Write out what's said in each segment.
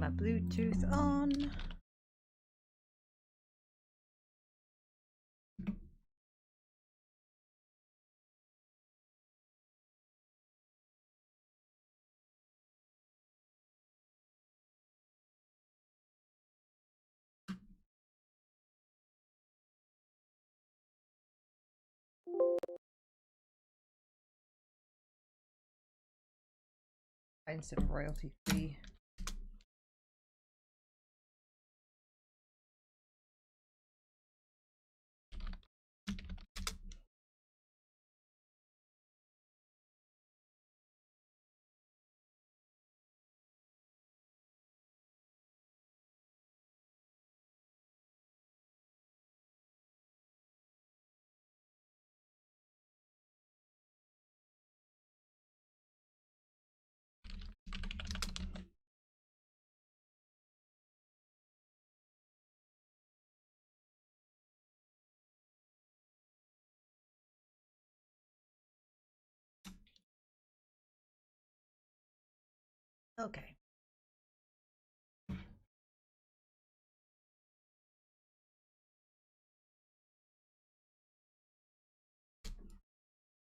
My Bluetooth on. Find some royalty free. Okay.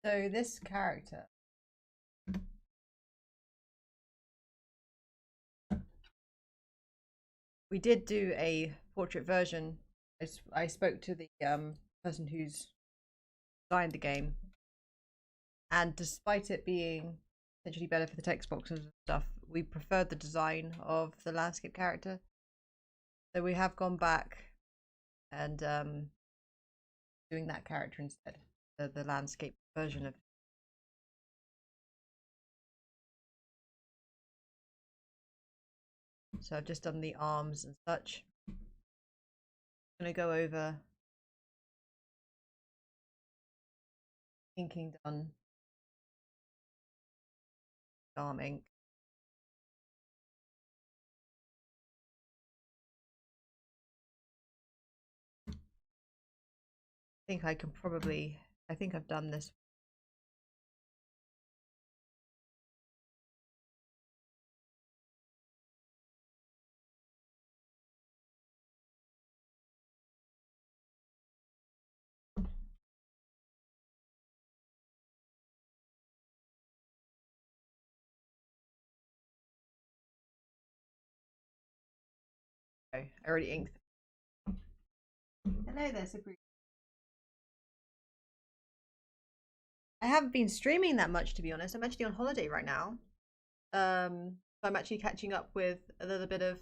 So this character, we did do a portrait version. I spoke to the person who's designed the game, and despite it being essentially better for the text boxes and stuff, we preferred the design of the landscape character. So we have gone back and doing that character instead, the landscape version of. So I've just done the arms and such. I'm gonna go over inking done, arm ink. I think I can probably, I think I've done this. Okay, I already inked. Hello there, Sabrina. I haven't been streaming that much, to be honest. I'm actually on holiday right now. So I'm actually catching up with a little bit of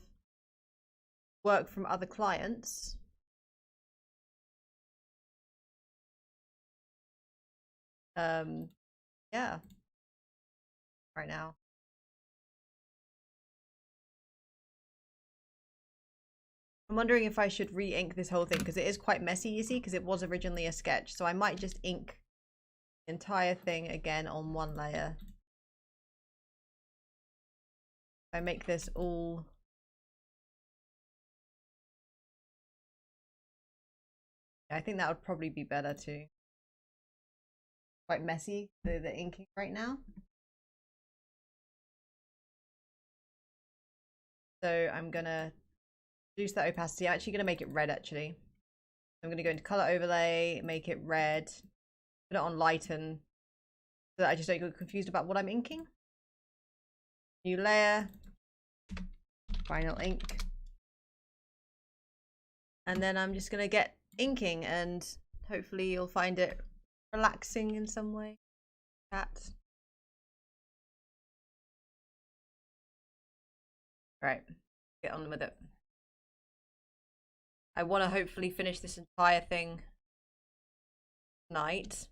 work from other clients. Yeah, right now. I'm wondering if I should re-ink this whole thing because it is quite messy, you see, because it was originally a sketch. So I might just ink the entire thing again on one layer. I make this all I think that would probably be better too. Quite messy, the inking right now. So I'm gonna reduce that opacity. I'm actually gonna make it red actually. I'm gonna go into color overlay, make it red, put it on lighten so that I just don't get confused about what I'm inking. New layer, final ink. And then I'm just gonna get inking and hopefully you'll find it relaxing in some way. Chat. Right, get on with it. I want to hopefully finish this entire thing tonight.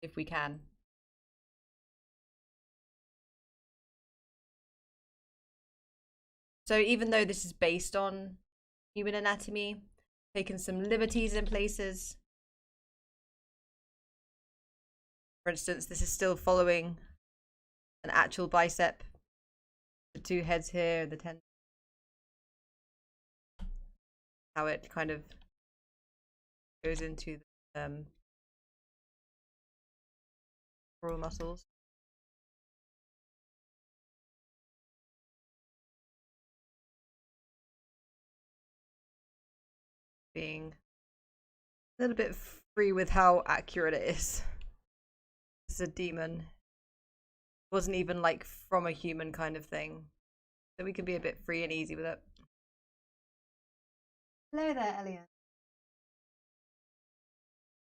If we can. So even though this is based on human anatomy, taken some liberties in places. For instance, this is still following an actual bicep. The two heads here, the tendon. how it kind of goes into the oral muscles. Being a little bit free with how accurate it is. It's a demon. It wasn't even like from a human kind of thing. So we can be a bit free and easy with it. Hello there, Elliot.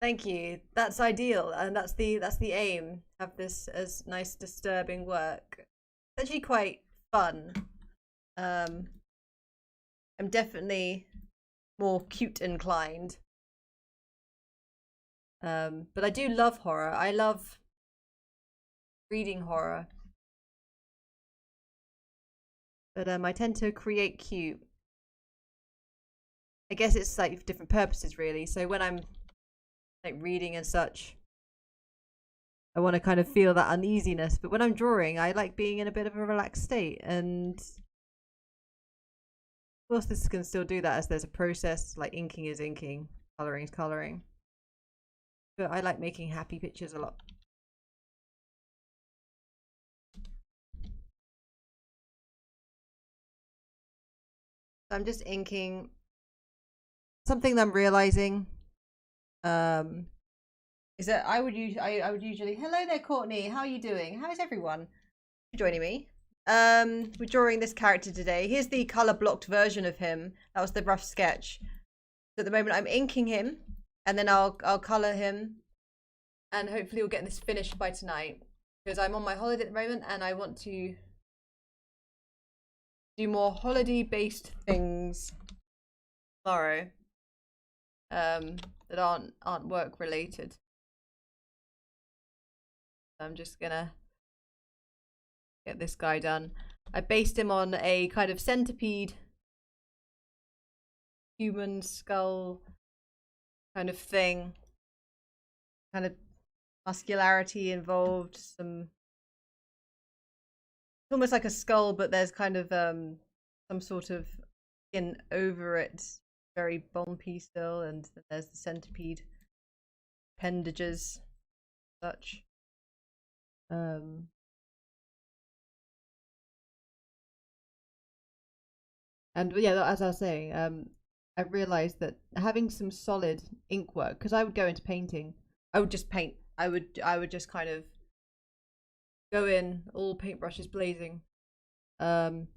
Thank you. That's ideal, and that's the aim. Have this as nice, disturbing work. It's actually quite fun. I'm definitely more cute inclined. But I do love horror. I love reading horror. But I tend to create cute. I guess it's like for different purposes really. So when I'm like reading and such, I want to kind of feel that uneasiness. But when I'm drawing, I like being in a bit of a relaxed state. And of course this can still do that as there's a process, like inking is inking, colouring is colouring. But I like making happy pictures a lot. I'm just inking something that I'm realizing is that I would usually hello there Courtney, how are you doing? How is everyone? Thanks for joining me. We're drawing this character today. Here's the color blocked version of him. That was the rough sketch. So at the moment I'm inking him and then I'll color him and hopefully we'll get this finished by tonight because I'm on my holiday at the moment and I want to do more holiday based things tomorrow that aren't work related. I'm just gonna get this guy done. I based him on a kind of centipede human skull kind of thing, kind of muscularity involved, some almost like a skull, but there's kind of some sort of skin over it, very bumpy still, and there's the centipede appendages, such. And yeah, as I was saying, I realized that having some solid ink work, because I would go into painting, I would just paint. I would just kind of go in, all paintbrushes blazing, and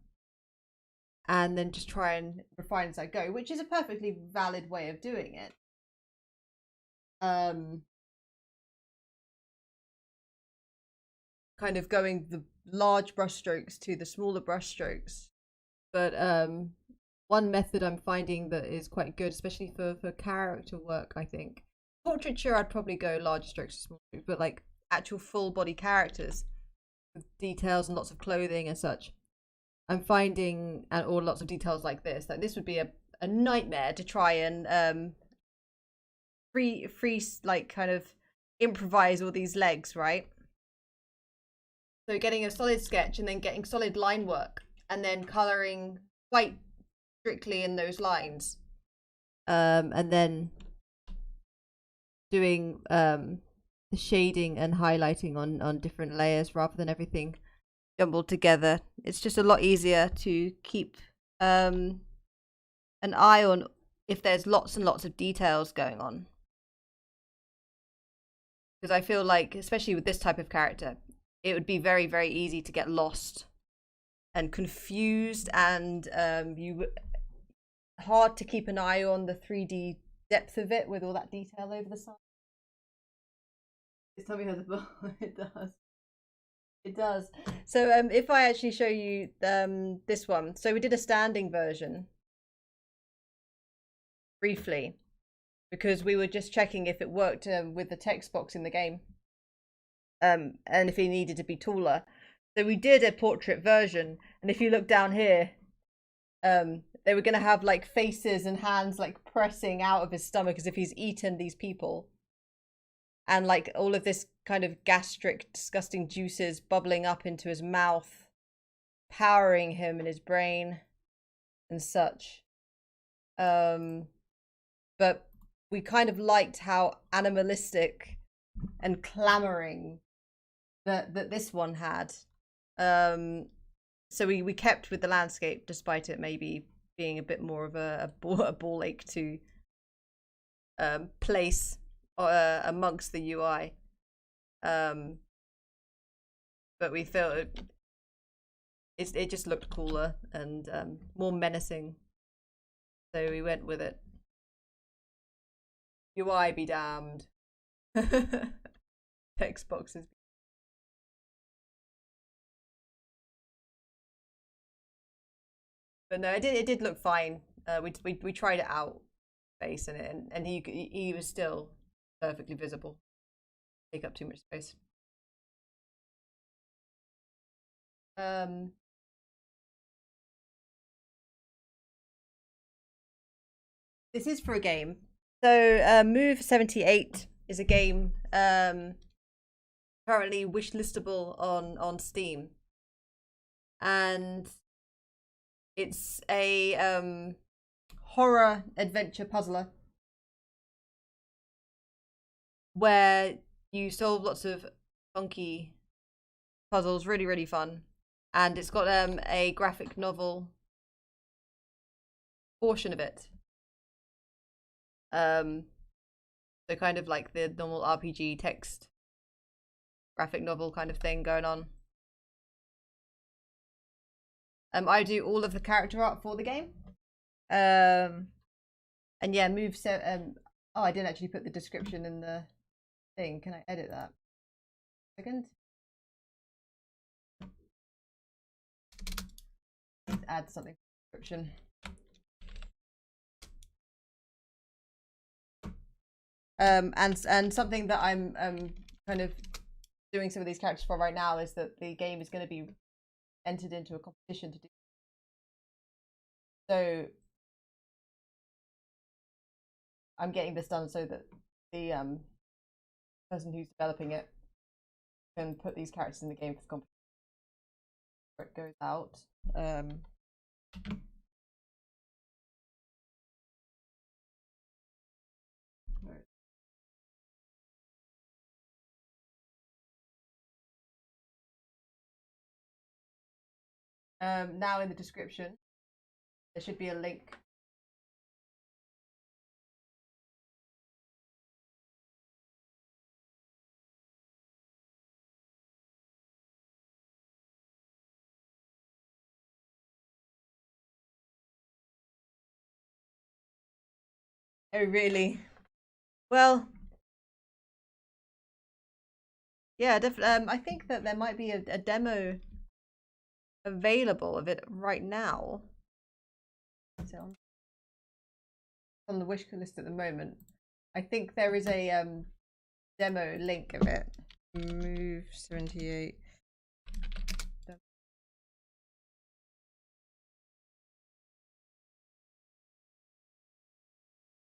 then just try and refine as I go, which is a perfectly valid way of doing it. Kind of going the large brush strokes to the smaller brush strokes. But one method I'm finding that is quite good, especially for character work, I think. Portraiture, I'd probably go large strokes to small strokes, but like actual full body characters with details and lots of clothing and such, I'm finding, or lots of details like this would be a nightmare to try and free like kind of improvise all these legs, right? So getting a solid sketch and then getting solid line work and then colouring quite strictly in those lines, and then doing the shading and highlighting on different layers rather than everything jumbled together. It's just a lot easier to keep an eye on if there's lots and lots of details going on, because I feel like, especially with this type of character, it would be very, very easy to get lost and confused, and hard to keep an eye on the 3D depth of it with all that detail over the side. Tell me how the it does. It does. So if I actually show you this one, so we did a standing version briefly because we were just checking if it worked with the text box in the game, and if it needed to be taller. So we did a portrait version, and if you look down here, they were going to have like faces and hands like pressing out of his stomach as if he's eaten these people, and like all of this kind of gastric disgusting juices bubbling up into his mouth, powering him in his brain and such. But we kind of liked how animalistic and clamoring that this one had. So we kept with the landscape, despite it maybe being a bit more of a ball ache to place amongst the UI. But we felt it just looked cooler and more menacing, so we went with it. UI be damned. Text boxes. But no, it did look fine. We tried it out, space in it, and he was still perfectly visible. Take up too much space. This is for a game. So Move 78 is a game currently wishlistable on Steam, and it's a horror adventure puzzler where you solve lots of funky puzzles. Really, really fun, and it's got a graphic novel portion of it. So kind of like the normal RPG text graphic novel kind of thing going on. I do all of the character art for the game. And yeah, move so oh, I didn't actually put the description in the thing. Can I edit that? Second. Let's add something to the description. And something that I'm kind of doing some of these characters for right now is that the game is going to be entered into a competition to do. So I'm getting this done so that the person who's developing it can put these characters in the game for the competition. It goes out. Now in the description, there should be a link. Oh, really? Well, yeah, definitely. I think that there might be a demo available of it right now. So on the wish list at the moment. I think there is a demo link of it. Move 78.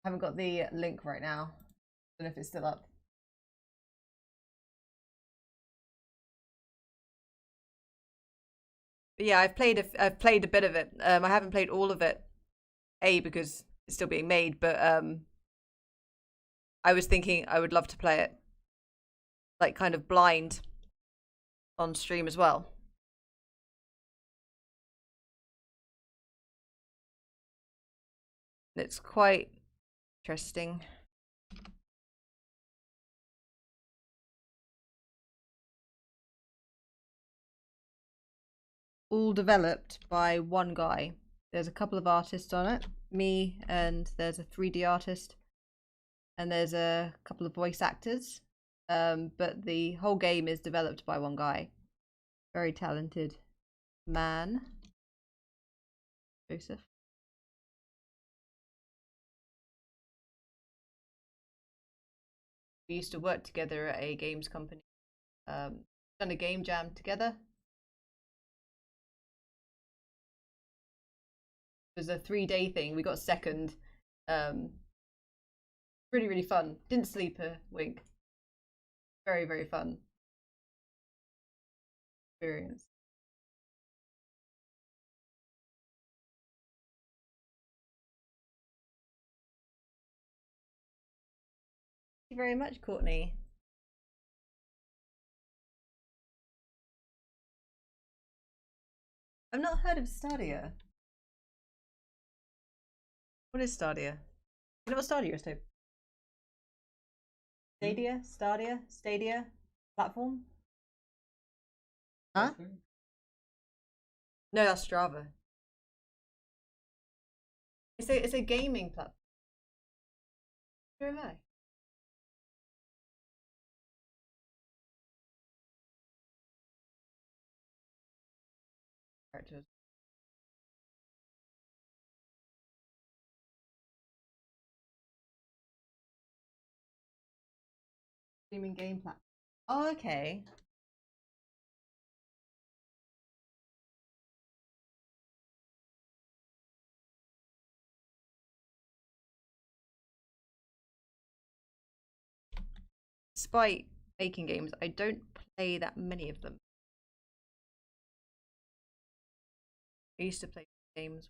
Haven't got the link right now. Don't know if it's still up. But yeah, I've played a bit of it. I haven't played all of it. Because it's still being made, but I was thinking I would love to play it like kind of blind on stream as well. It's quite interesting. All developed by one guy. There's a couple of artists on it, me, and there's a 3D artist, and there's a couple of voice actors. But the whole game is developed by one guy. Very talented man, Joseph. We used to work together at a games company. Done a game jam together. It was a 3-day thing. We got second. Really, really fun. Didn't sleep a wink. Very, very fun experience. you very much, Courtney. I've not heard of Stadia. What is Stadia? You know what Stadia is, Tobe? Stadia platform? Huh? No, that's Strava. It's a gaming platform. Where am I? Characters. Streaming game platform. Oh, okay. Despite making games, I don't play that many of them. I used to play games.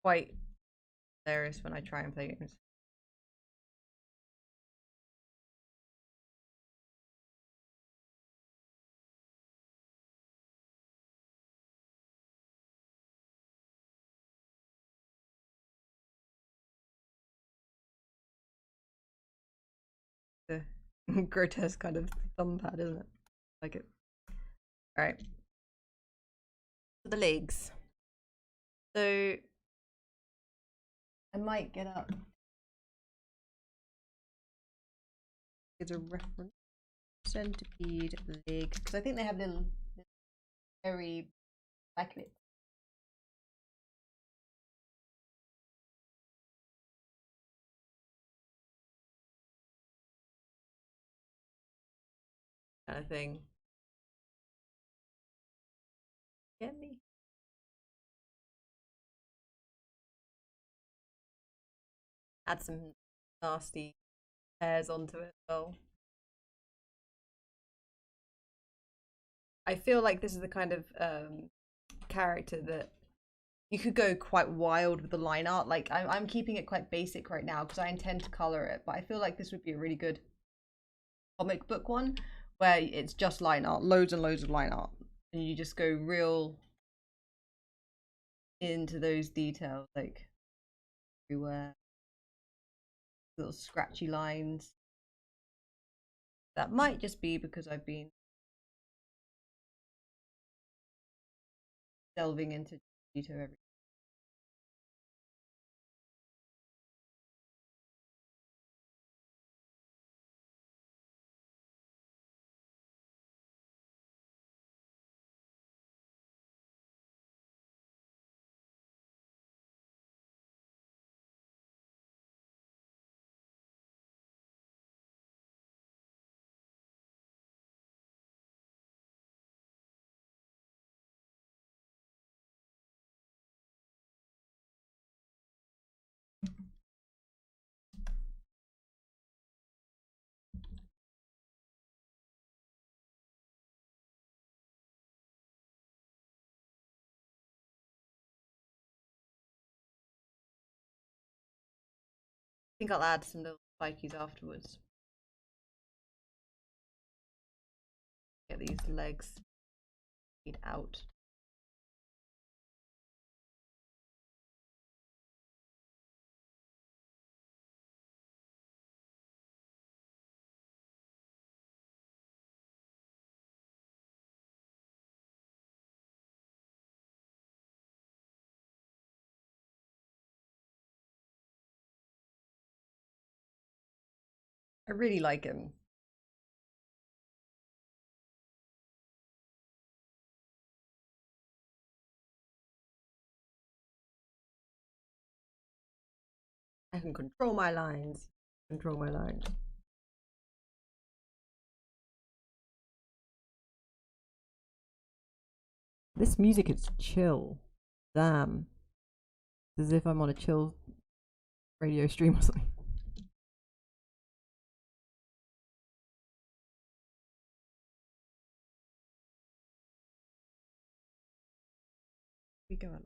Quite hilarious when I try and play games. The grotesque kind of thumb pad, isn't it? Like it. All right. The legs. So I might get up. It's a reference. Centipede leg, because I think they have little hairy backlets. Kind of thing. Get me? Add some nasty hairs onto it as well. I feel like this is the kind of character that you could go quite wild with the line art. Like I'm keeping it quite basic right now because I intend to color it, but I feel like this would be a really good comic book one where it's just line art, loads and loads of line art, and you just go real into those details, like everywhere, little scratchy lines. That might just be because I've been delving into detail every. I think I'll add some little spikies afterwards. Get these legs out. I really like him. I can control my lines. Control my lines. This music is chill. Damn. It's as if I'm on a chill radio stream or something. We go along.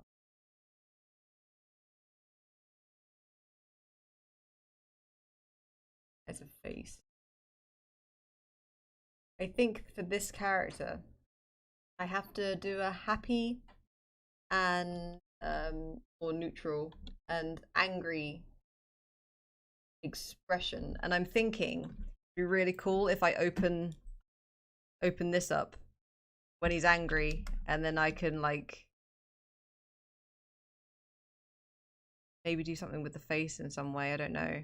As a face. I think for this character, I have to do a happy and or neutral and angry expression, and I'm thinking it'd be really cool if I open this up when he's angry, and then I can like maybe do something with the face in some way. I don't know.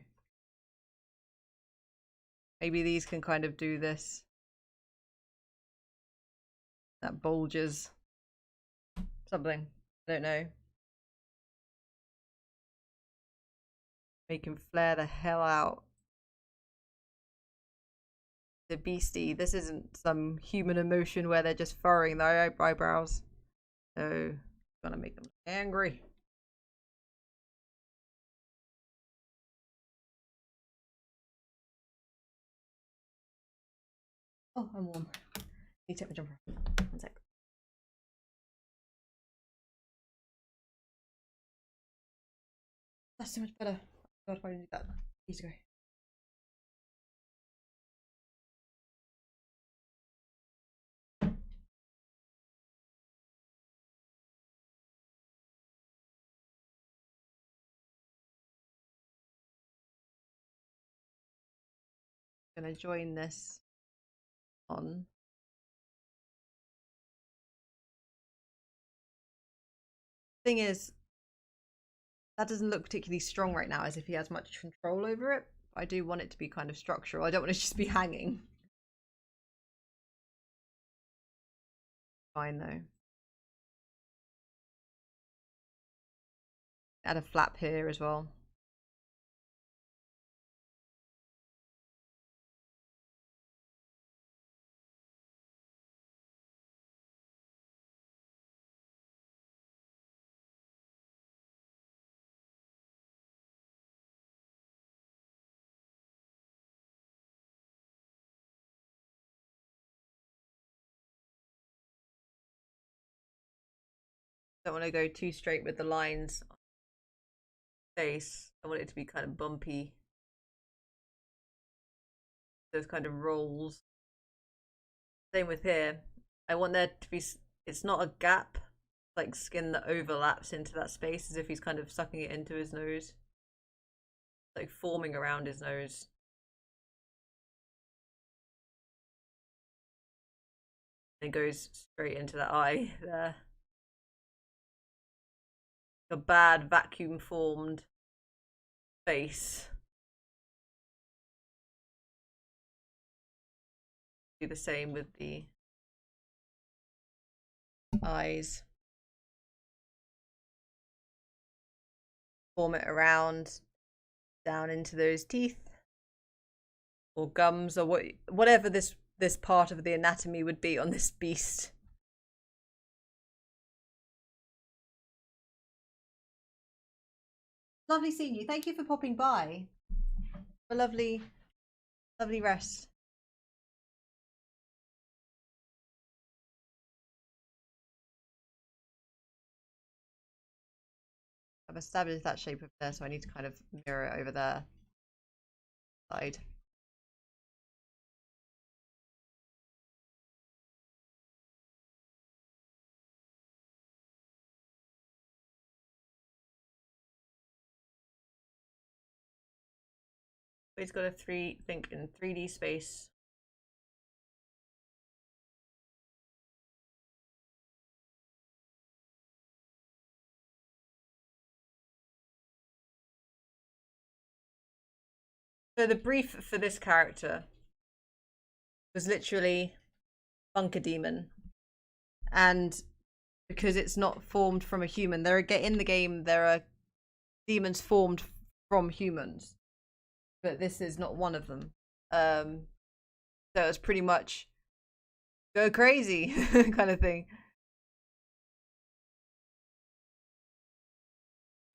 Maybe these can kind of do this. That bulges. Something. I don't know. Make him flare the hell out. The beastie. This isn't some human emotion where they're just furrowing their eyebrows. So, gonna make them angry. Oh, I'm warm. Need to take my jumper off. 1 sec. That's so much better. God, why did I do that? Years ago. Gonna join this on. Thing is, that doesn't look particularly strong right now, as if he has much control over it. I do want it to be kind of structural. I don't want it to just be hanging. Fine though. Add a flap here as well. Don't want to go too straight with the lines on the face. I want it to be kind of bumpy. Those kind of rolls. Same with here. I want there to be, it's not a gap, like skin that overlaps into that space as if he's kind of sucking it into his nose. Like forming around his nose. It goes straight into that eye there. A bad vacuum formed face. Do the same with the eyes. Form it around down into those teeth or gums or whatever this part of the anatomy would be on this beast. Lovely seeing you. Thank you for popping by. A lovely rest. I've established that shape over there, so I need to kind of mirror it over there. Side. It's got a think in 3D space. So the brief for this character was literally Bunker Demon, and because it's not formed from a human, in the game there are demons formed from humans, but this is not one of them. So it's pretty much go crazy kind of thing.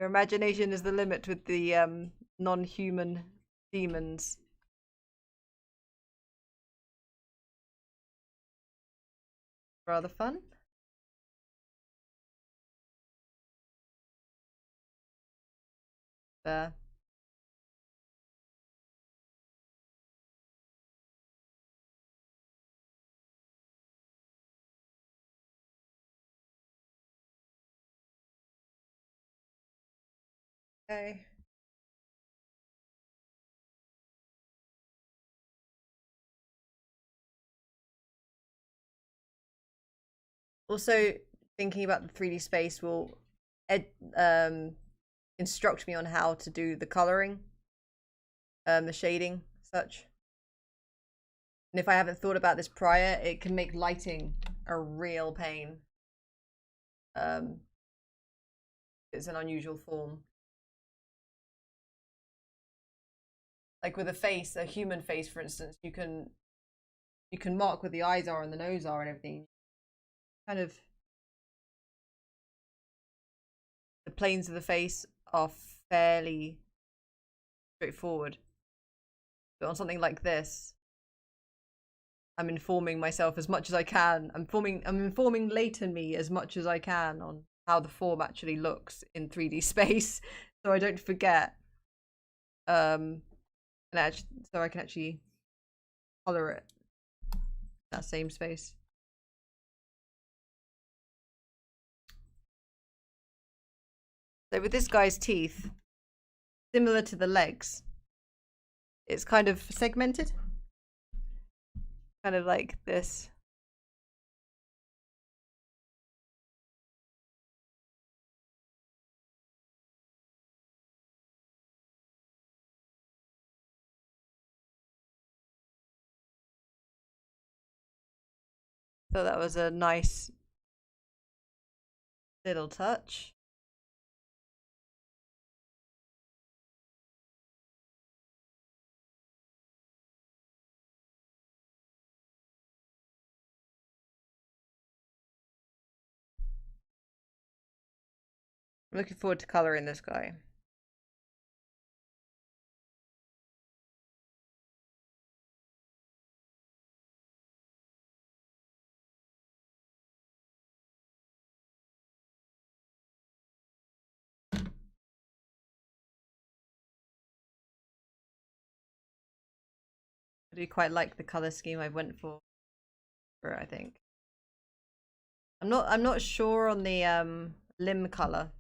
Your imagination is the limit with the non-human demons. Rather fun. There. Okay. Also, thinking about the 3D space will instruct me on how to do the coloring, the shading, such. And if I haven't thought about this prior, it can make lighting a real pain. It's an unusual form. Like with a face, a human face, for instance, you can mark where the eyes are and the nose are and everything. Kind of the planes of the face are fairly straightforward. But on something like this, I'm informing myself as much as I can. I'm informing latent me as much as I can on how the form actually looks in 3D space, so I don't forget. And so I can actually color it in that same space. So with this guy's teeth, similar to the legs, it's kind of segmented. Kind of like this. So that was a nice little touch. I'm looking forward to coloring this guy. I do quite like the color scheme I went for, I think. I'm not sure on the limb color.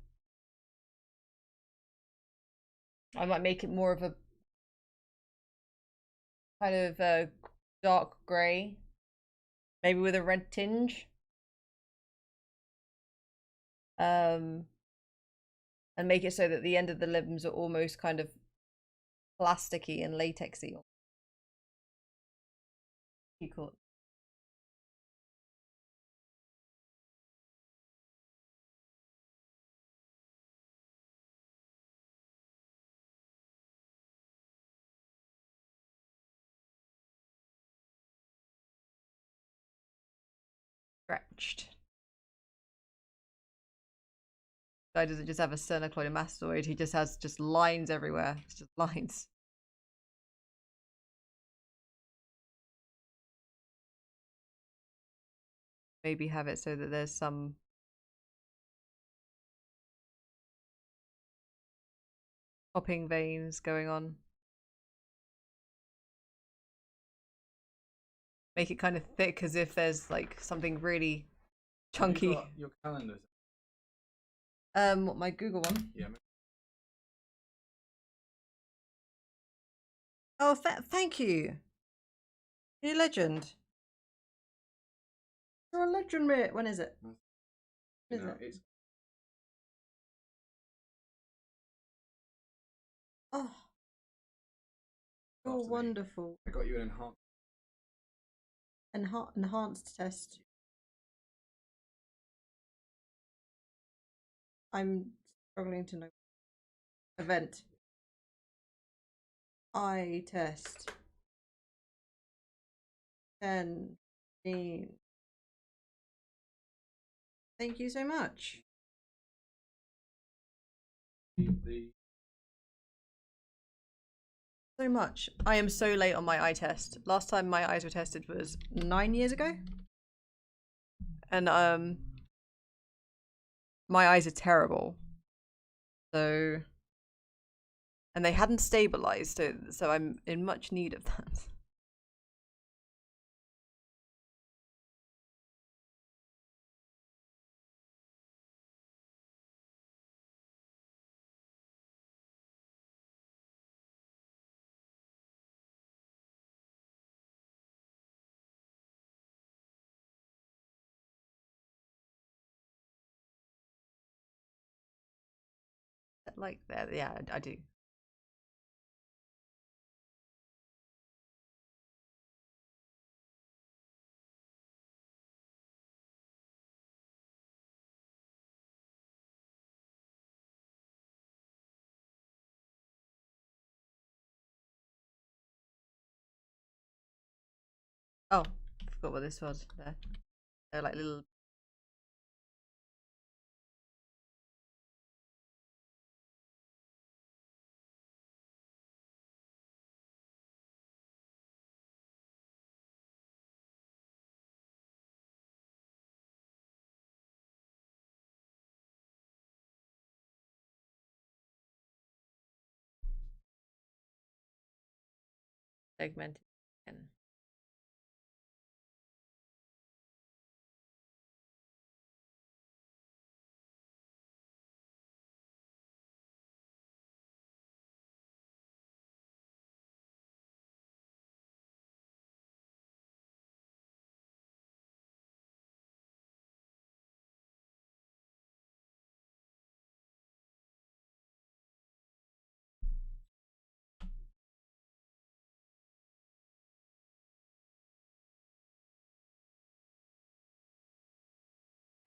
I might make it more of a kind of a dark grey, maybe with a red tinge. And make it so that the end of the limbs are almost kind of plasticky and latexy. Cool. Stretched. Guy doesn't just have a sternocleidomastoid mastoid, he just has just lines everywhere. It's just lines. Maybe have it so that there's some popping veins going on. Make it kind of thick as if there's like something really chunky. You got your calendars. What, my Google one? Yeah. Oh, thank you. You're a legend. You're a legend, mate. When is it? When is it? It's... Oh, you're wonderful. I got you an enhanced test. I'm struggling to know. Event. Eye test. 10. Thank you so much. So much. I am so late on my eye test. Last time my eyes were tested was 9 years ago. And my eyes are terrible. So, and they hadn't stabilized, so I'm in much need of that. Like there, yeah, I do. Oh, I forgot what this was. There, they're like little. Segmented.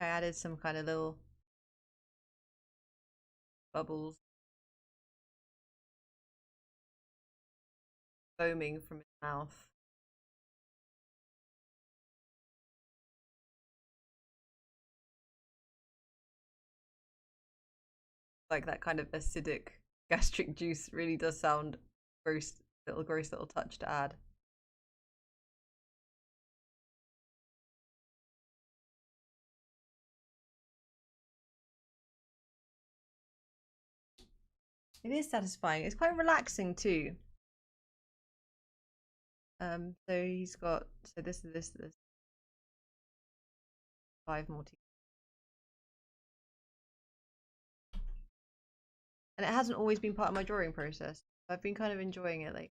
I added some kind of little bubbles foaming from his mouth. Like that kind of acidic gastric juice really does sound gross, gross little touch to add. It is satisfying. It's quite relaxing too. So he's got this 5 more teeth. And it hasn't always been part of my drawing process. I've been kind of enjoying it, like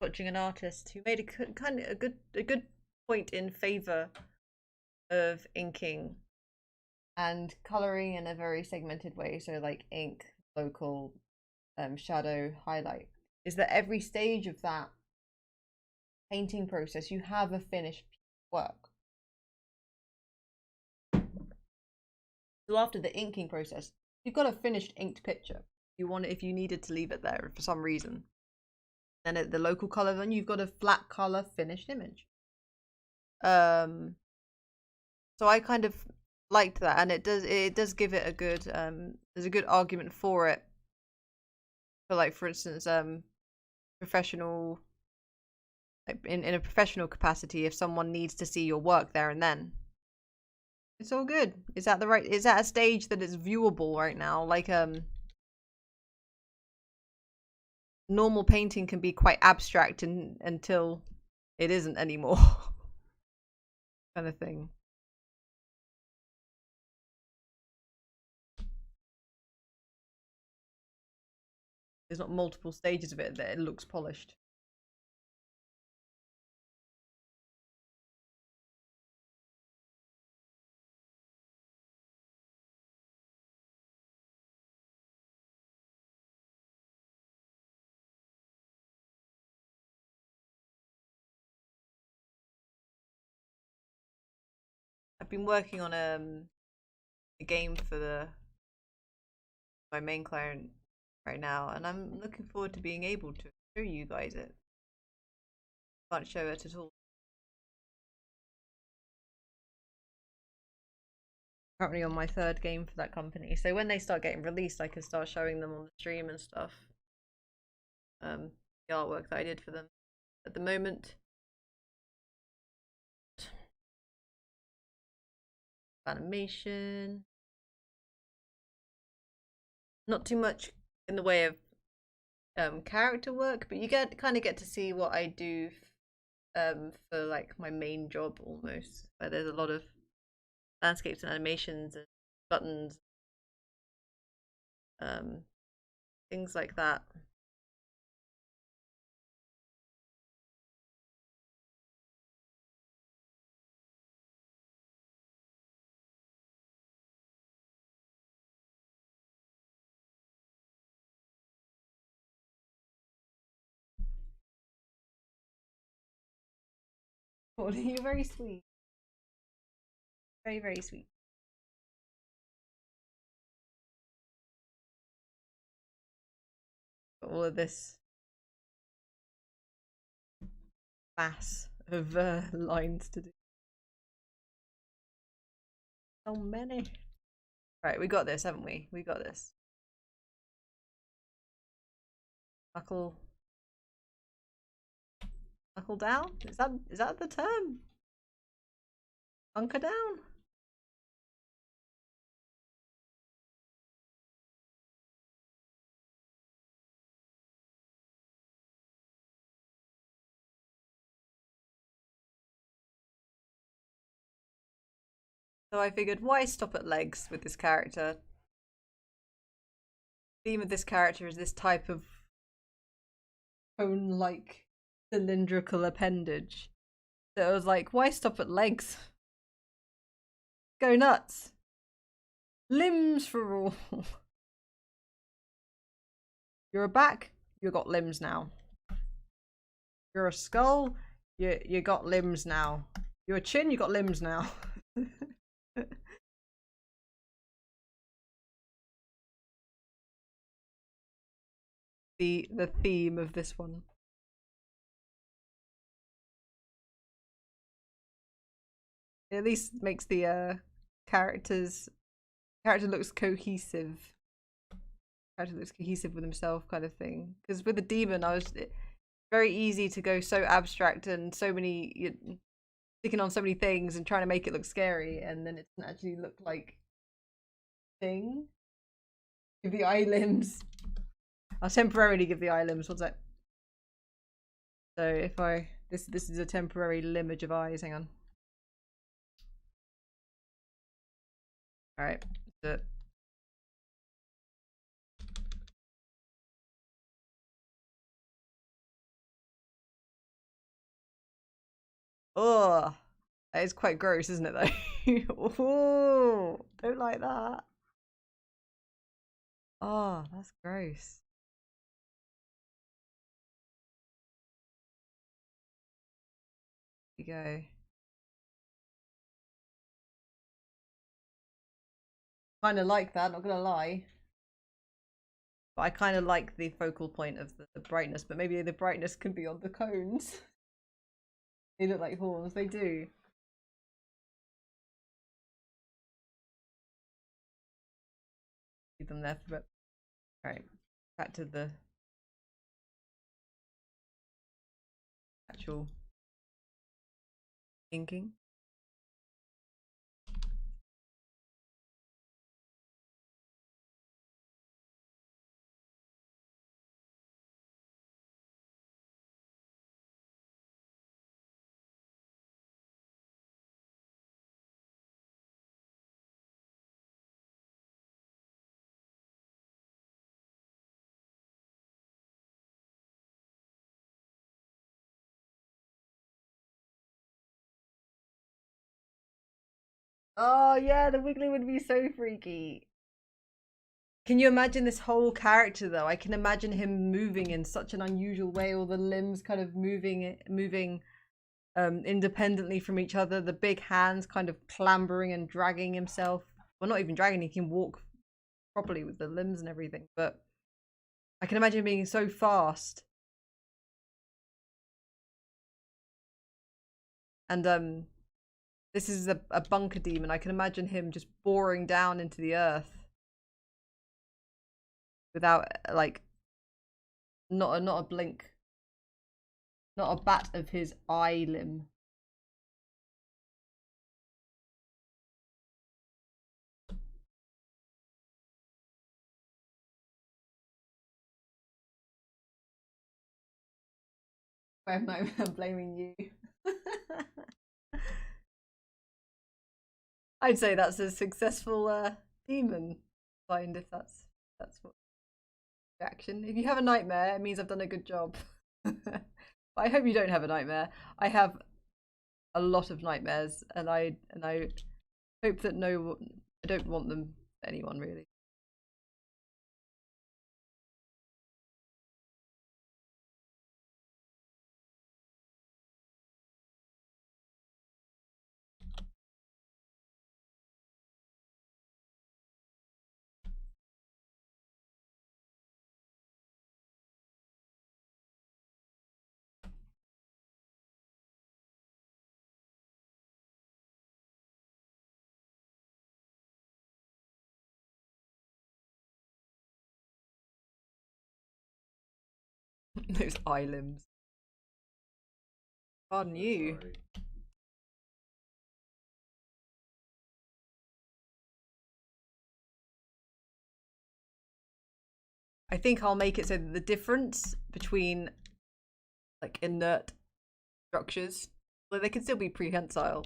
watching an artist who made a good point in favor of inking and coloring in a very segmented way. So like ink, local, shadow, highlight. Is that every stage of that painting process you have a finished work. So after the inking process, you've got a finished inked picture. You want it if you needed to leave it there for some reason. And at the local color, then you've got a flat color finished image. So I kind of liked that, and it does give it a good there's a good argument for it. For like, for instance, professional, like in a professional capacity, if someone needs to see your work there and then, it's all good. Is that a stage that is viewable right now? Like normal painting can be quite abstract until it isn't anymore. Kind of thing. There's not multiple stages of it that it looks polished. I've been working on a game for my main client right now, and I'm looking forward to being able to show you guys it. Can't show it at all. currently on my third game for that company. So when they start getting released, I can start showing them on the stream and stuff. The artwork that I did for them. At the moment, animation, not too much in the way of character work, but you kind of get to see what I do for like my main job almost, where there's a lot of landscapes and animations and buttons, things like that. You're very sweet. Very, very sweet. All of this mass of lines to do. So many. Right, we got this, haven't we? We got this. Buckle down? Is that the term? Bunker down? So I figured, why stop at legs with this character? The theme of this character is this type of cone-like cylindrical appendage. So I was like, why stop at legs? Go nuts. Limbs for all. You're a back, you got limbs now. You're a skull, you got limbs now. You're a chin, you got limbs now. The theme of this one. It at least makes the character looks cohesive. Character looks cohesive with himself, kind of thing. Because with the demon, I was very easy to go so abstract and so many sticking on so many things and trying to make it look scary, and then it doesn't actually look like thing. Give the eye limbs. I'll temporarily give the eye limbs. What's that? So if I this is a temporary limage of eyes. Hang on. All right. That's it. Oh, that is quite gross, isn't it? Though. Oh, don't like that. Oh, that's gross. Here we go. Kind of like that. Not gonna lie. But I kind of like the focal point of the brightness, but maybe the brightness can be on the cones. They look like horns. They do. Leave them there for a bit. Alright, back to the actual inking. Oh yeah, the wiggling would be so freaky. Can you imagine this whole character though? I can imagine him moving in such an unusual way, all the limbs kind of moving independently from each other, the big hands kind of clambering and dragging himself. Well, not even dragging, he can walk properly with the limbs and everything, but I can imagine him being so fast. And this is a bunker demon. I can imagine him just boring down into the earth without like not a blink, not a bat of his eye limb. I'm not blaming you. I'd say that's a successful demon find if that's what reaction. If you have a nightmare, it means I've done a good job. I hope you don't have a nightmare. I have a lot of nightmares, and I hope that I don't want them for anyone really. Those eye limbs. Pardon you. Sorry. I think I'll make it so that the difference between like inert structures, well, they can still be prehensile.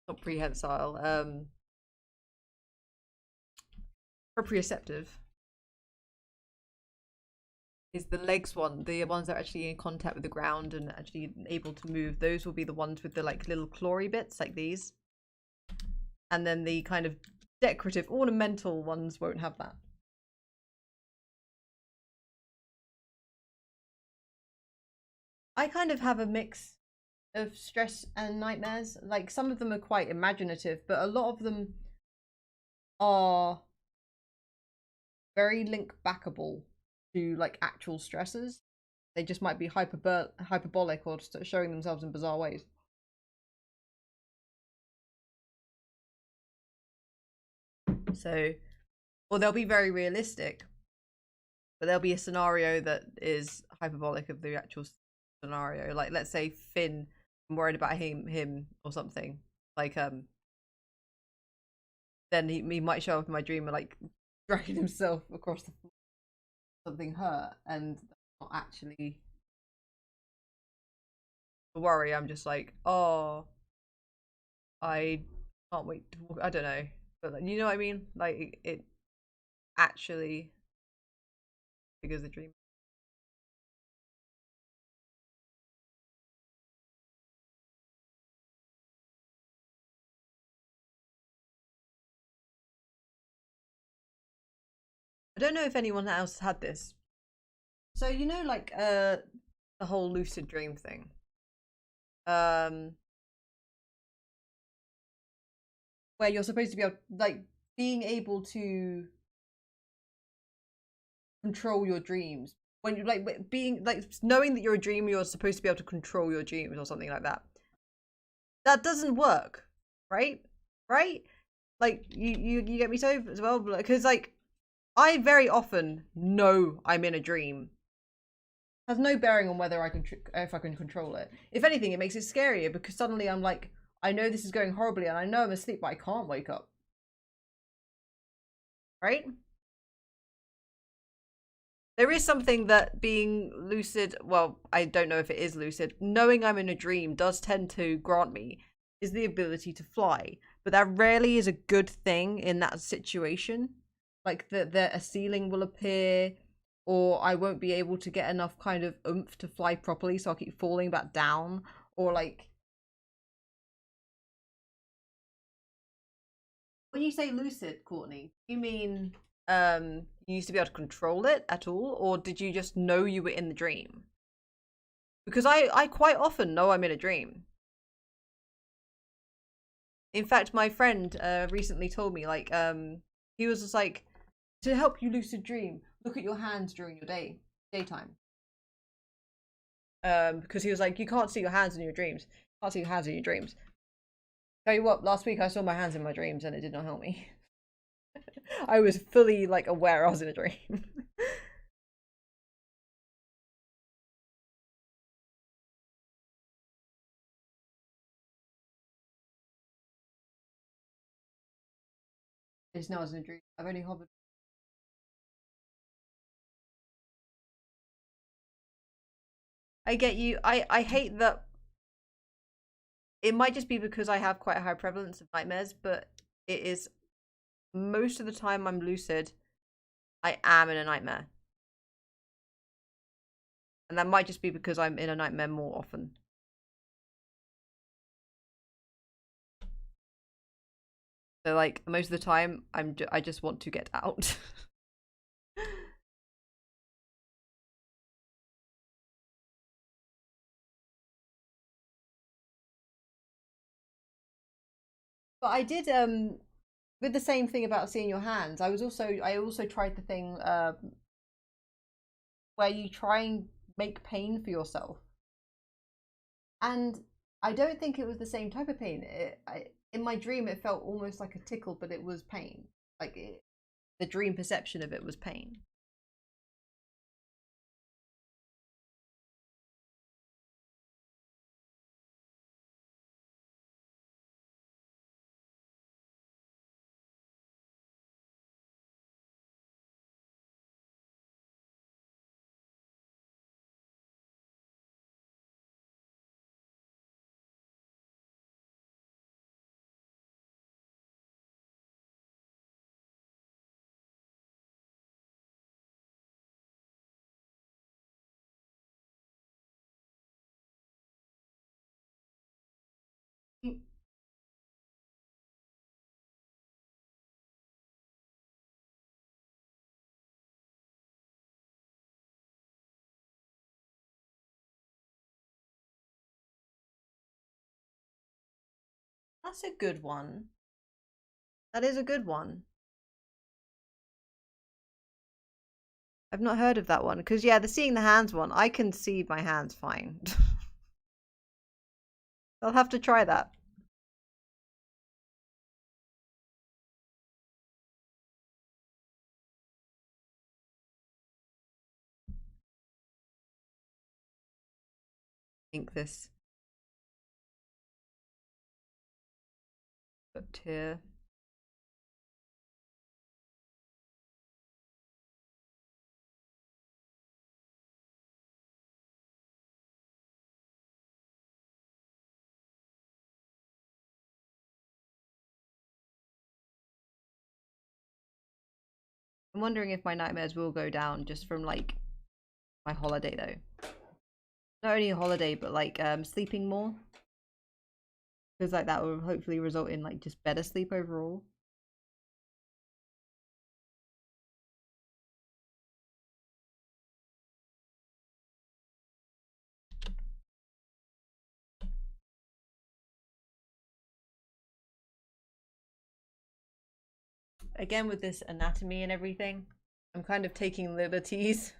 Not prehensile. Proprioceptive is the legs one. The ones that are actually in contact with the ground and actually able to move. Those will be the ones with the like little clawy bits like these. And then the kind of decorative, ornamental ones won't have that. I kind of have a mix of stress and nightmares. Like some of them are quite imaginative, but a lot of them are very link backable to like actual stresses. They just might be hyperbolic or just showing themselves in bizarre ways. So, or they'll be very realistic, but there'll be a scenario that is hyperbolic of the actual scenario. Like, let's say Finn, I'm worried about him or something. Like, then he might show up in my dream and like dragging himself across the floor, something hurt, and not actually a worry. I'm just like, oh, I can't wait to walk. I don't know, but you know what I mean. Like it actually triggers the dream. I don't know if anyone else had this. So you know, like the whole lucid dream thing. Where you're supposed to be able, like, being able to control your dreams. When you like being like knowing that you're a dreamer, you're supposed to be able to control your dreams or something like that. That doesn't work, right? Right? Like you get me so as well because like I very often know I'm in a dream. Has no bearing on whether I can if I can control it. If anything, it makes it scarier because suddenly I'm like, I know this is going horribly and I know I'm asleep, but I can't wake up. Right? There is something that being lucid, well, I don't know if it is lucid, knowing I'm in a dream does tend to grant me is the ability to fly. But that rarely is a good thing in that situation. Like that a ceiling will appear or I won't be able to get enough kind of oomph to fly properly, so I'll keep falling back down. Or like when you say lucid, Courtney, you mean you used to be able to control it at all, or did you just know you were in the dream? Because I quite often know I'm in a dream. In fact, my friend recently told me, like, he was just like, to help you lucid dream, look at your hands during your daytime. Because he was like, you can't see your hands in your dreams. You can't see your hands in your dreams. Tell you what, last week I saw my hands in my dreams and it did not help me. I was fully like aware I was in a dream. I just know I was in a dream. I've only hovered. I get you. I hate that. It might just be because I have quite a high prevalence of nightmares, but it is most of the time I'm lucid, I am in a nightmare. And that might just be because I'm in a nightmare more often. So like most of the time I just want to get out. But I did with the same thing about seeing your hands. I also tried the thing where you try and make pain for yourself. And I don't think it was the same type of pain. In my dream, it felt almost like a tickle, but it was pain. The dream perception of it was pain. That's a good one. That is a good one. I've not heard of that one because yeah, the seeing the hands one, I can see my hands fine. I'll have to try that. I think this put here. I'm wondering if my nightmares will go down just from like my holiday though. Not only a holiday, but like sleeping more. Because like that will hopefully result in like just better sleep overall. Again with this anatomy and everything, I'm kind of taking liberties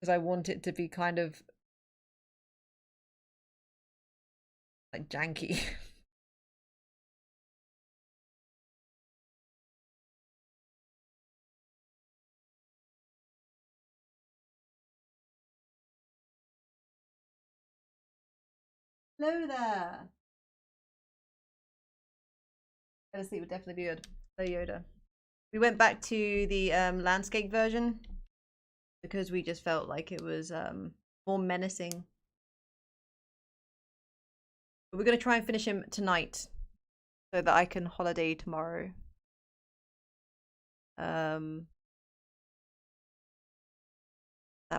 because I want it to be kind of like janky. Hello there. Better sleep would definitely be good. Hello Yoda. We went back to the landscape version because we just felt like it was more menacing. But we're gonna try and finish him tonight so that I can holiday tomorrow. That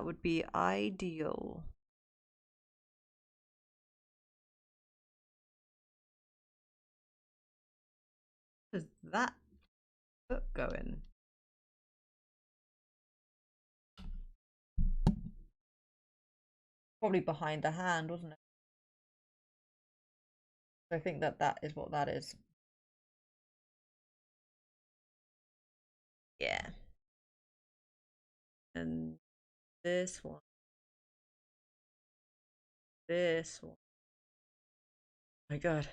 would be ideal. Is that foot going? Probably behind the hand, wasn't it? I think that that is what that is. Yeah. And this one. This one. My God.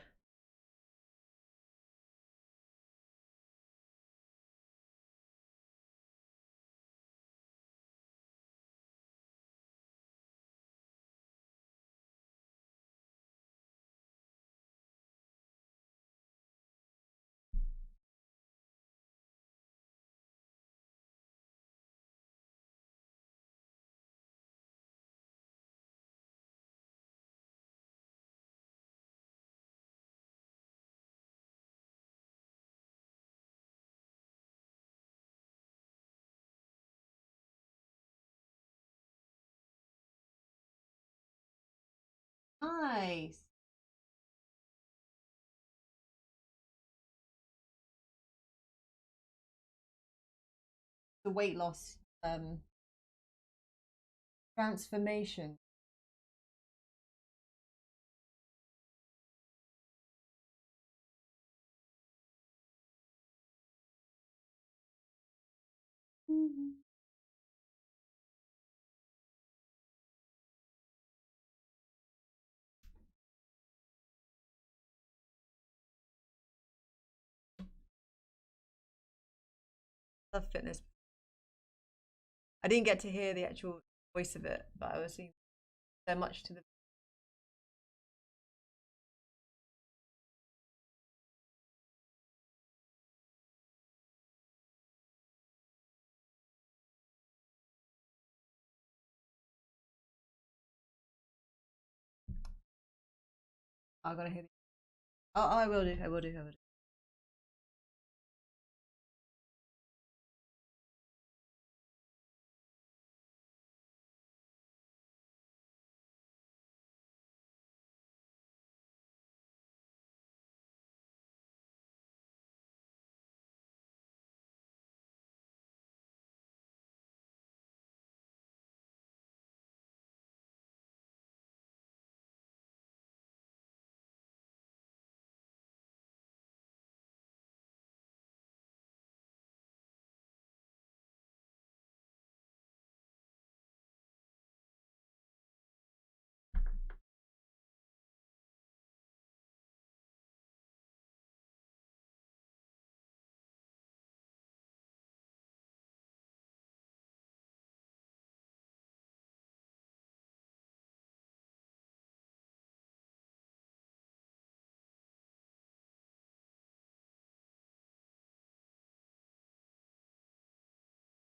Nice. The weight loss transformation. Love fitness. I didn't get to hear the actual voice of it, but I was seeing so much to the. I gotta hear. Oh, I will do. I will do. I will do.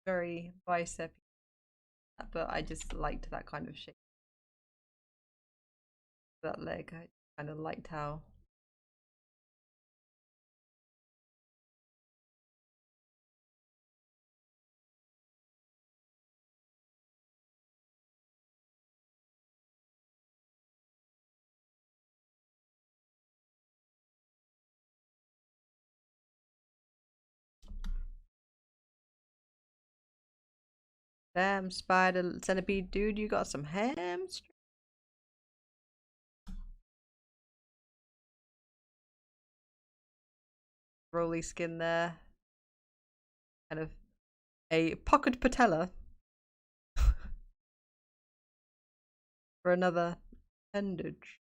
Very bicep, but I just liked that kind of shape. That leg, I kind of liked how. Damn, spider centipede dude, you got some hamstring. Rolly skin there. Kind of a puckered patella for another appendage.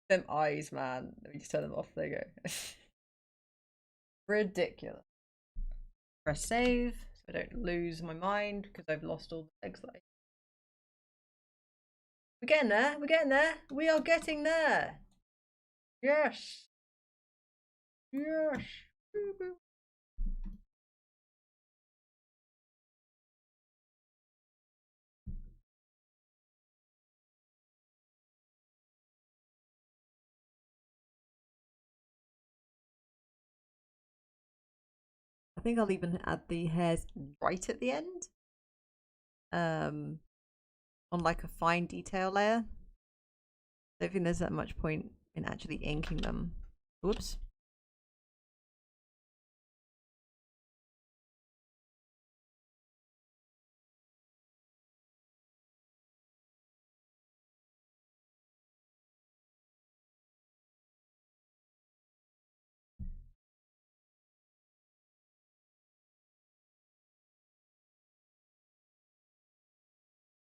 Them eyes, man. Let me just turn them off. There you go. Ridiculous. Press save so I don't lose my mind because I've lost all the legs. We're getting there. We're getting there. We are getting there. Yes. Yes. I think I'll even add the hairs right at the end. On like a fine detail layer. I don't think there's that much point in actually inking them. Whoops.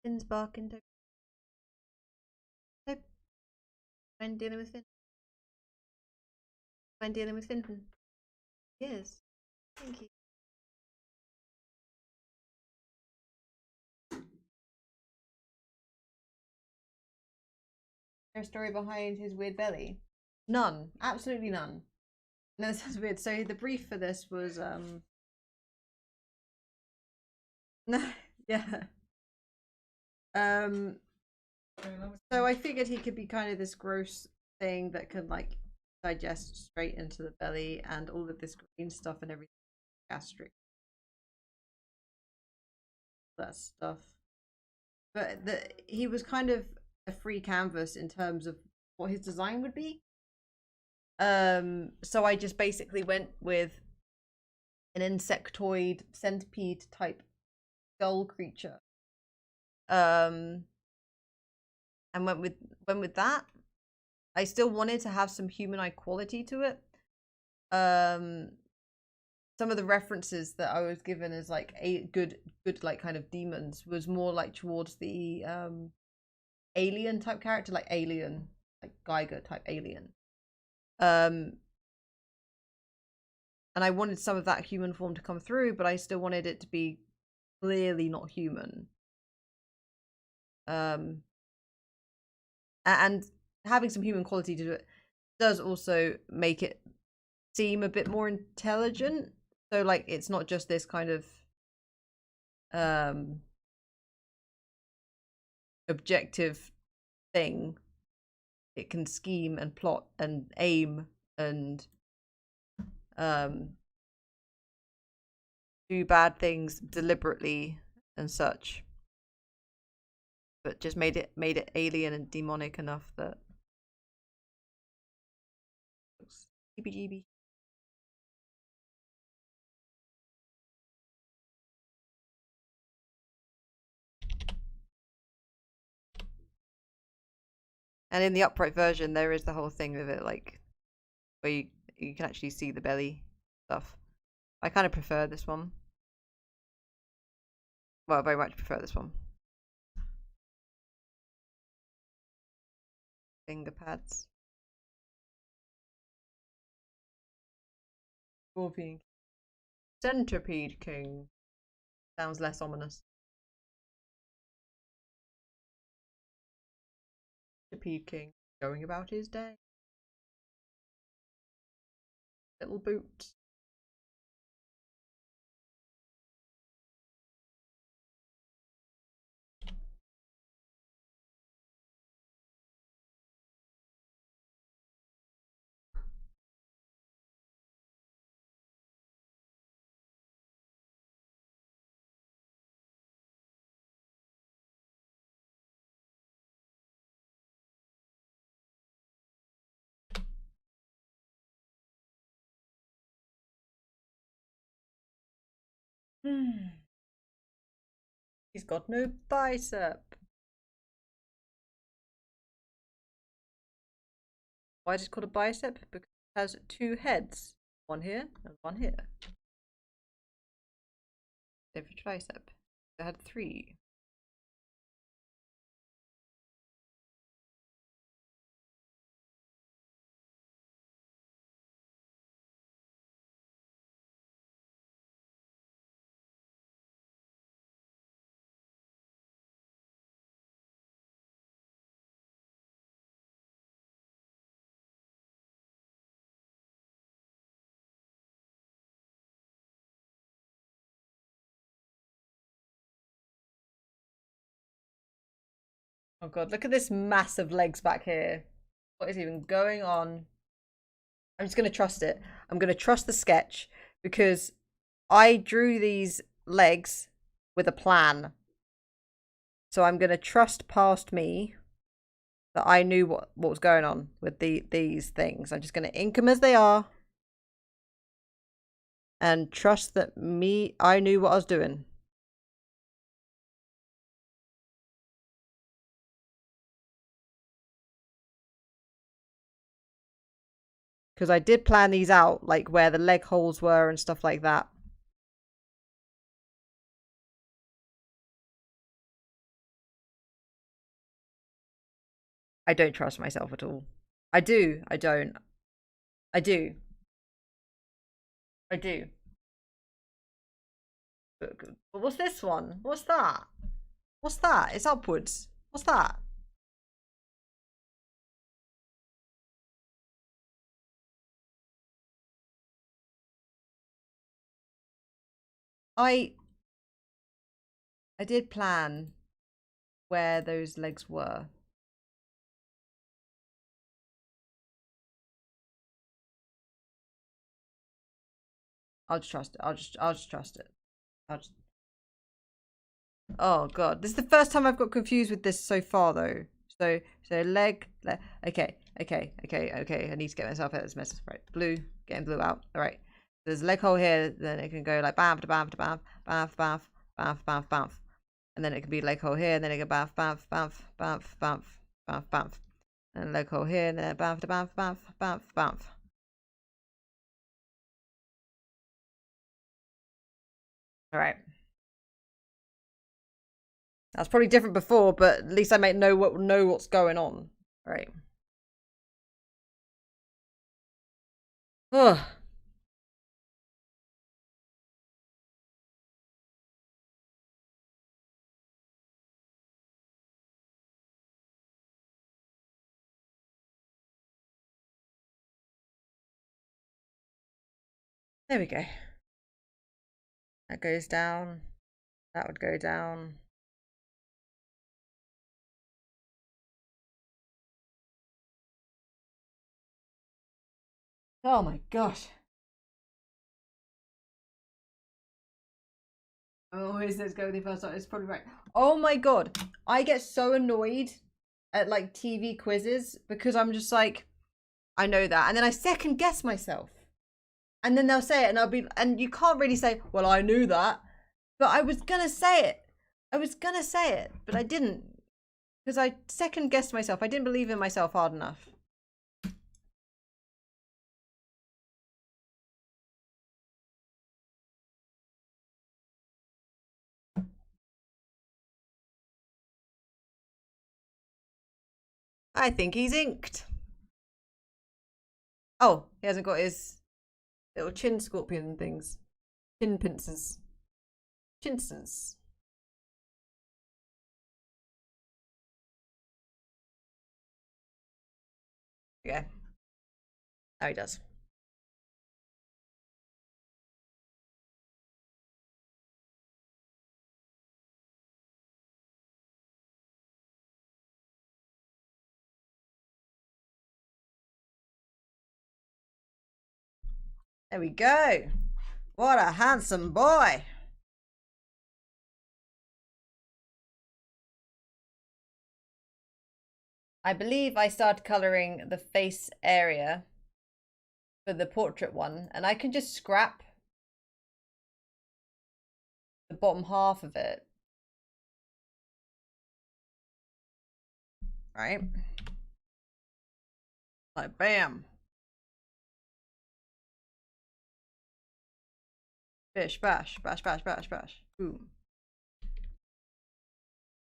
Finn's barking. Nope. I'm dealing with Finn. I'm dealing with Finn. Yes. Thank you. There's a story behind his weird belly? None. Absolutely none. No, this sounds weird. So the brief for this was yeah. So I figured he could be kind of this gross thing that could like digest straight into the belly, and all of this green stuff and everything, gastric, that stuff. But he was kind of a free canvas in terms of what his design would be. So I just basically went with an insectoid centipede type skull creature. And went with that. I still wanted to have some humanoid quality to it. Some of the references that I was given as like a good like kind of demons was more like towards the alien type character, like Alien, like Geiger type Alien. And I wanted some of that human form to come through, but I still wanted it to be clearly not human. And having some human quality to it does also make it seem a bit more intelligent. So like it's not just this kind of objective thing. It can scheme and plot and aim and do bad things deliberately and such, but just made it alien and demonic enough that heebie-jeebie. And in the upright version, there is the whole thing of it, like where you can actually see the belly stuff. I kind of prefer this one. Well, I very much prefer this one. Finger pads. Scorpion. Centipede King. Sounds less ominous. Centipede King going about his day. Little boot. He's got no bicep. Why is it called a bicep? Because it has two heads. One here and one here. Same for tricep. It had three. Oh god, look at this mass of legs back here. What is even going on? I'm just going to trust it. I'm going to trust the sketch because I drew these legs with a plan. So I'm going to trust past me that I knew what was going on with these things. I'm just going to ink them as they are and trust that I knew what I was doing. Because I did plan these out, like where the leg holes were and stuff like that. I don't trust myself at all. I do. I don't. I do. I do. But what's this one? What's that? What's that? It's upwards. What's that? I did plan where those legs were. I'll just trust it. I'll just trust it. I'll just... Oh god, this is the first time I've got confused with this so far, though. So leg. Okay. I need to get myself out of this mess. Right, blue, getting blue out. All right. There's a leg hole here. Then it can go like bam, bam, bam, bam, bam, bam, bam, bam, and then it can be leg hole here. And then it can bam, bam, bam, bam, bam, bam, bam, and leg hole here. And then bam, bam, bam, bam, bam. All right. That's probably different before, but at least I might know what's going on. All right. Ugh. There we go. That goes down. That would go down. Oh my gosh. Oh, is this going the first time? It's probably right. Oh my god. I get so annoyed at like TV quizzes because I'm just like, I know that. And then I second guess myself. And then they'll say it and I'll be, and you can't really say, well, I knew that. But I was gonna say it. I was gonna say it, but I didn't. Because I second guessed myself. I didn't believe in myself hard enough. I think he's inked. Oh, he hasn't got his little chin scorpion things. Chin pincers. Chinsons. Yeah. Now he does. There we go. What a handsome boy. I believe I started colouring the face area for the portrait one, and I can just scrap the bottom half of it. Right? Like, bam. Bish, bash, bash, bash, bash, bash. Boom.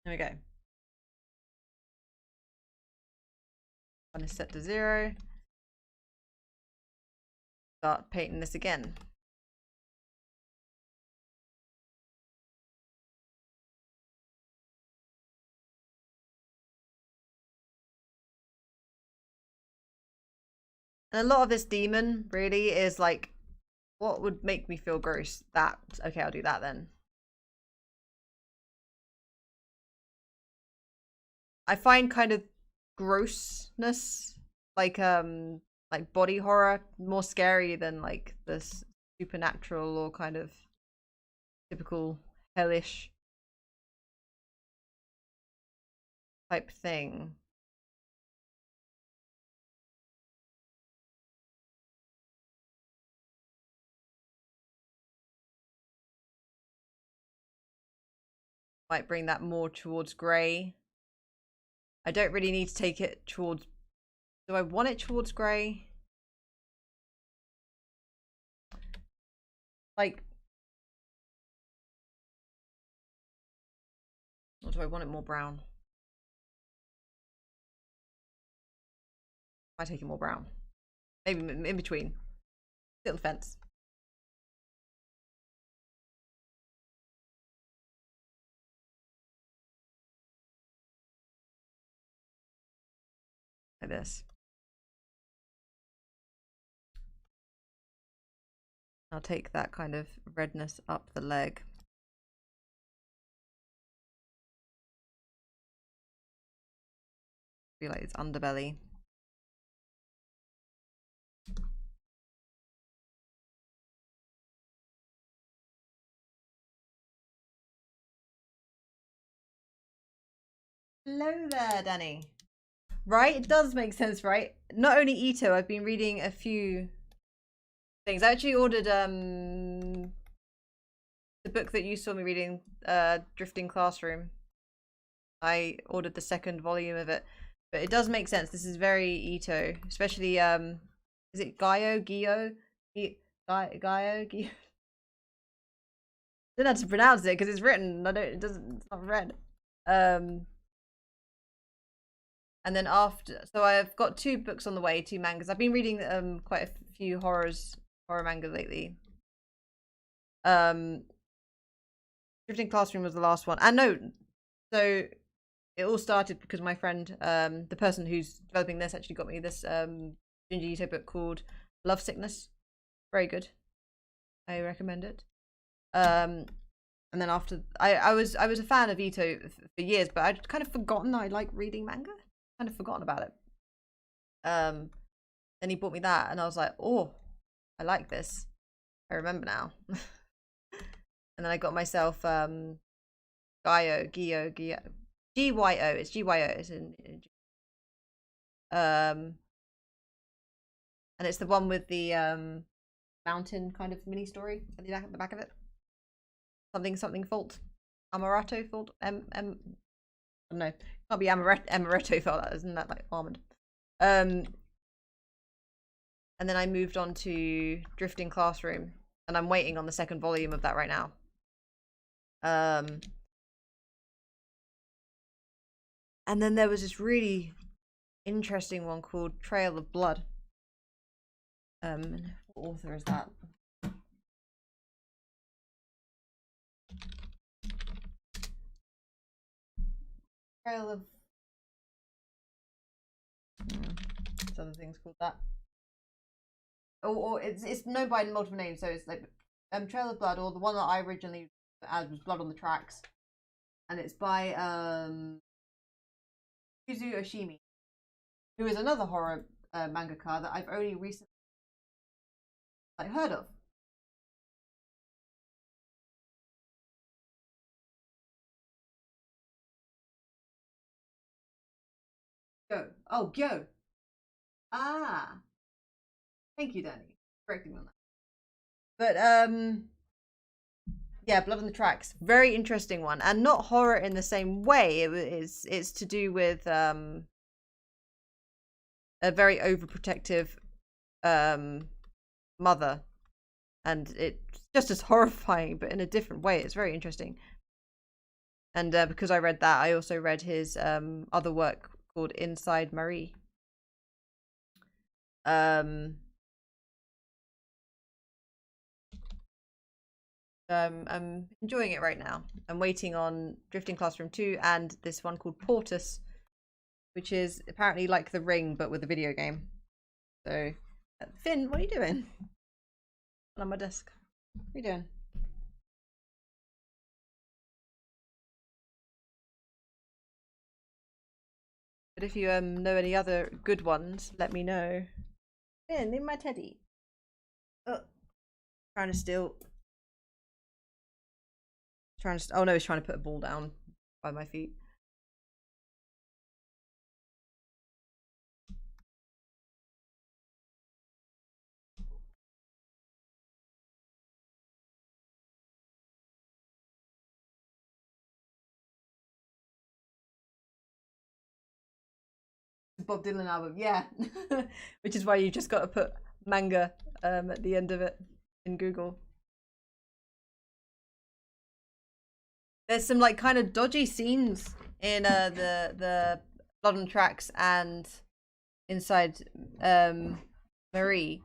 There we go. One is set to 0. Start painting this again. And a lot of this demon really is like, what would make me feel gross? That. Okay, I'll do that then. I find kind of grossness, like body horror, more scary than like this supernatural or kind of typical hellish type thing. Might bring that more towards grey. I don't really need to take it towards... Do I want it towards grey? Like... Or do I want it more brown? Might take it more brown. Maybe in between. Sit on the fence. Like this. I'll take that kind of redness up the leg. Feel like it's underbelly. Hello there, Danny. Right? It does make sense, right? Not only Ito, I've been reading a few things. I actually ordered the book that you saw me reading, Drifting Classroom. I ordered the second volume of it. But it does make sense. This is very Ito. Especially is it Gaio? Gio? Gaio? Gio? I don't know how to pronounce it because it's written. It's not read. And then after, so I've got 2 books on the way, 2 mangas. I've been reading quite a few horror manga lately. Drifting Classroom was the last one. And no, so it all started because my friend, the person who's developing this, actually got me this Junji Ito book called Love Sickness. Very good. I recommend it. And then after, I was a fan of Ito for years, but I'd kind of forgotten that I like reading manga. Kind of forgotten about it. Then he bought me that, and I was like, oh, I like this. I remember now. And then I got myself Gyo. GYO. It's GYO. It's and it's the one with the mountain kind of mini story at the back of it. Something fault. Amaretto fault. I don't know. Can't be amaretto fault. Isn't that like almond? And then I moved on to Drifting Classroom, and I'm waiting on the second volume of that right now. And then there was this really interesting one called Trail of Blood. What author is that? Trail of there's other things called that. Or it's known by multiple names, so it's like Trail of Blood, or the one that I originally had was Blood on the Tracks, and it's by Yuzu Oshimi, who is another horror mangaka that I've only recently heard of. Gyo. Oh, Gyo. Ah. Thank you, Danny. Correcting me on that. But yeah, Blood on the Tracks. Very interesting one, and not horror in the same way. It's to do with a very overprotective mother, and it's just as horrifying, but in a different way. It's very interesting. And because I read that, I also read his other work called Inside Marie. I'm enjoying it right now. I'm waiting on Drifting Classroom 2 and this one called Portus, which is apparently like The Ring but with a video game. So, Finn, what are you doing? On my desk. What are you doing? But if you know any other good ones, let me know. Finn, leave my teddy. Oh, trying to steal. Oh no, he's trying to put a ball down by my feet. Bob Dylan album, yeah. Which is why you just got to put manga at the end of it in Google. There's some like kind of dodgy scenes in the Blood on Tracks and inside Marie,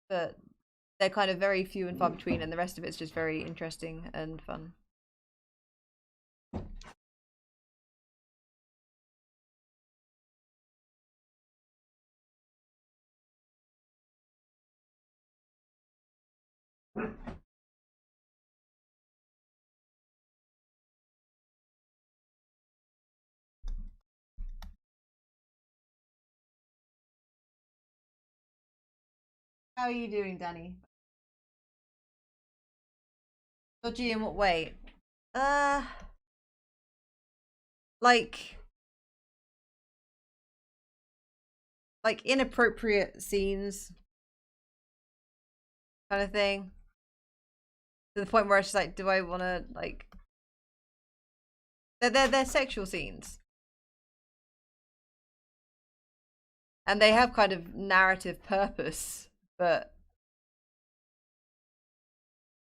but they're kind of very few and far between, and the rest of it's just very interesting and fun. How are you doing, Danny? Dodgy in what way? Uh, like inappropriate scenes, kind of thing. To the point where it's just like, do I want to like? They're sexual scenes, and they have kind of narrative purpose, but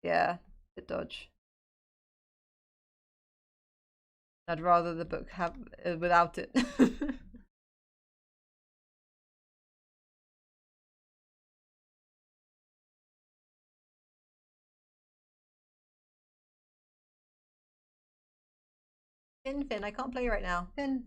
yeah, bit dodge. I'd rather the book have without it. Finn, I can't play right now. Finn.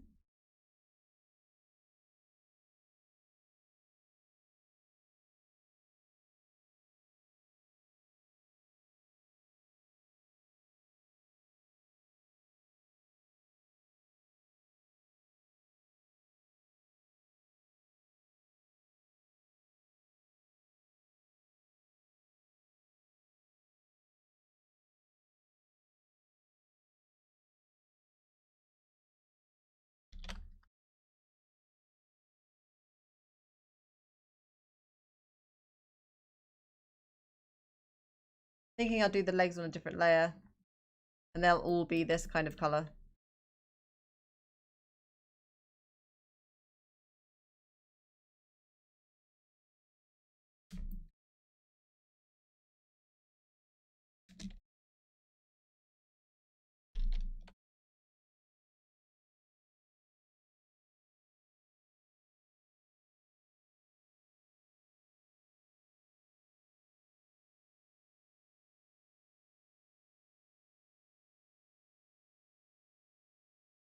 Thinking I'll do the legs on a different layer, and they'll all be this kind of color.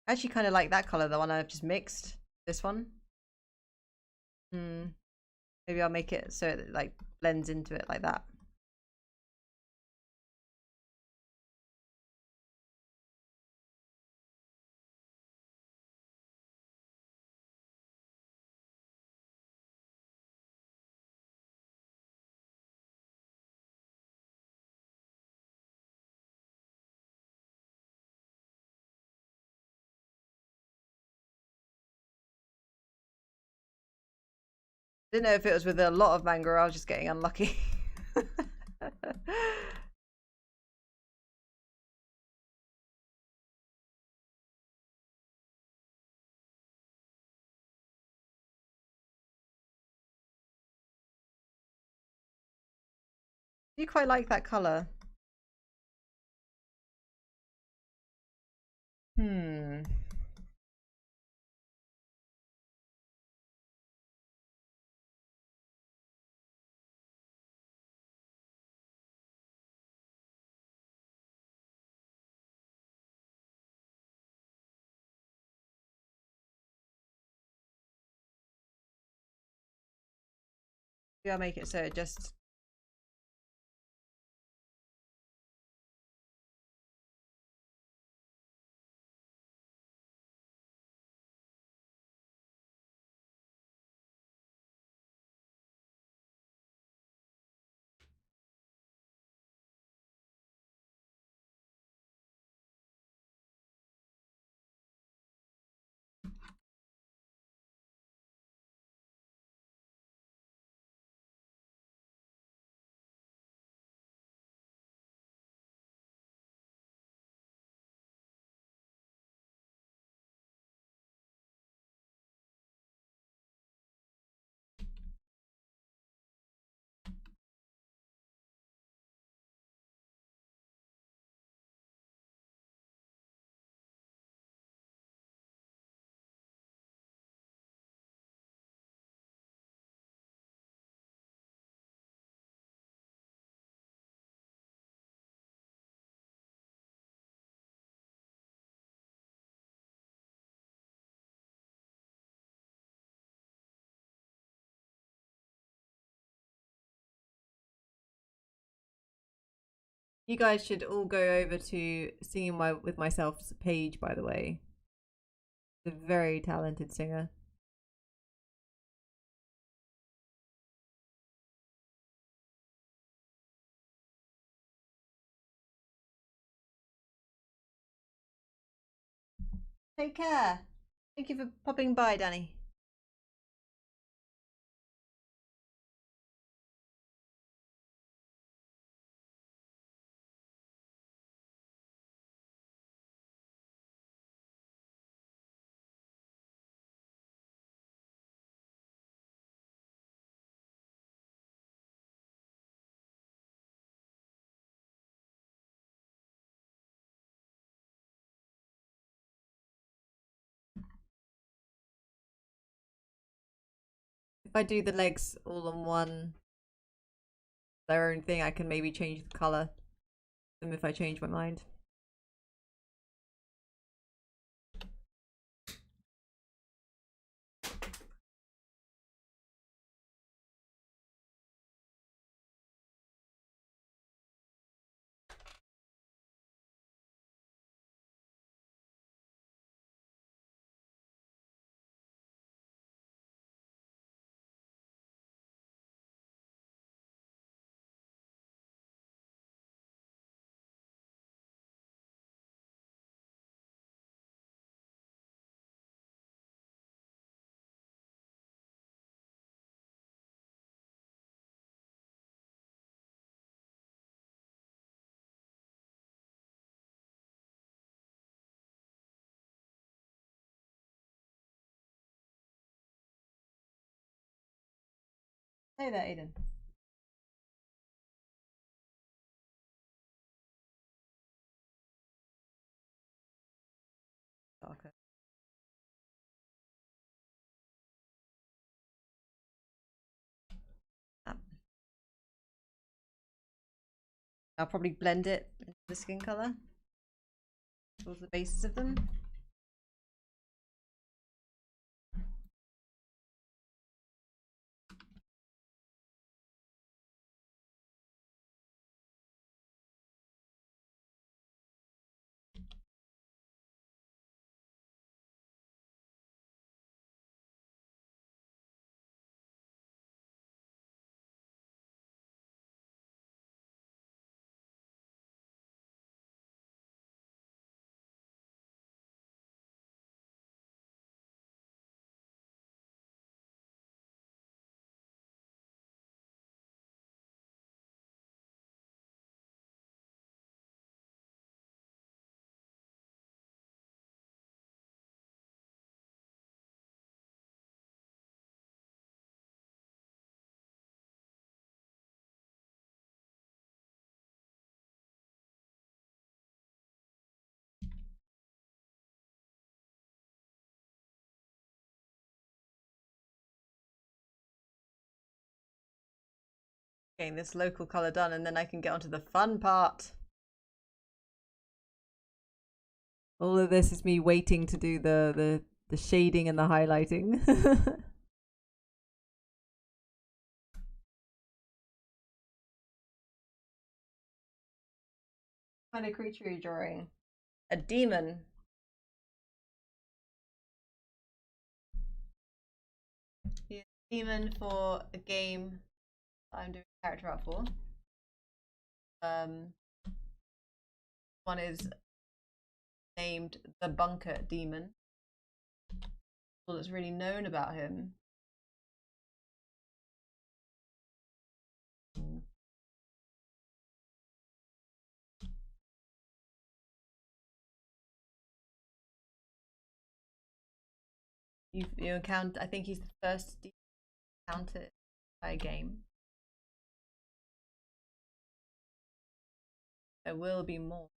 I actually kind of like that color, the one I've just mixed. This one. Hmm. Maybe I'll make it so it like blends into it like that. Didn't know if it was with a lot of manga or I was just getting unlucky. You quite like that color. Hmm. Maybe I'll make it so it just You guys should all go over to Singing with Myself's page, by the way. He's a very talented singer. Take care. Thank you for popping by, Danny. If I do the legs all on one, their own thing, I can maybe change the colour them if I change my mind. Hey there, Aiden. Darker. I'll probably blend it into the skin colour. Towards the bases of them. Getting this local colour done, and then I can get onto the fun part. All of this is me waiting to do the shading and the highlighting. What kind of creature are you drawing? A demon. He's a demon for a game I'm doing a character art for. One is named the Bunker Demon. All that's really known about him. You encounter. I think he's the first encountered by a game. There will be more.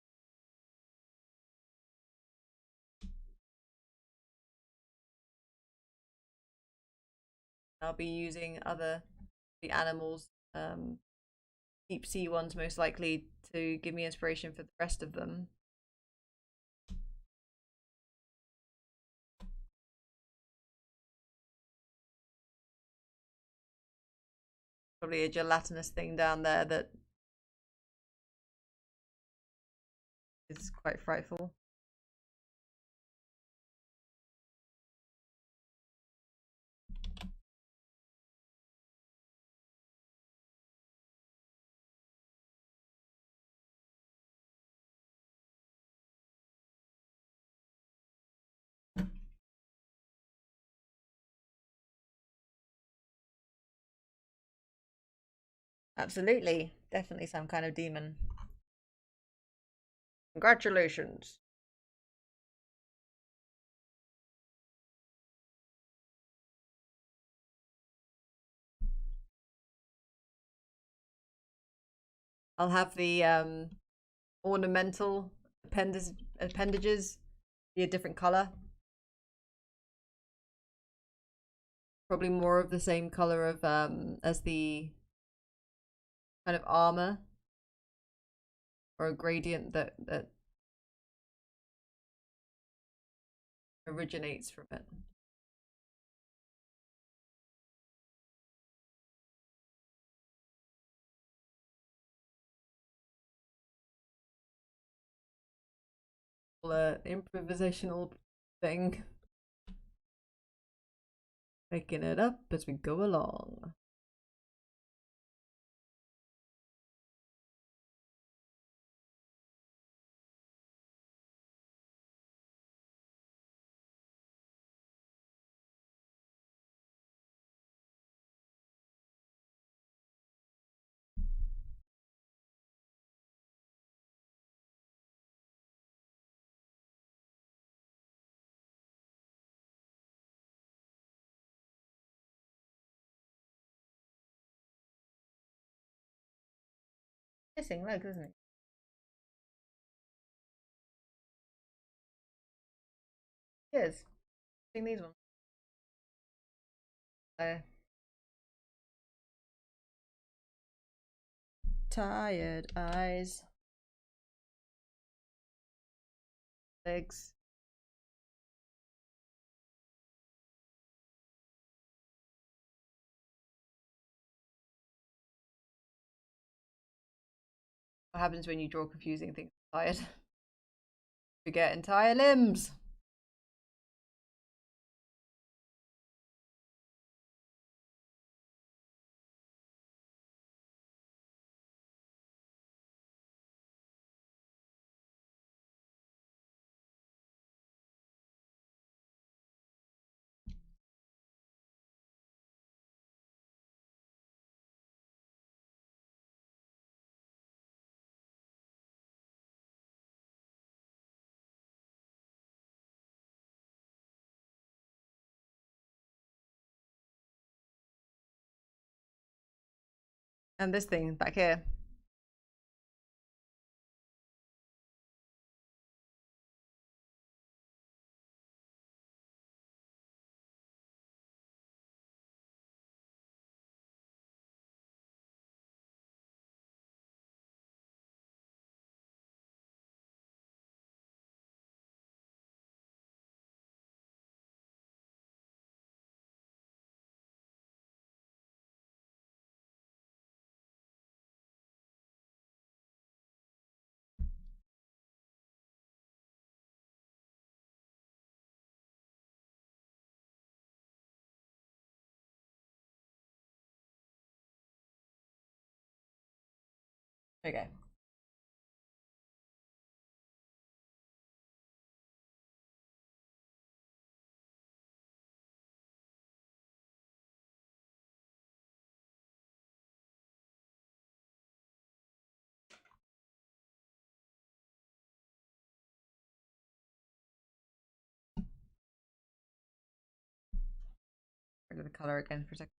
I'll be using the animals, deep sea ones most likely, to give me inspiration for the rest of them. Probably a gelatinous thing down there that is quite frightful. Absolutely. Definitely some kind of demon. Congratulations. I'll have the ornamental appendages be a different color. Probably more of the same color of as the kind of armor, or a gradient that originates from it. Improvisational thing. Making it up as we go along. Missing legs, isn't it? It is. Seeing these ones. Tired eyes. Legs. What happens when you draw confusing things? Tired. Forget entire limbs. And this thing back here. Okay. Rid of the color again for a second.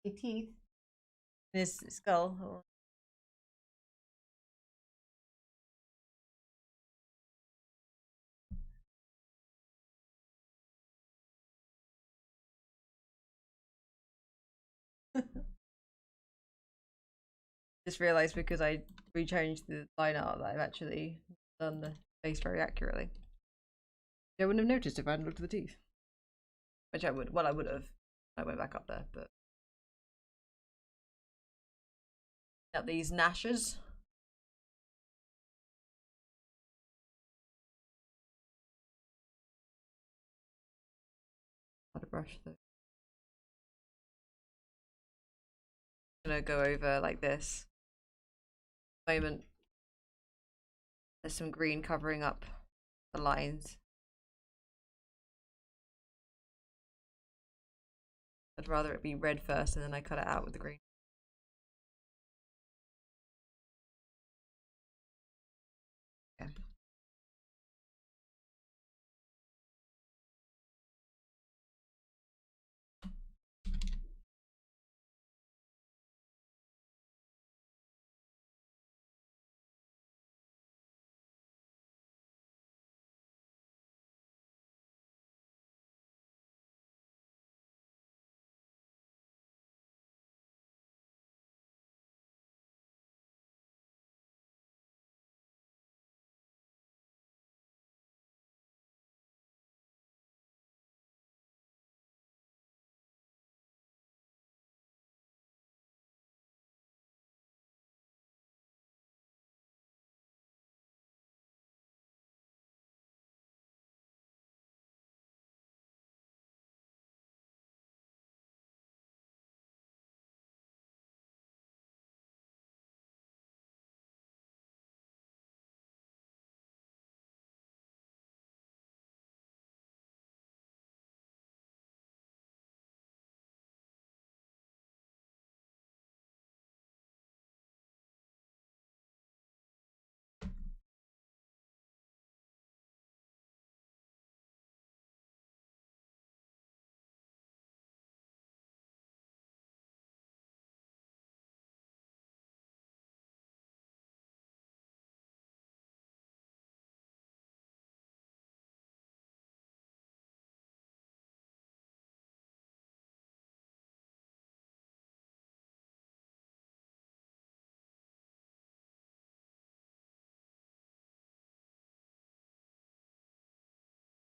teeth in his skull. Just realised because I rechanged the line art that I've actually done the face very accurately. I wouldn't have noticed if I hadn't looked at the teeth. Which I would. Well, I would have. I went back up there, but got these gnashes. How to brush them. I'm gonna go over like this. Moment. There's some green covering up the lines. I'd rather it be red first and then I cut it out with the green. Okay.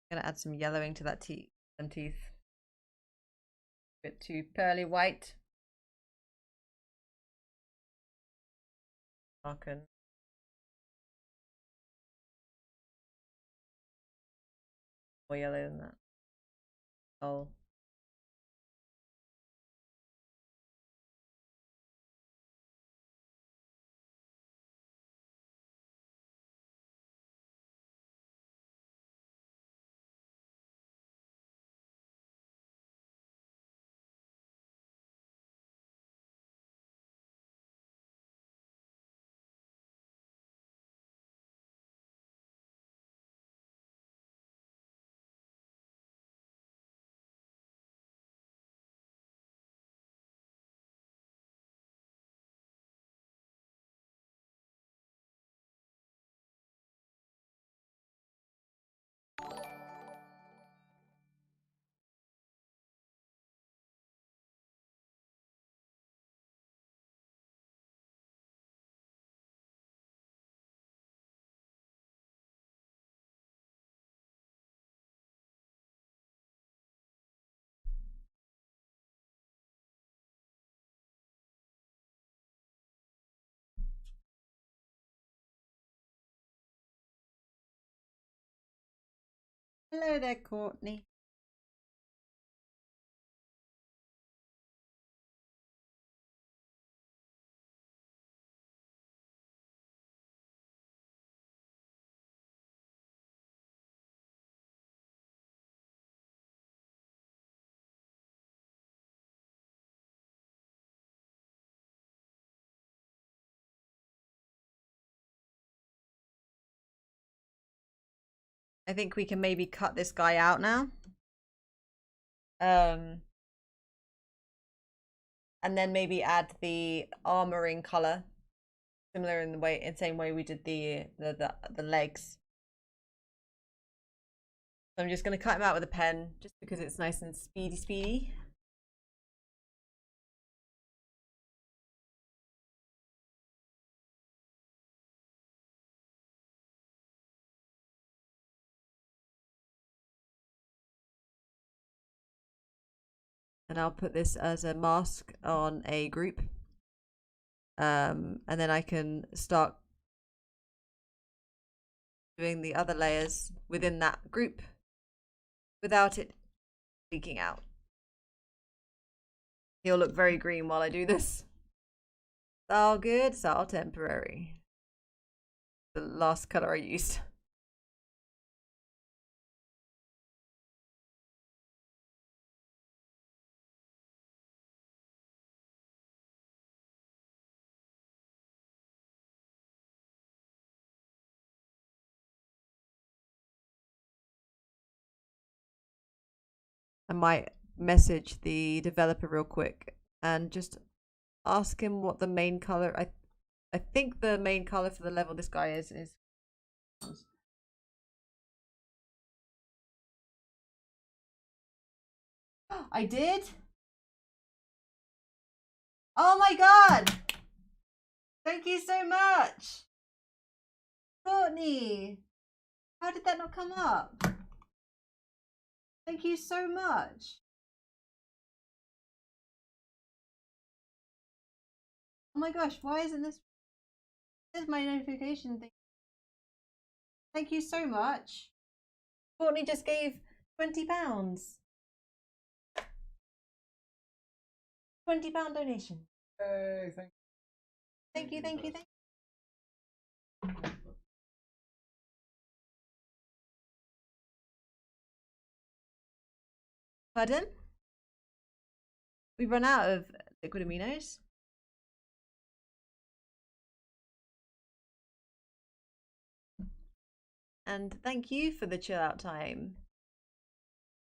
I'm gonna add some yellowing to that teeth. A bit too pearly white. Darken. More yellow than that. Oh. Hello there, Courtney. I think we can maybe cut this guy out now. And and then maybe add the armoring color, similar in the way, in the same way we did the legs. So I'm just going to cut him out with a pen, just because it's nice and speedy. And I'll put this as a mask on a group. And then I can start doing the other layers within that group without it leaking out. He'll look very green while I do this. It's all good, it's all temporary. The last color I used. I might message the developer real quick and just ask him what the main color. I think the main color for the level this guy is. I did. Oh my god! Thank you so much, Courtney. How did that not come up? Thank you so much. Oh my gosh, why isn't this? There's my notification thing. Thank you so much. Courtney just gave £20. £20 donation. Hey, thank you. Pardon? We've run out of liquid aminos. And thank you for the chill out time.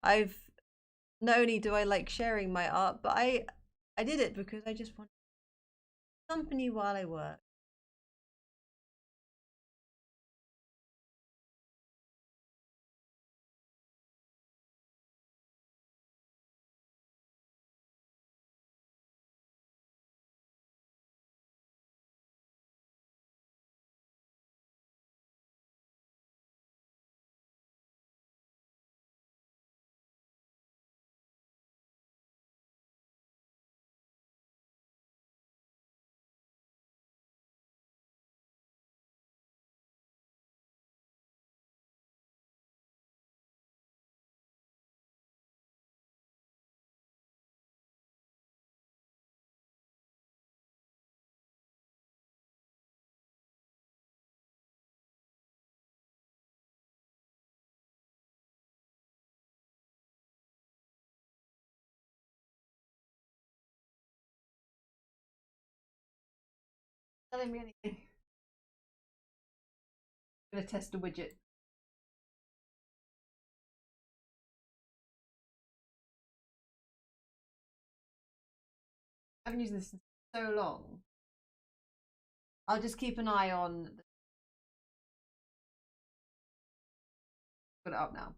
Not only do I like sharing my art, but I did it because I just want company while I work. Telling me anything. I'm gonna test a widget. I haven't used this in so long. I'll just keep an eye on. Put it up now.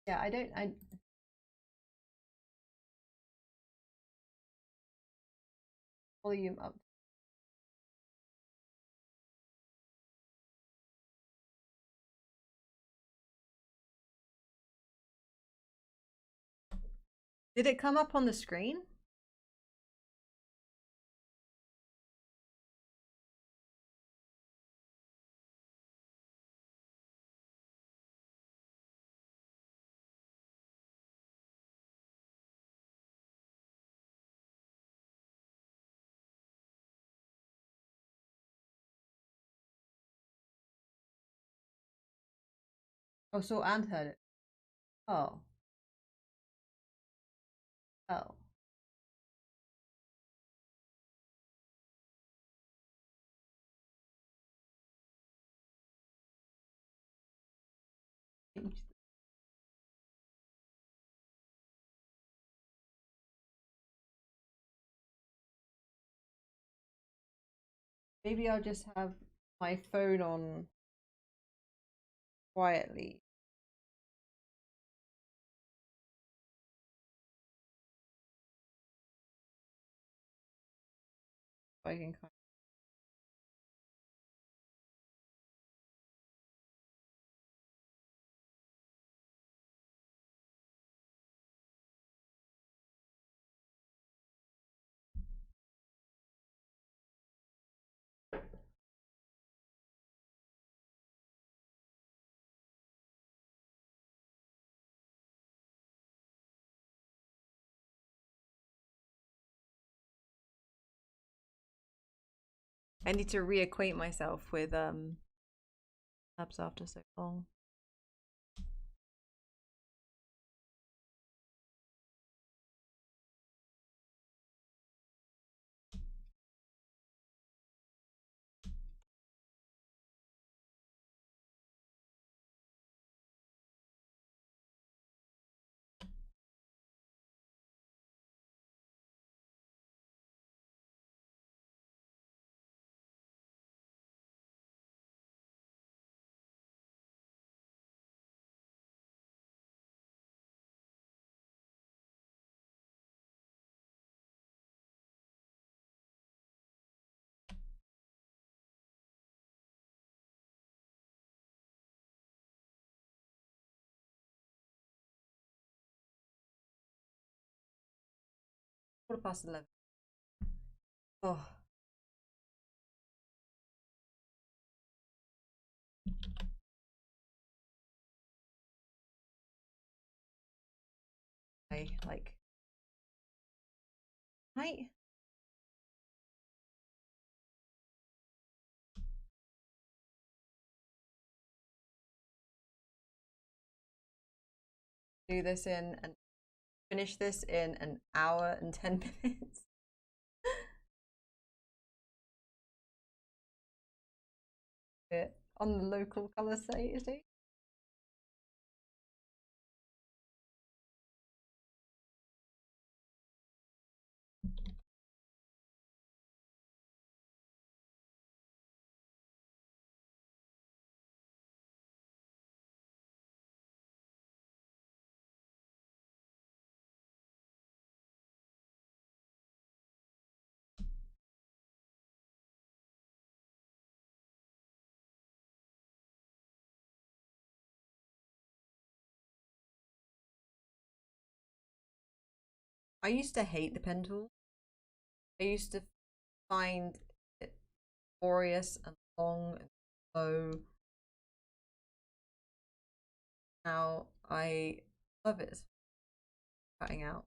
Yeah, I volume up. Did it come up on the screen? Oh, saw and heard it. Oh. Oh. Maybe I'll just have my phone on quietly. So I can kind I need to reacquaint myself with apps after so long. ~11. Oh. I like right? Do this in and finish this in an hour and 10 minutes. On the local colour state. I used to hate the pen tool. I used to find it laborious and long and slow. Now I love it. Cutting out.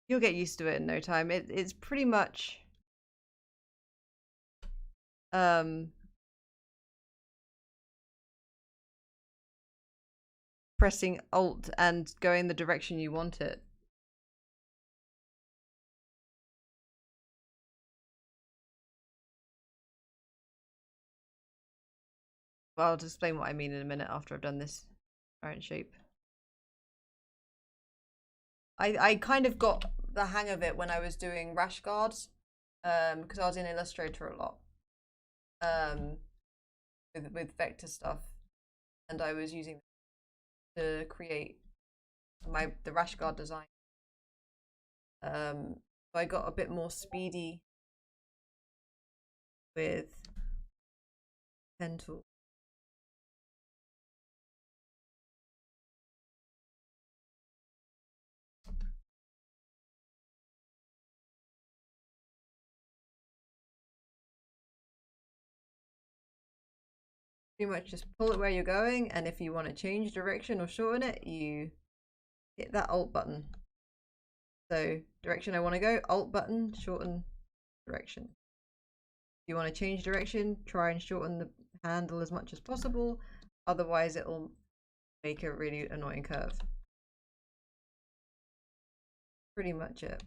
You'll get used to it in no time. It's pretty much um pressing alt and going the direction you want it. Well, I'll explain what I mean in a minute after I've done this current shape. I kind of got the hang of it when I was doing rash guards, because I was in Illustrator a lot, with vector stuff, and I was using to create the rash guard design. So I got a bit more speedy with pen tool. Pretty much just pull it where you're going, and if you want to change direction or shorten it, you hit that Alt button. So direction I want to go, Alt button, shorten direction. If you want to change direction, try and shorten the handle as much as possible. Otherwise, it'll make a really annoying curve. Pretty much it.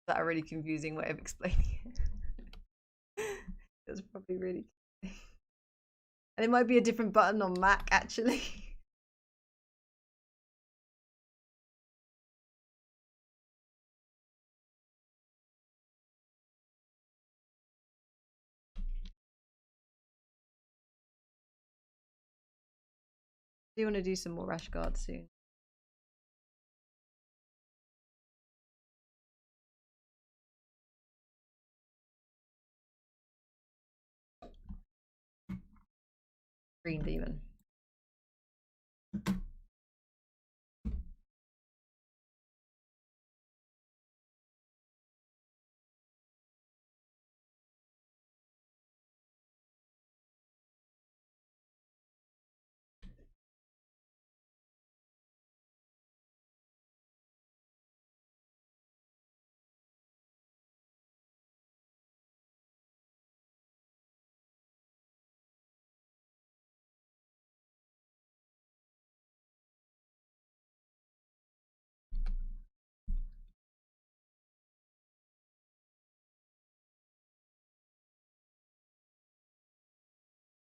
That a really confusing way of explaining it. It was probably really confusing. And it might be a different button on Mac actually. Do you want to do some more rash guards soon? Green demon.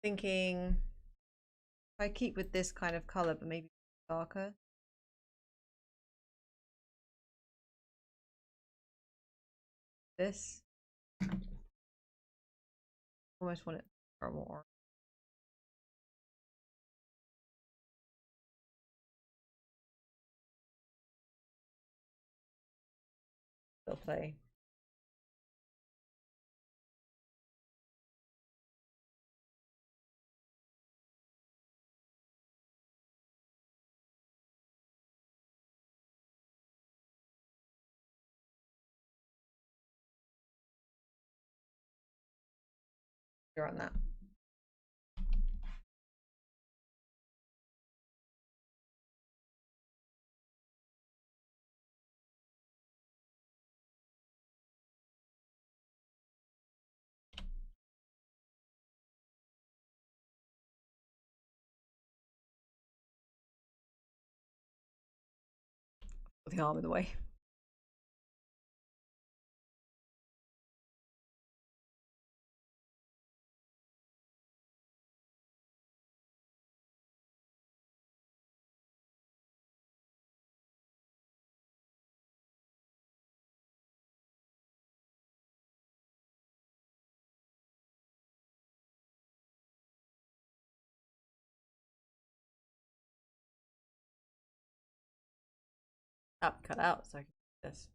Thinking if I keep with this kind of color, but maybe darker. This. Almost want it for more. They'll play. You're on that. Put the arm in the way. Up, cut out, so I can do this.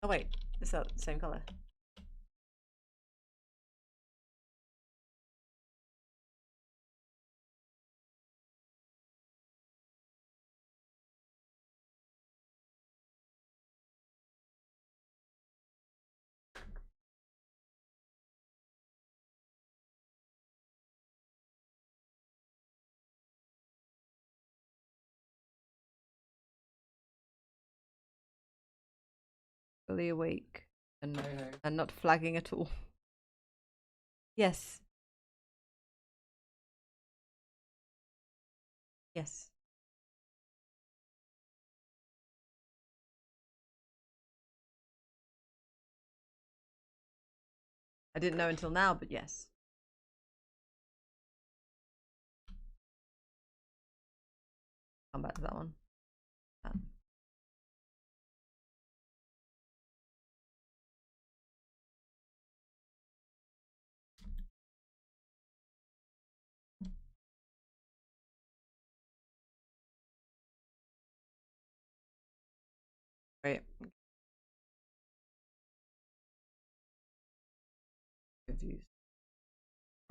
Oh wait, it's the same color. Fully awake and not flagging at all. Yes. Yes. I didn't know until now, but yes. Come back to that one.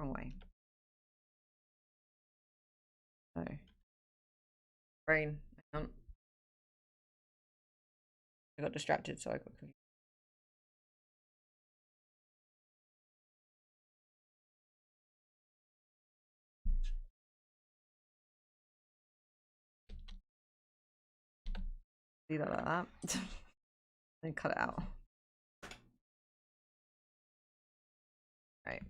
Wrong way. No. Brain. Hang on. I got distracted, so I got confused. Do that like that. Then cut it out. Right.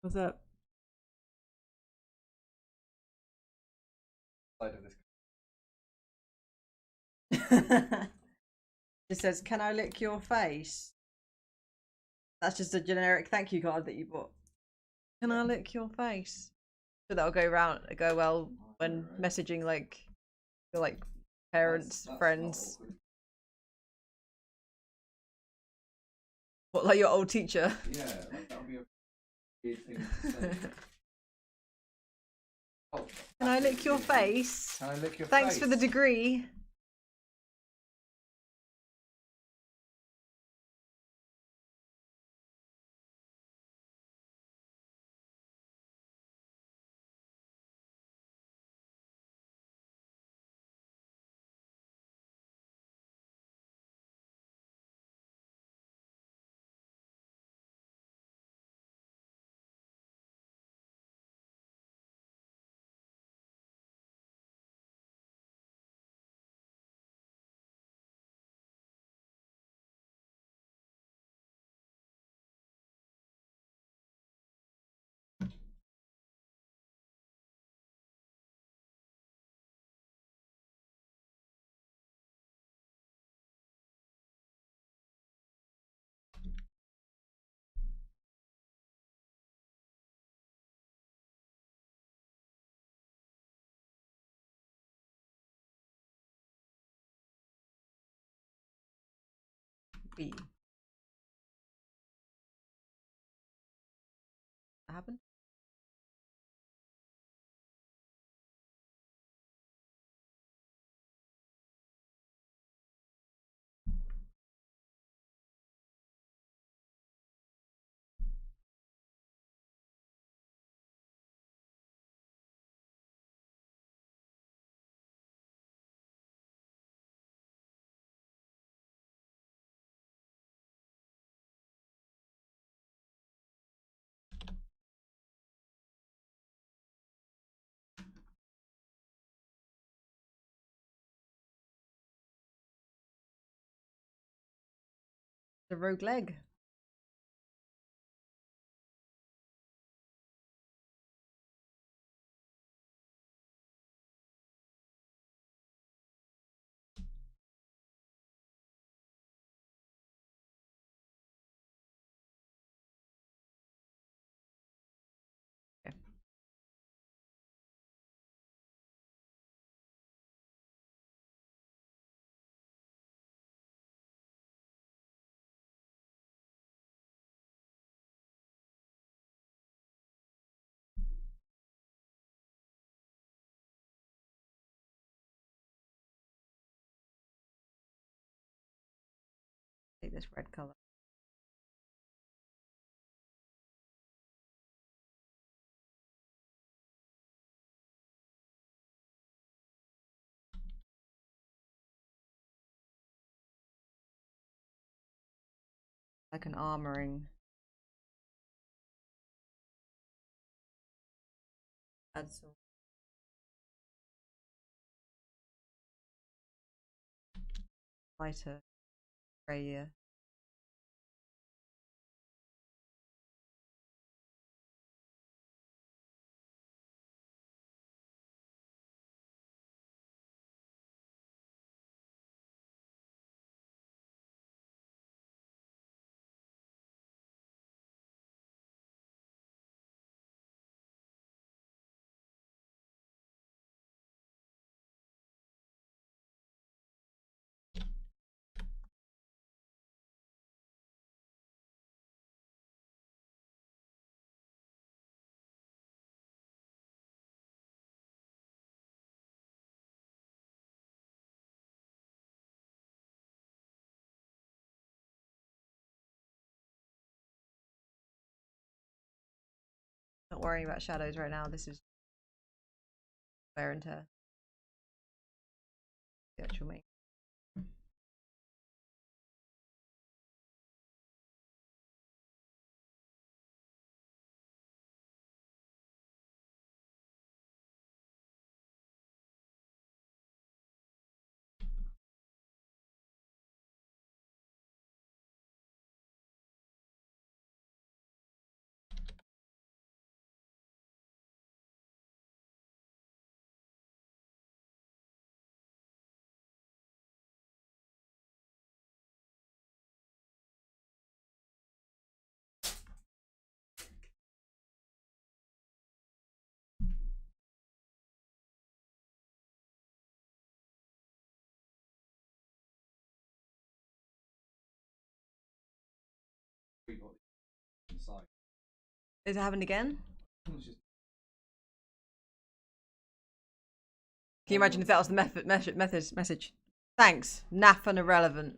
What's up? Side of this. It says, "Can I lick your face?" That's just a generic thank you card that you bought. Can I lick your face? So that'll go well when messaging like your like parents, That's friends. not awkward. What, like your old teacher? Yeah, like that would be a weird thing to say. Oh, Can I lick your face? Can I lick your Thanks face? for the degree. B. That happened? The rogue leg. Okay. Take this red color. Like an armoring. Add some lighter gray. Yeah. not worrying about shadows right now. This is wear and tear. The actual make. We got inside. Is it happening again? It's just Can you imagine if that was the message? Thanks, naff and irrelevant.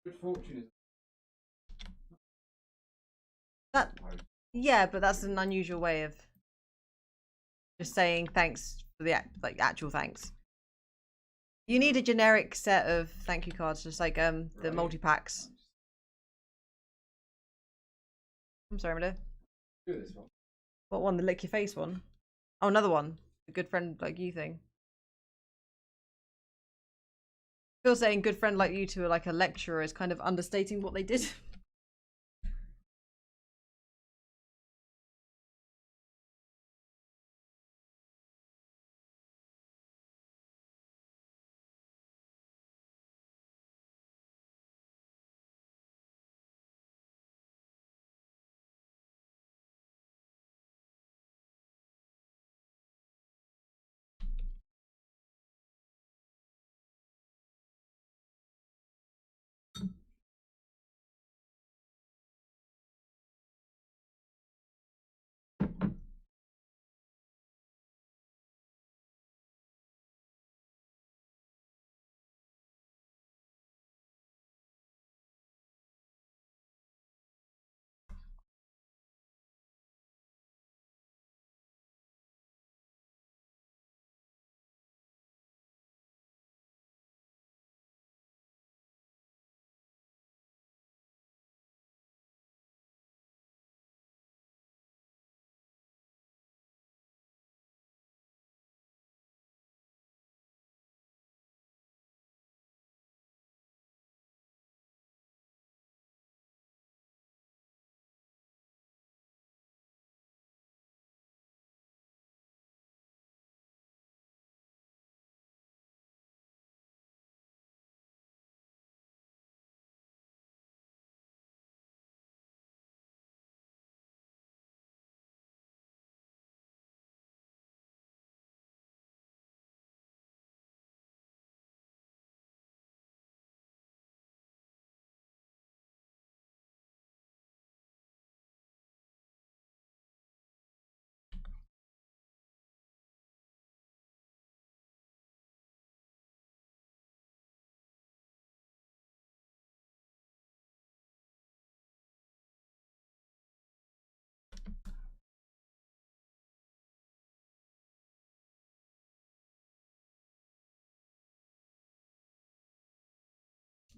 good fortune is That, yeah, but that's an unusual way of just saying thanks for the actual thanks. You need a generic set of thank you cards, just like the Right. multi-packs. I'm sorry, Milo. do this one. What one? The lick your face one? Oh, another one. A good friend like you thing. I feel saying good friend like you to like a lecturer is kind of understating what they did.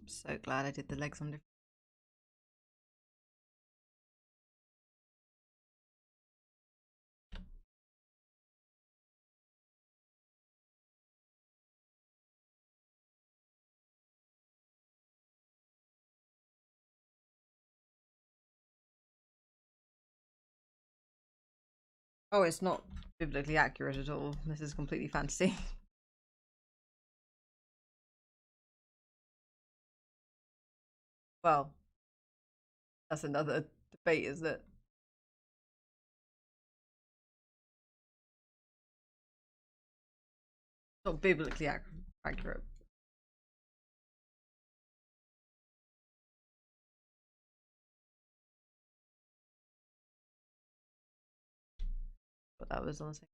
I'm so glad I did the legs on different. Oh, it's not biblically accurate at all. This is completely fantasy. Well, that's another debate, isn't it? Not biblically accurate. But that was on the same.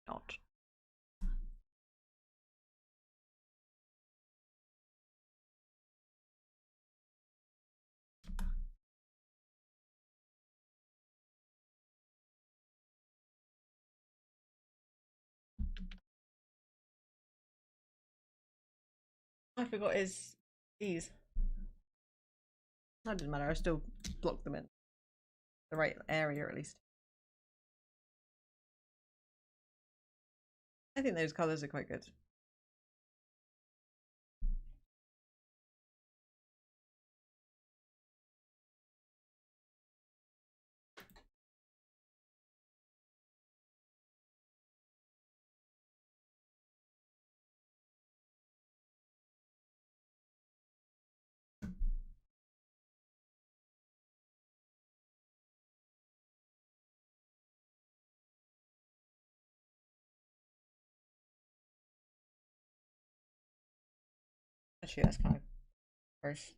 Not. I forgot his these. That doesn't matter. I still blocked them in the right area at least. I think those colours are quite good. Actually, that's kind of gross.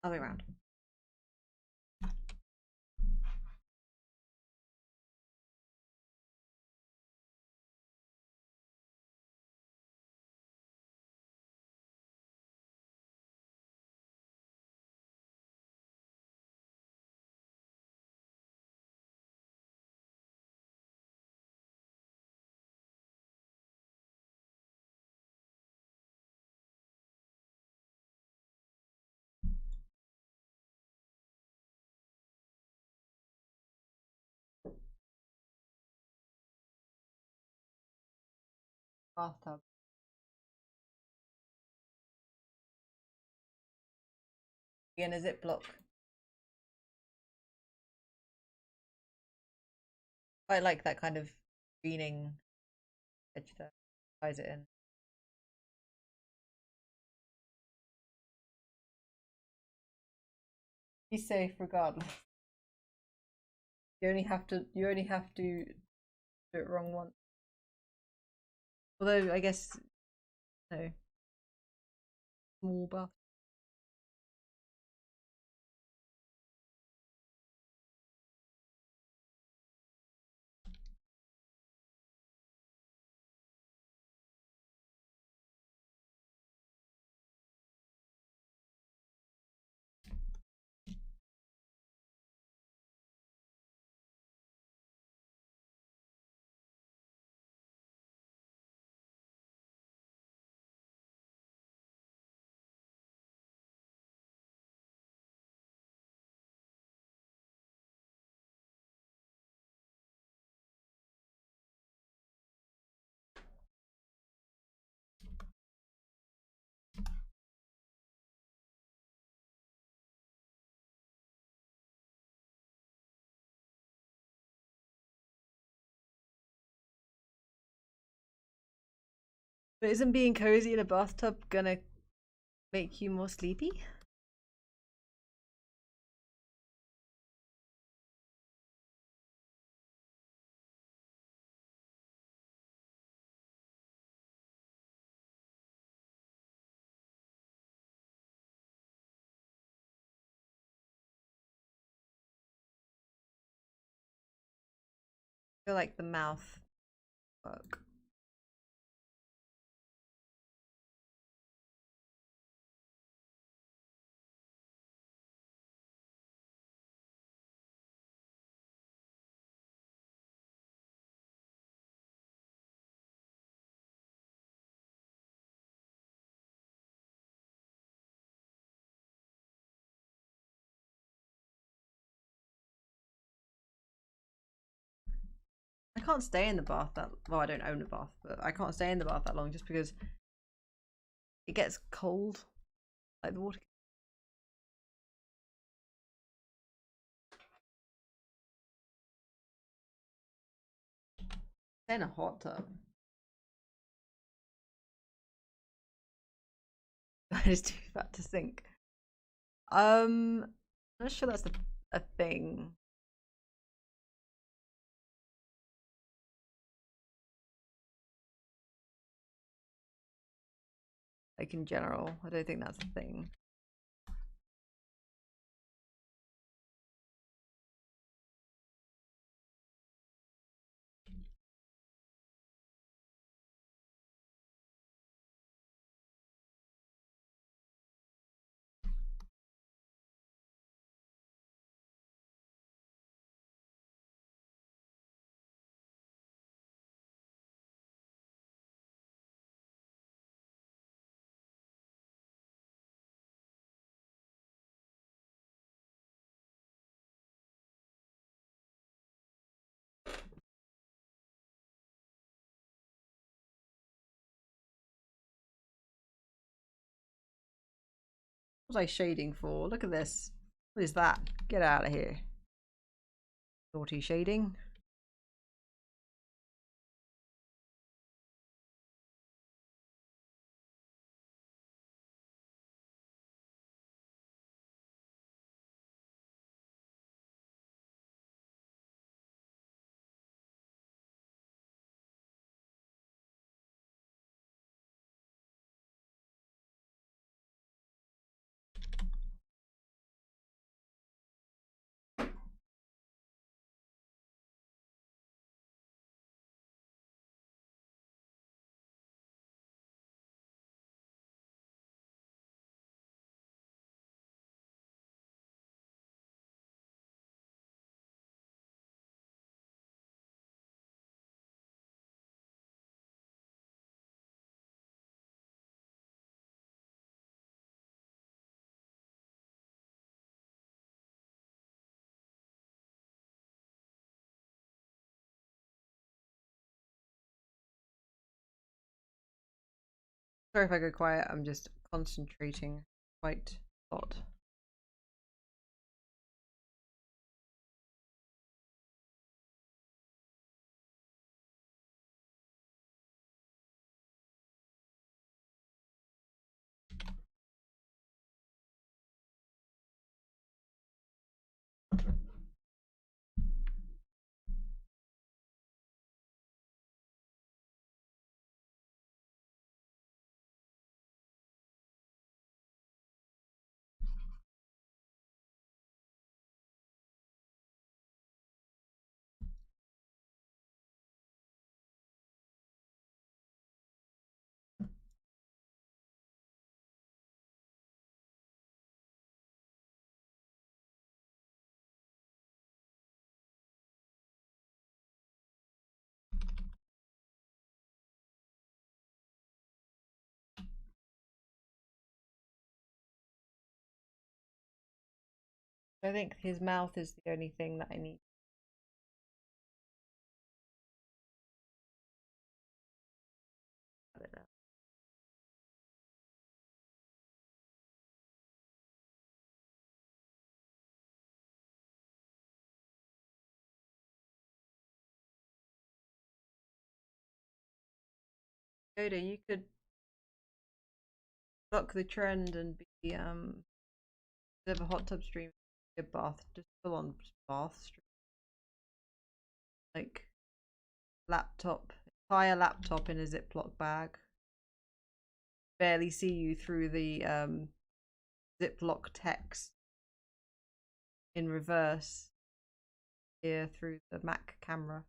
Other way around. Bathtub. In a Ziploc. I like that kind of greening edge there. Ties it in. Be safe regardless. You only have to do it wrong once. Although I guess no. Small bath. But isn't being cozy in a bathtub gonna make you more sleepy? I feel like the mouth work. I can't stay in the bath that well, I don't own a bath, but I can't stay in the bath that long just because it gets cold. Like the water. In a hot tub. That is too fat to sink. I'm not sure that's a thing. Like in general, I don't think that's a thing. What was I shading for? Look at this. What is that? Get out of here. Naughty shading. Sorry if I go quiet, I'm just concentrating quite a lot. I think his mouth is the only thing that I need. Yoda, you could buck the trend and be instead of a hot tub stream, a bath, just full on bath stream. Like laptop, entire laptop in a Ziploc bag. Barely see you through the Ziploc text in reverse here through the Mac camera.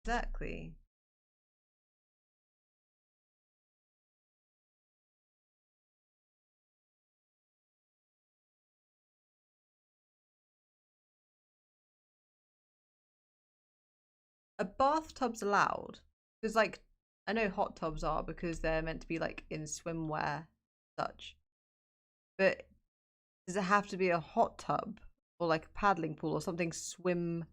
Exactly. A bathtub's allowed because, like, I know hot tubs are because they're meant to be like in swimwear, such. But does it have to be a hot tub or like a paddling pool or something swim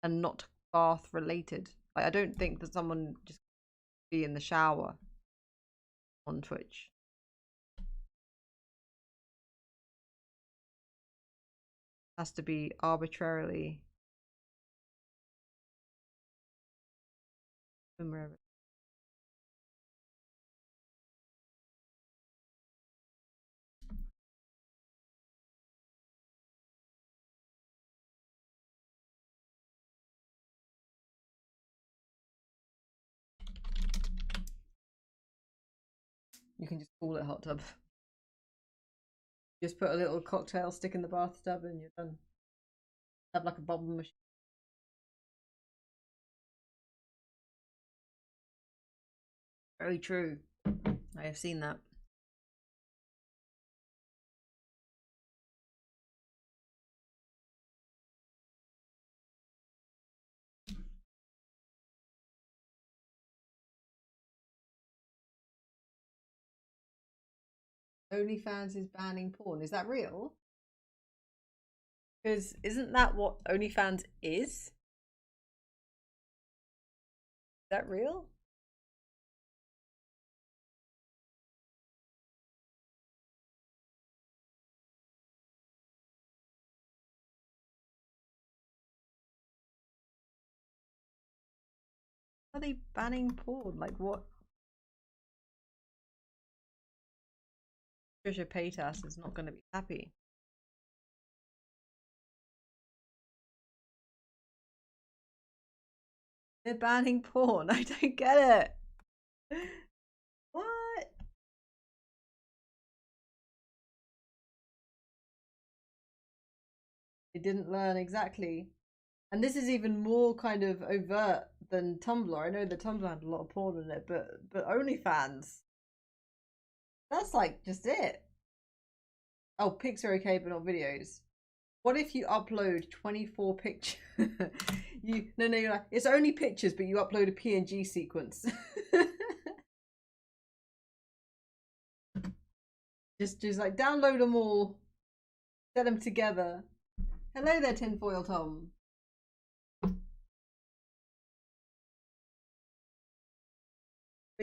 and not bath related? Like, I don't think that someone just be in the shower on Twitch. Has to be arbitrarily swim. You can just call it hot tub. Just put a little cocktail stick in the bathtub and you're done. Have like a bubble machine. Very true. I have seen that. OnlyFans is banning porn. Is that real? Because isn't that what OnlyFans is? Is that real? Are they banning porn? Like what? Trisha Paytas is not going to be happy. They're banning porn. I don't get it. What? They didn't learn exactly. And this is even more kind of overt than Tumblr. I know that Tumblr had a lot of porn in it, but OnlyFans. That's like just it. Oh, pics are okay, but not videos. What if you upload 24 pictures? No, you're like, it's only pictures, but you upload a PNG sequence. just like download them all, set them together. Hello there, Tinfoil Tom. But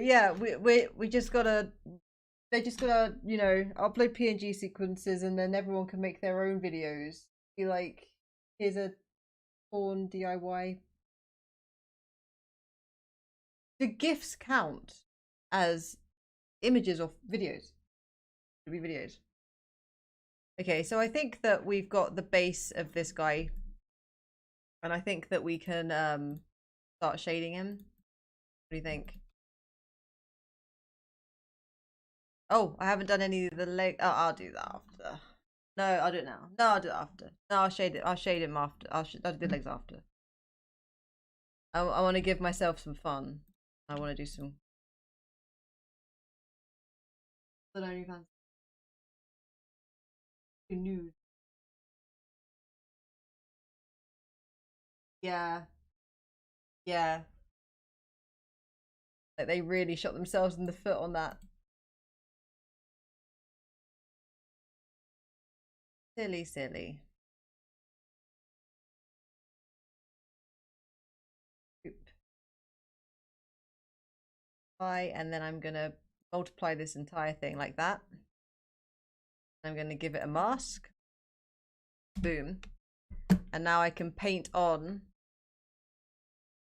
yeah, we just gotta. They just gotta, you know, upload PNG sequences, and then everyone can make their own videos. Be like, here's a porn DIY. Do GIFs count as images or videos? Should be videos. Okay, so I think that we've got the base of this guy, and I think that we can start shading him. What do you think? Oh, I haven't done any of the leg. Oh, I'll do that after. No, I'll do it now. No, I'll do it after. No, I'll shade it. I'll shade him after. I'll do the legs after. I want to give myself some fun. I want to do some. But OnlyFans. Nude. Yeah. Yeah. Like they really shot themselves in the foot on that. Silly, silly. And then I'm gonna multiply this entire thing like that. I'm gonna give it a mask. Boom. And now I can paint on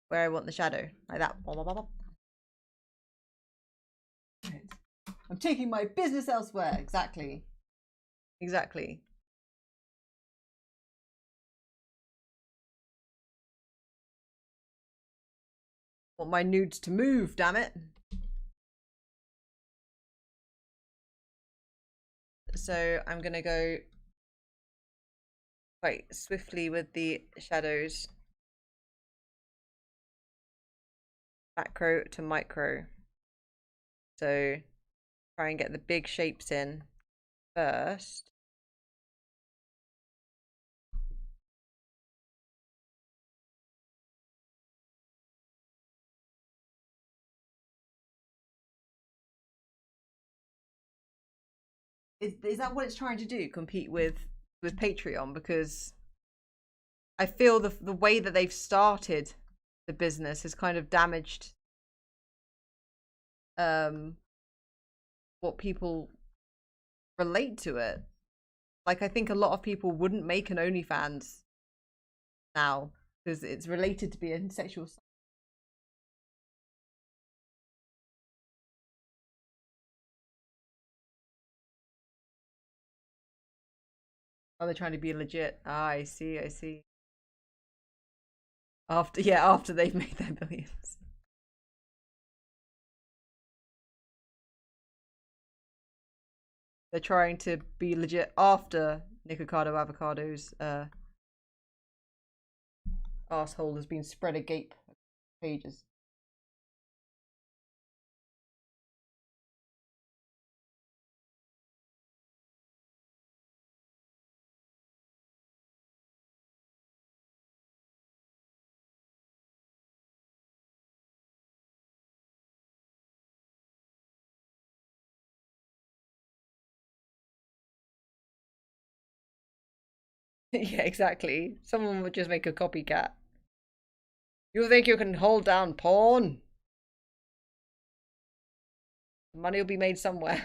where I want the shadow. Like that. I'm taking my business elsewhere. Exactly. Exactly. Want my nudes to move, damn it. So I'm gonna go quite swiftly with the shadows. Macro to micro. So try and get the big shapes in first. Is that what it's trying to do? Compete with Patreon? Because I feel the way that they've started the business has kind of damaged what people relate to it. Like I think a lot of people wouldn't make an OnlyFans now because it's related to being sexual. Oh, they're trying to be legit. Ah, I see, I see. After they've made their billions. They're trying to be legit after Nikocado Avocado's asshole has been spread agape pages. Yeah, exactly. Someone would just make a copycat. You think you can hold down porn? Money will be made somewhere.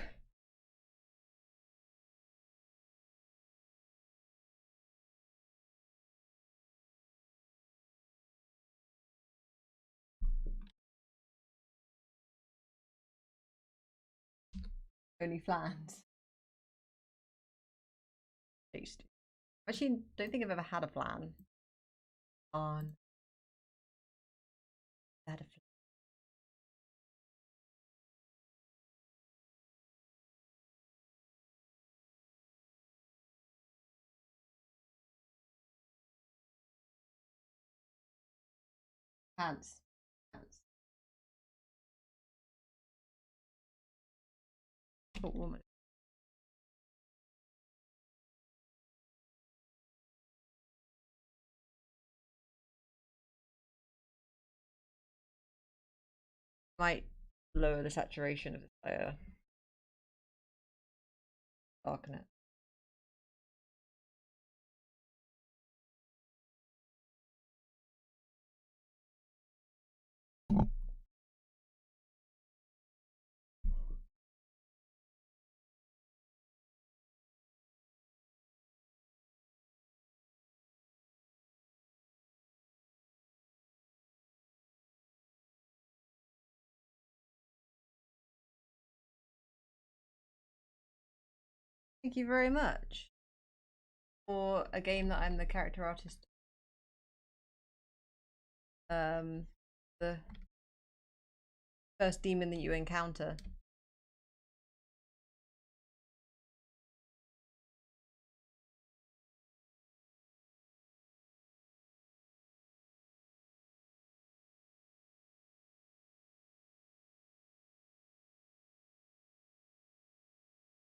Only flans. Actually, don't think I've ever had a flan. On. Had a flan. Pants. Pants. Short woman. Might lower the saturation of the layer. Darken it. Thank you very much for a game that I'm the character artist. The first demon that you encounter.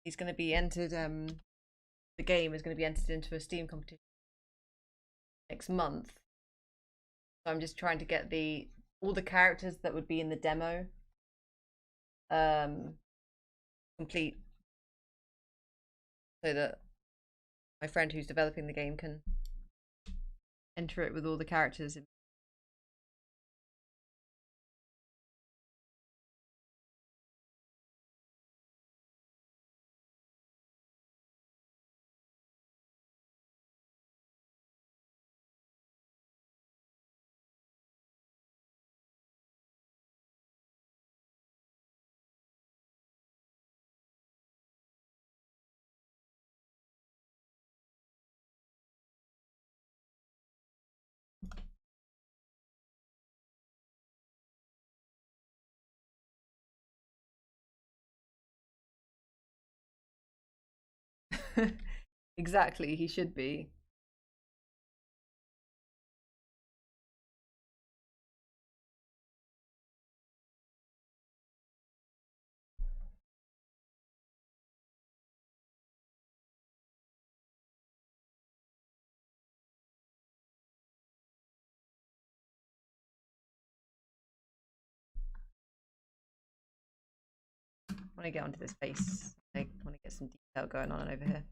He's going to be entered. The game is going to be entered into a Steam competition next month. So I'm just trying to get all the characters that would be in the demo complete, so that my friend who's developing the game can enter it with all the characters. Exactly, he should be. I want to get onto this face. I want to get some detail going on over here.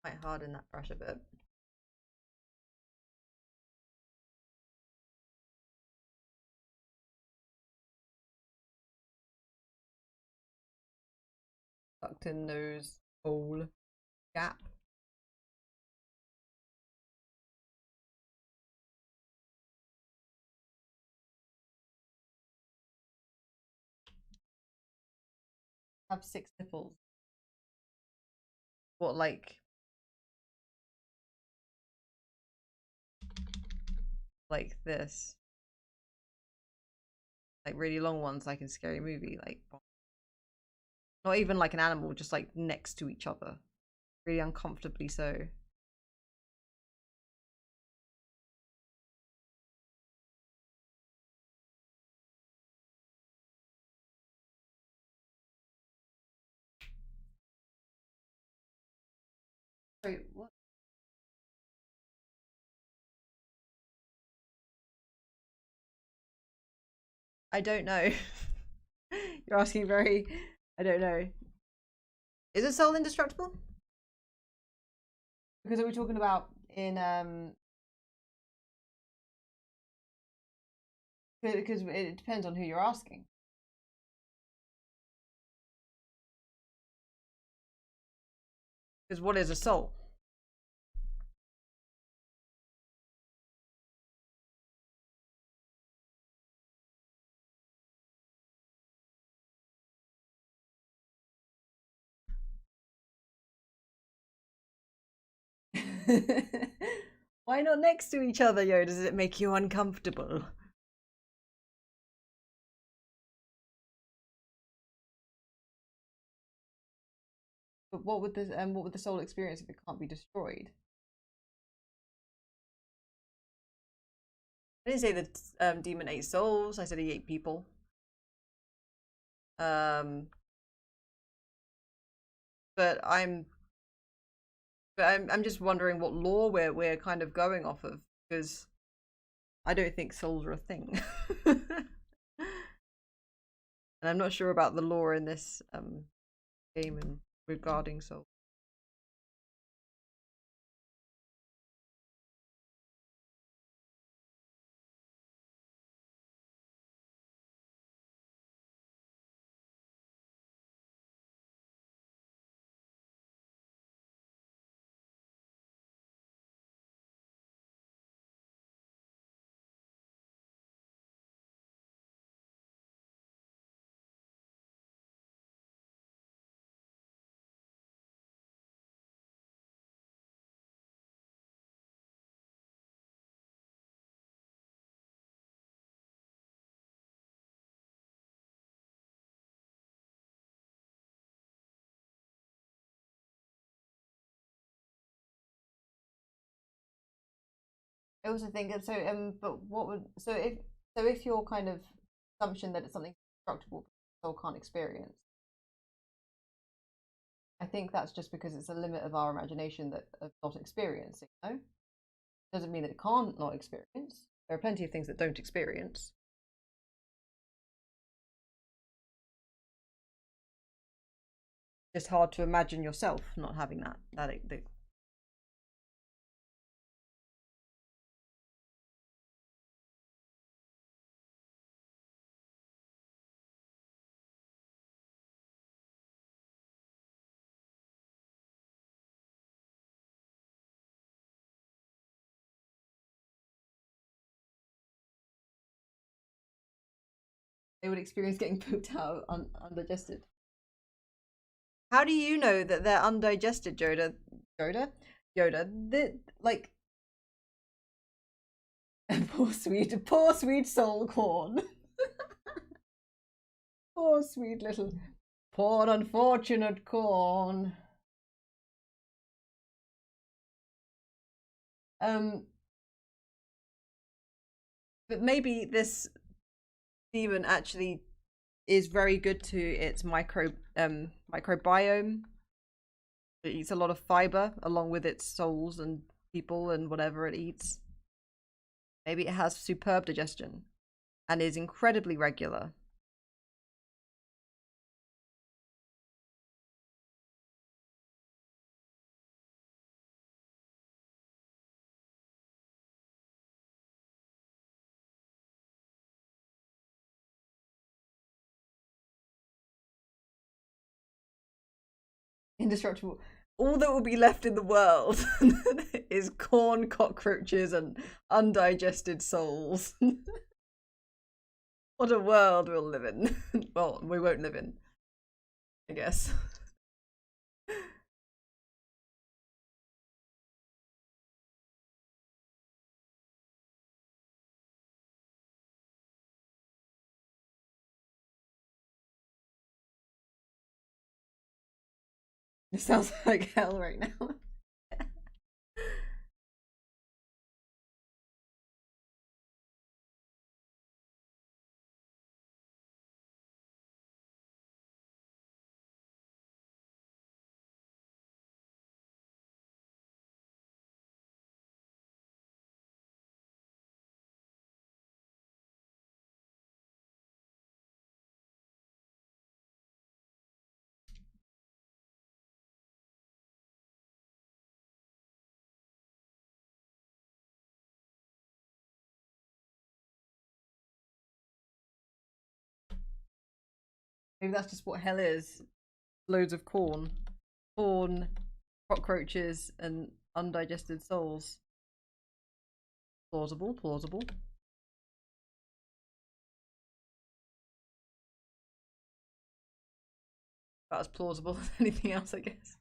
Might harden that brush a bit. Tucked in nose hole gap. Have 6 nipples. What, like this? Like really long ones, like in Scary Movie, like not even like an animal, just like next to each other, really uncomfortably so. Wait, what? I don't know. You're asking very, I don't know. Is a soul indestructible? Because are we talking about in because it depends on who you're asking. Because what is a soul? Why not next to each other, Yo? Does it make you uncomfortable? But what would the soul experience if it can't be destroyed? I didn't say that demon ate souls. I said he ate people. Um, but I'm just wondering what law we're kind of going off of, because I don't think souls are a thing. And I'm not sure about the law in this game and regarding souls. I also think so. But what would if your kind of assumption that it's something destructible, soul can't experience. I think that's just because it's a limit of our imagination that of not experiencing. No, doesn't mean that it can't not experience. There are plenty of things that don't experience. It's hard to imagine yourself not having that. They would experience getting pooped out undigested. How do you know that they're undigested, Yoda? Yoda, like poor sweet soul corn. Poor sweet little, poor unfortunate corn. But maybe this demon actually is very good to its microbiome. It eats a lot of fiber along with its souls and people and whatever it eats. Maybe it has superb digestion and is incredibly regular. Indestructible. All that will be left in the world is corn, cockroaches, and undigested souls. What a world we'll live in. Well, we won't live in, I guess. It sounds like hell right now. Maybe that's just what hell is. Loads of corn. Corn, cockroaches, and undigested souls. Plausible, plausible. About as plausible as anything else, I guess.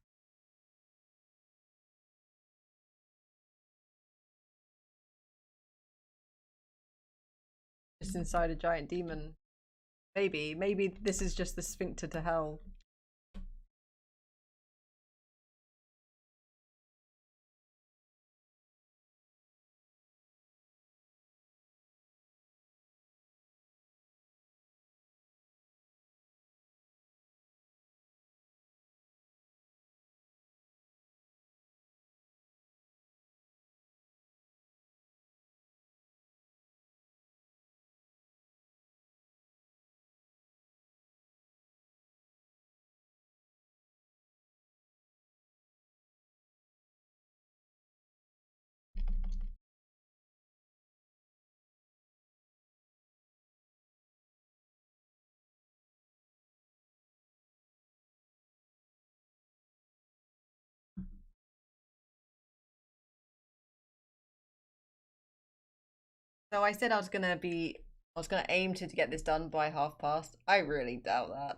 Just inside a giant demon. Maybe this is just the sphincter to hell. So I said I was gonna aim to get this done by past. I really doubt that.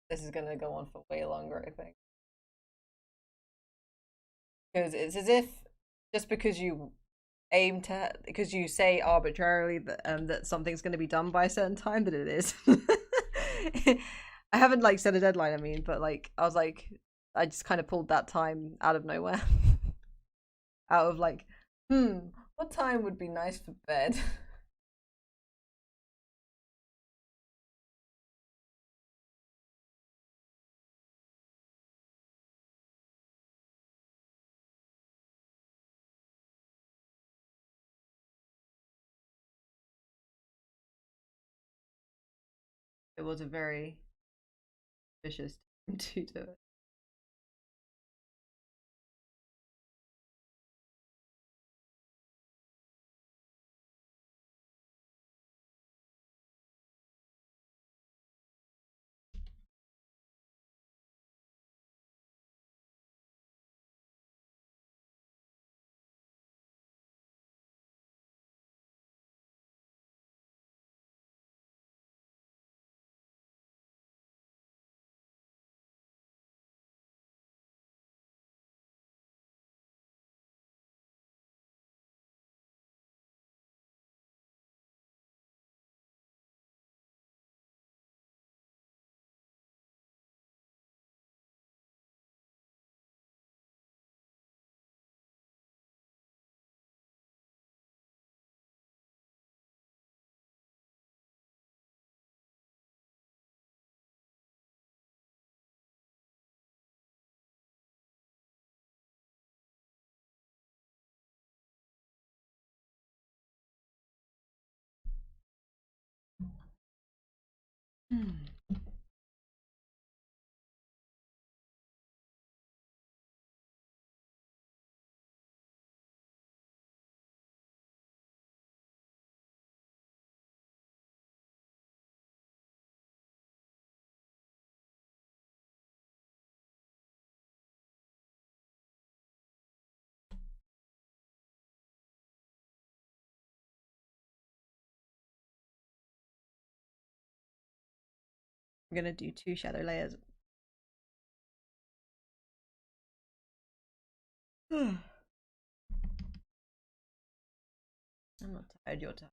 This is gonna go on for way longer, I think. Because it's as if just because you because you say arbitrarily that something's going to be done by a certain time, that it is. I haven't like set a deadline, I mean, but like I was like, I just kind of pulled that time out of nowhere. Out of like, what time would be nice for bed? It was a very vicious time to do it. I'm gonna do 2 shadow layers. I'm not tired, you're tired.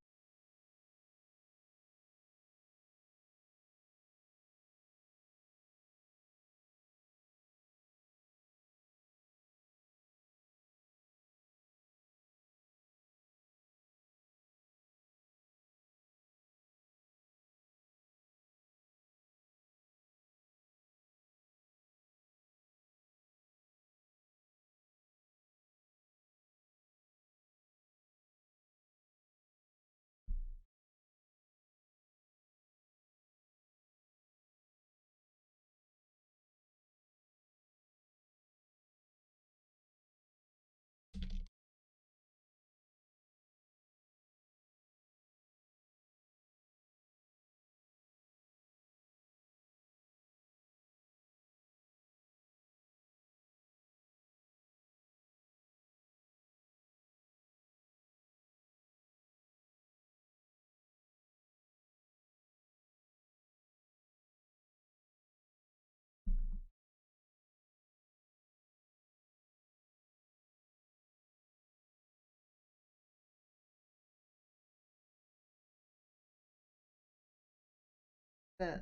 the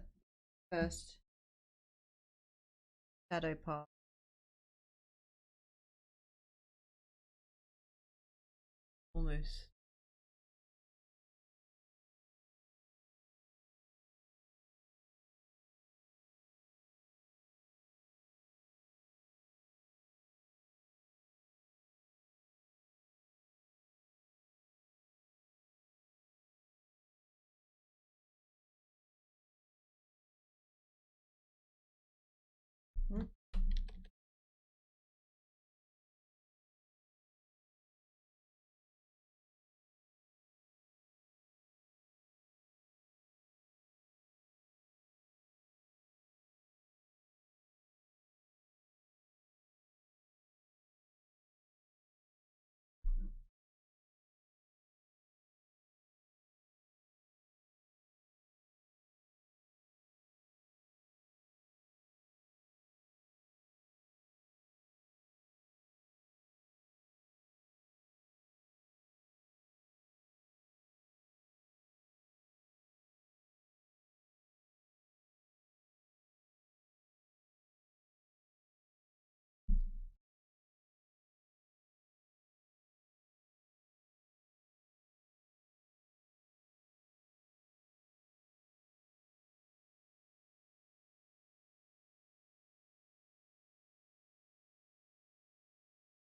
first shadow part. Almost. Hmm.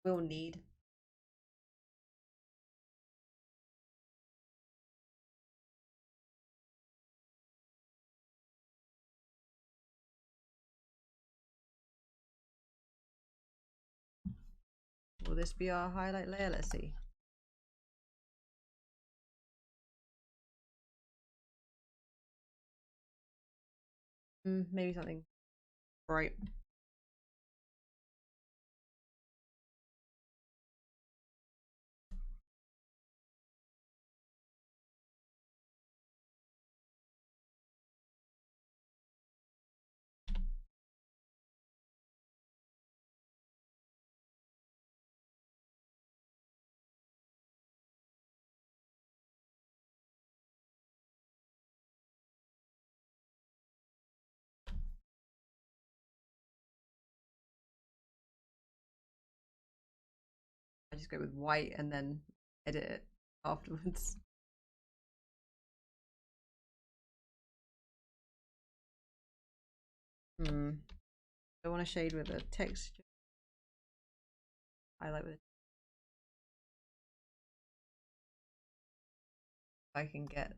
We'll need. Will this be our highlight layer? Let's see. Maybe something bright. I just go with white and then edit it afterwards. I want to shade with a texture. Highlight with. If I can get.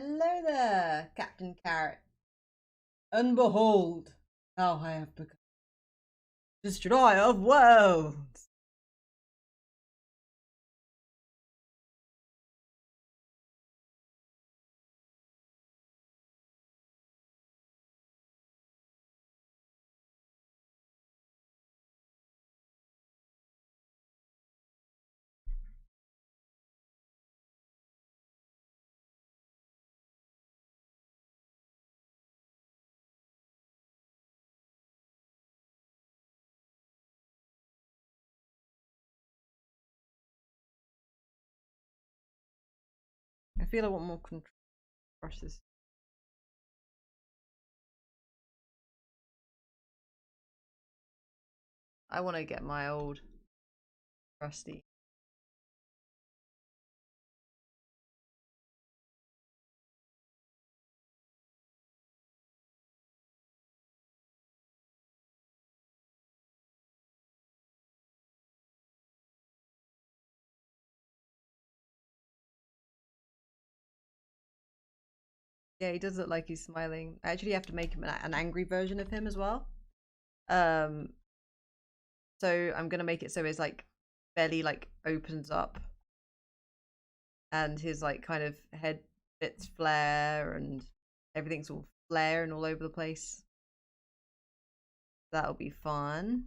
Hello there, Captain Carrot. And behold, how I have become destroyer of worlds. I feel I want more control brushes. I want to get my old rusty. Yeah, he does look like he's smiling. I actually have to make him an angry version of him as well. Um, so I'm gonna make it so his like belly like opens up, and his like kind of head bits flare, and everything's all flaring all over the place. That'll be fun.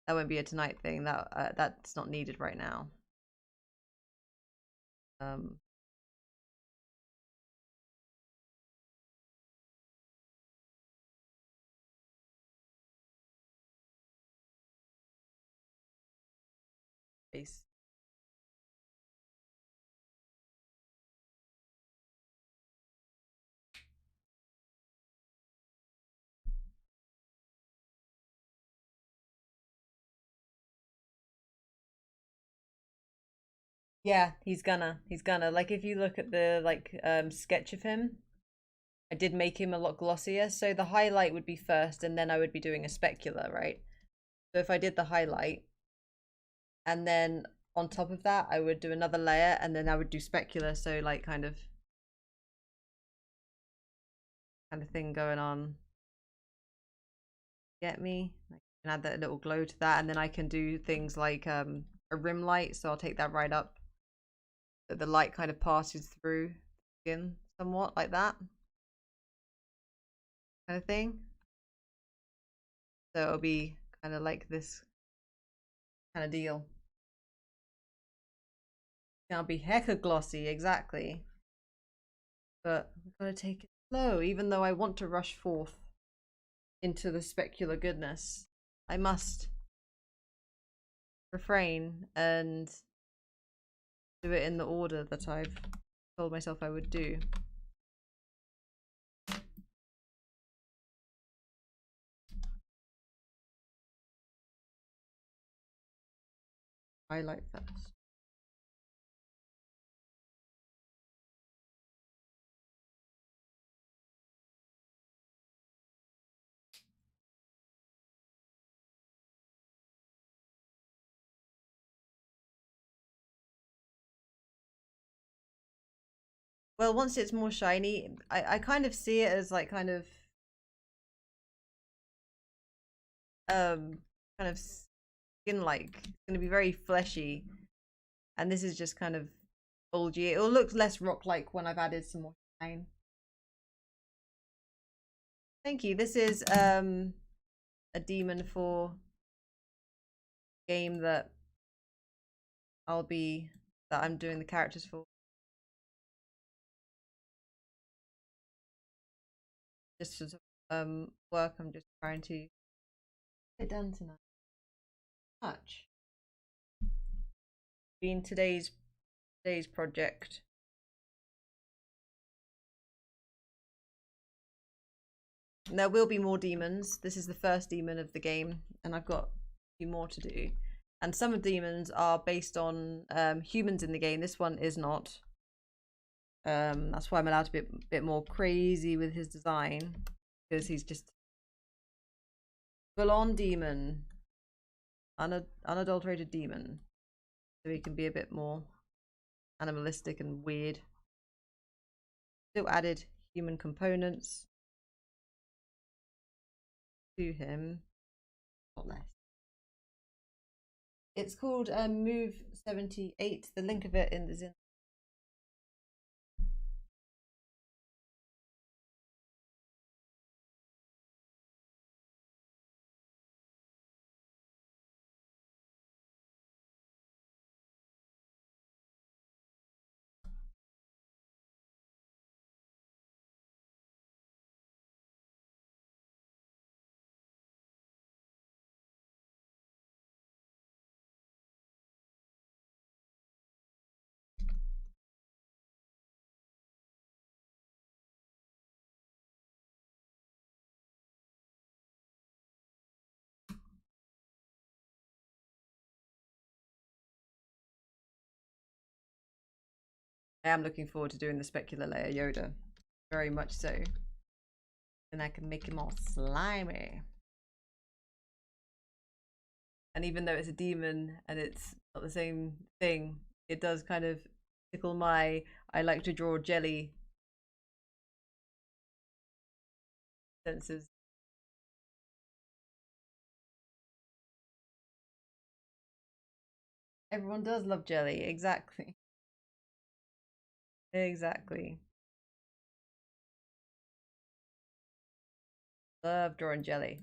That won't be a tonight thing. That's not needed right now. Um, face. Yeah, he's gonna. He's gonna. Like if you look at the sketch of him, I did make him a lot glossier. So the highlight would be first and then I would be doing a specular, right? So if I did the highlight and then on top of that I would do another layer and then I would do specular, so like kind of thing going on. Get me? I can add that little glow to that and then I can do things like a rim light, so I'll take that right up so the light kind of passes through the skin somewhat like that kind of thing. So it'll be kind of like this kind of deal. It'll be hecka glossy, exactly. But we've got to take it slow, even though I want to rush forth into the specular goodness. I must refrain and do it in the order that I've told myself I would do. Highlight first. Well, once it's more shiny, I kind of see it as like kind of skin-like. It's going to be very fleshy, and this is just kind of bulgy. It'll look less rock-like when I've added some more shine. Thank you. This is a demon for game that I'm doing the characters for. Just for work, I'm just trying to get it done tonight. Much. Been today's project. And there will be more demons. This is the first demon of the game, and I've got a few more to do. And some of the demons are based on humans in the game. This one is not. That's why I'm allowed to be a bit more crazy with his design, because he's just full-on demon, unadulterated demon. So he can be a bit more animalistic and weird. Still added human components to him, not less. It's called Move 78. The link of it is in. I am looking forward to doing the specular layer Yoda, very much so. And I can make him all slimy. And even though it's a demon and it's not the same thing, it does kind of tickle my I like to draw jelly senses. Everyone does love jelly, exactly. Exactly. Love drawing jelly.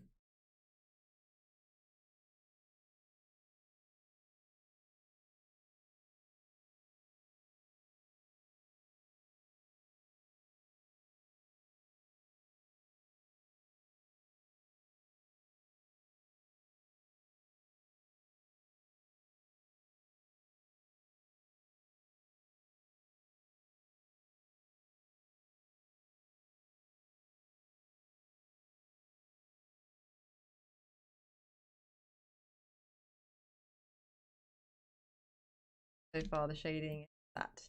so far the shading is that.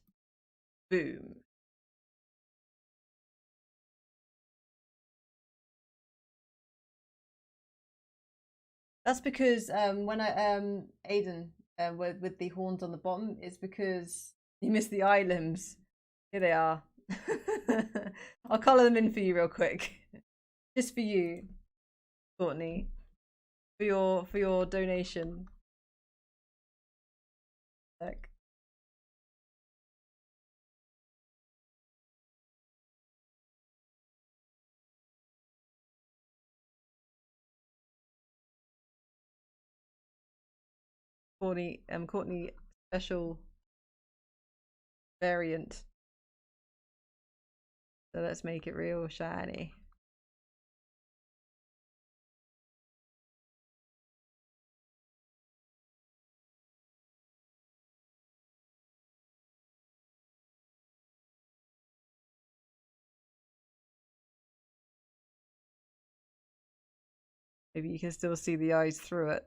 Boom. That's because when I Aiden with the horns on the bottom, it's because you missed the eye limbs. Here they are. I'll colour them in for you real quick. Just for you, Courtney. For your donation. Look. Courtney special variant. So let's make it real shiny. Maybe you can still see the eyes through it.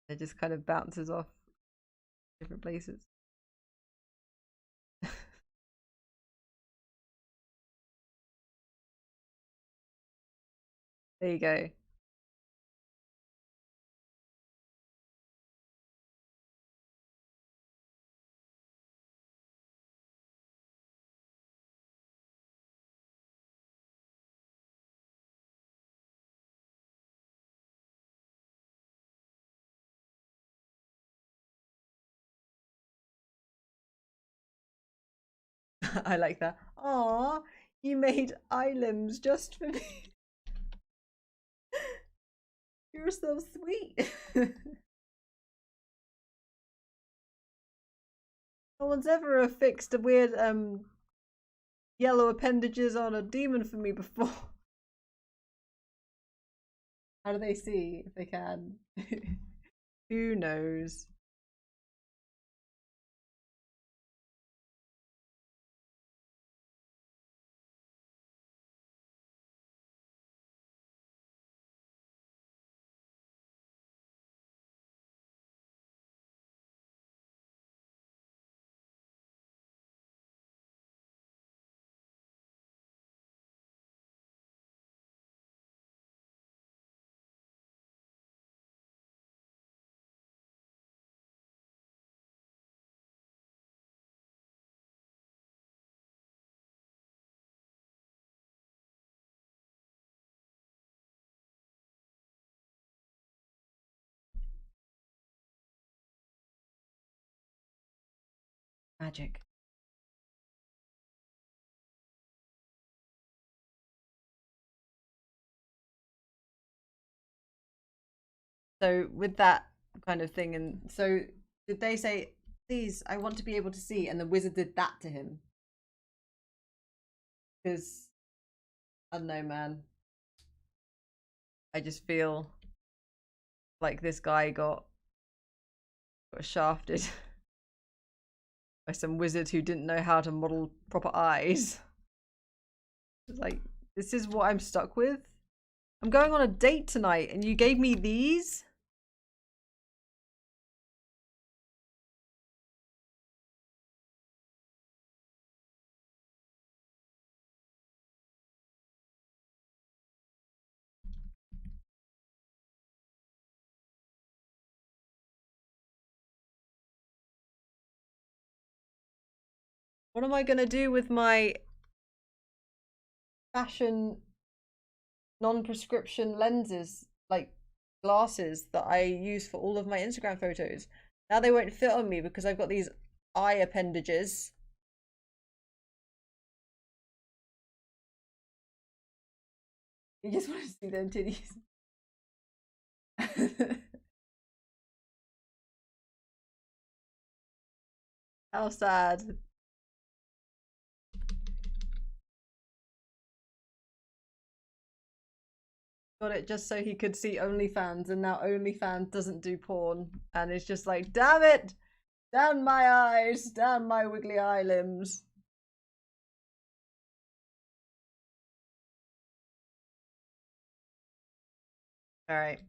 It just kind of bounces off different places. There you go. I like that. Aw, you made eye limbs just for me. You're so sweet. No one's ever affixed a weird yellow appendages on a demon for me before. How do they see if they can? Who knows? Magic. So with that kind of thing, and so did they say, please, I want to be able to see, and the wizard did that to him? Because I don't know, man. I just feel like this guy got shafted by some wizard who didn't know how to model proper eyes. It's like, this is what I'm stuck with. I'm going on a date tonight, and you gave me these? What am I gonna do with my fashion non-prescription lenses, like glasses that I use for all of my Instagram photos? Now they won't fit on me because I've got these eye appendages. You just want to see them titties. How sad. Got it just so he could see OnlyFans, and now OnlyFans doesn't do porn, and it's just like, damn it, damn my eyes, damn my wiggly eye limbs. All right.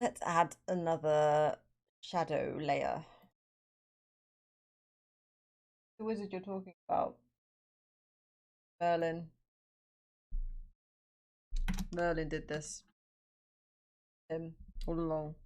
Let's add another shadow layer. The wizard you're talking about, Merlin. Merlin did this. All along.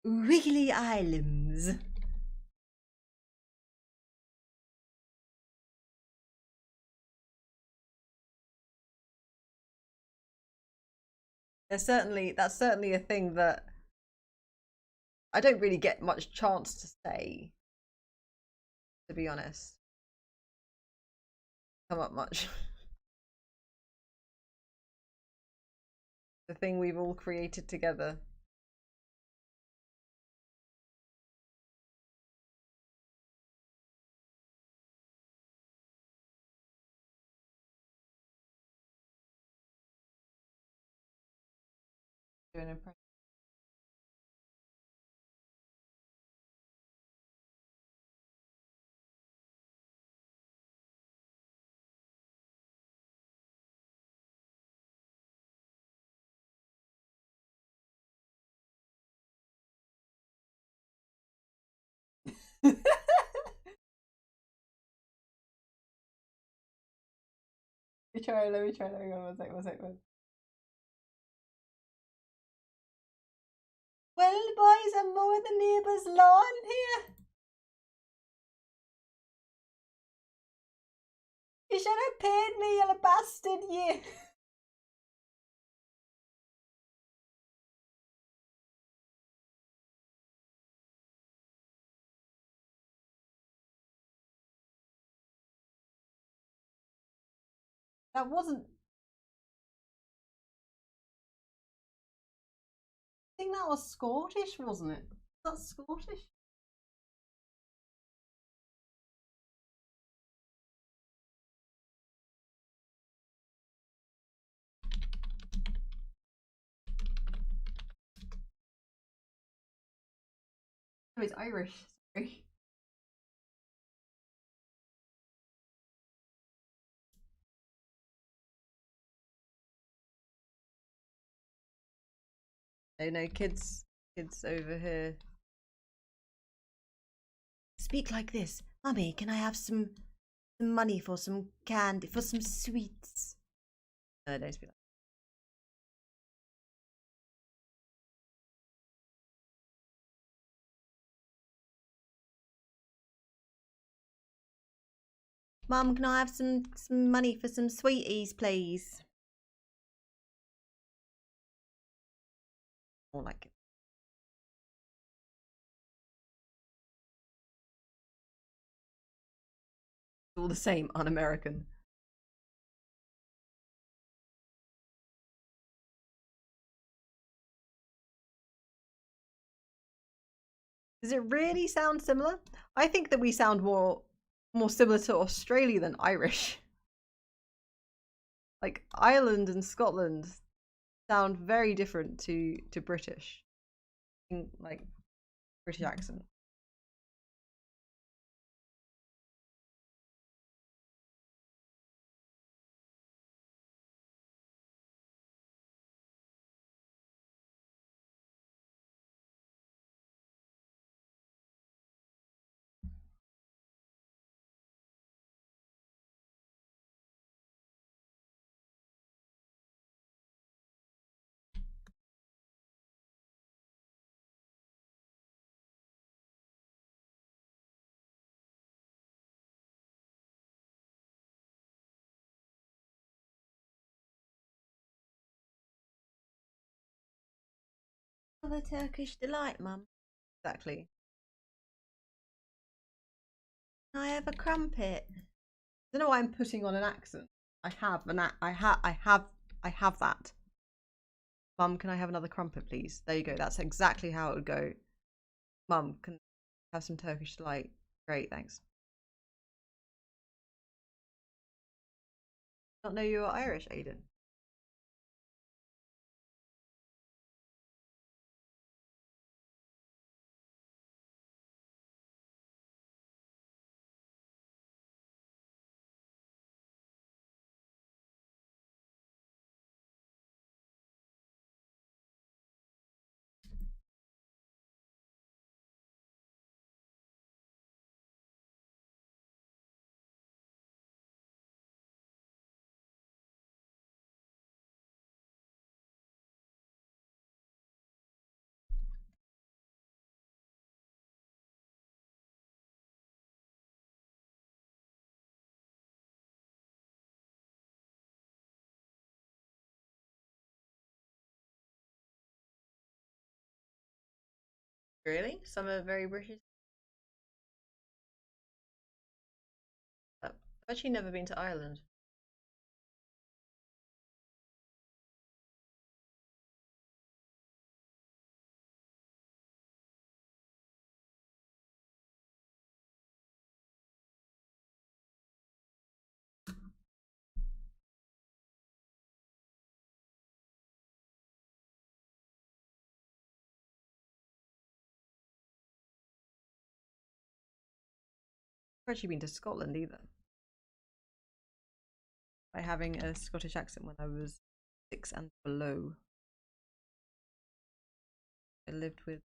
Wiggly Islands. That's certainly a thing that I don't really get much chance to say, to be honest. Come up much. The thing we've all created together. Do an impression. Let me try, one sec. Well, boys, I'm mowing the neighbour's lawn here. You should have paid me, you bastard, you. That wasn't. I think that was Scottish, wasn't it? That's Scottish. No, it's Irish. Sorry. No, kids over here speak like this. Mummy, can I have some money for some candy, for some sweets? No, don't speak like that. Mum, can I have some money for some sweeties, please? More like it. All the same, un-American. Does it really sound similar? I think that we sound more similar to Australia than Irish. Like Ireland and Scotland sound very different to British. Like British accent. The Turkish delight, Mum. Exactly. I have a crumpet. I don't know why I'm putting on an accent. I have that. Mum, can I have another crumpet, please? There you go. That's exactly how it would go. Mum, can I have some Turkish delight? Great, thanks. Not know you were Irish, Aiden. Really? Some are very British. I've actually never been to Ireland. I've actually been to Scotland either. By having a Scottish accent when I was 6 and below. I lived with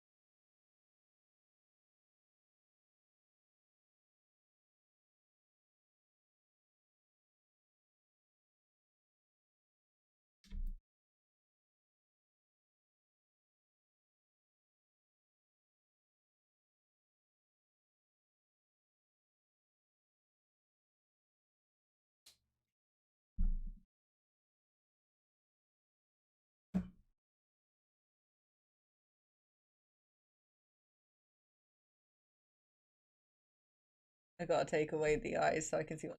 I gotta take away the eyes so I can see what.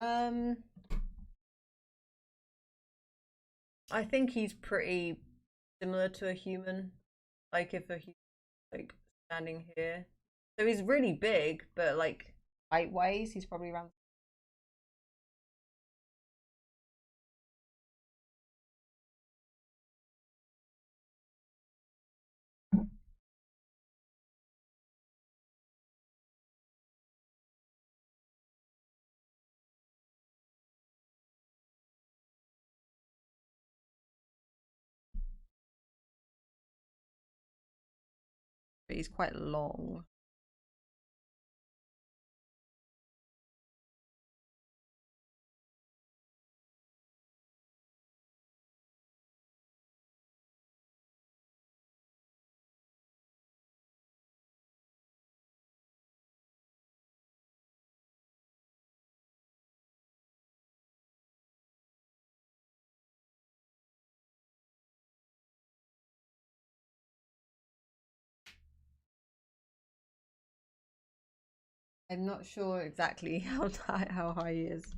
Um, I think he's pretty similar to a human. Like if a human like standing here, so he's really big, but like height wise, he's probably around. But he's quite long. I'm not sure exactly how high he is.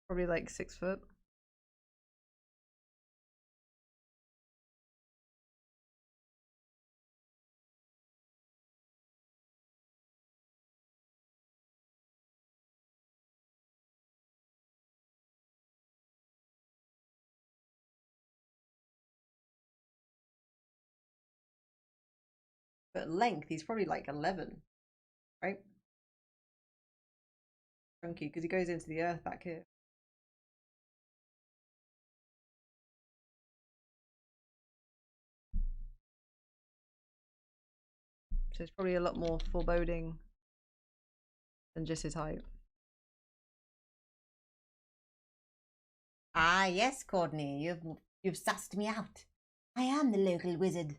Probably like 6 foot. But length, he's probably like 11, right? Chunky, because he goes into the earth back here. So it's probably a lot more foreboding than just his height. Ah, yes, Courtney, you've sussed me out. I am the local wizard.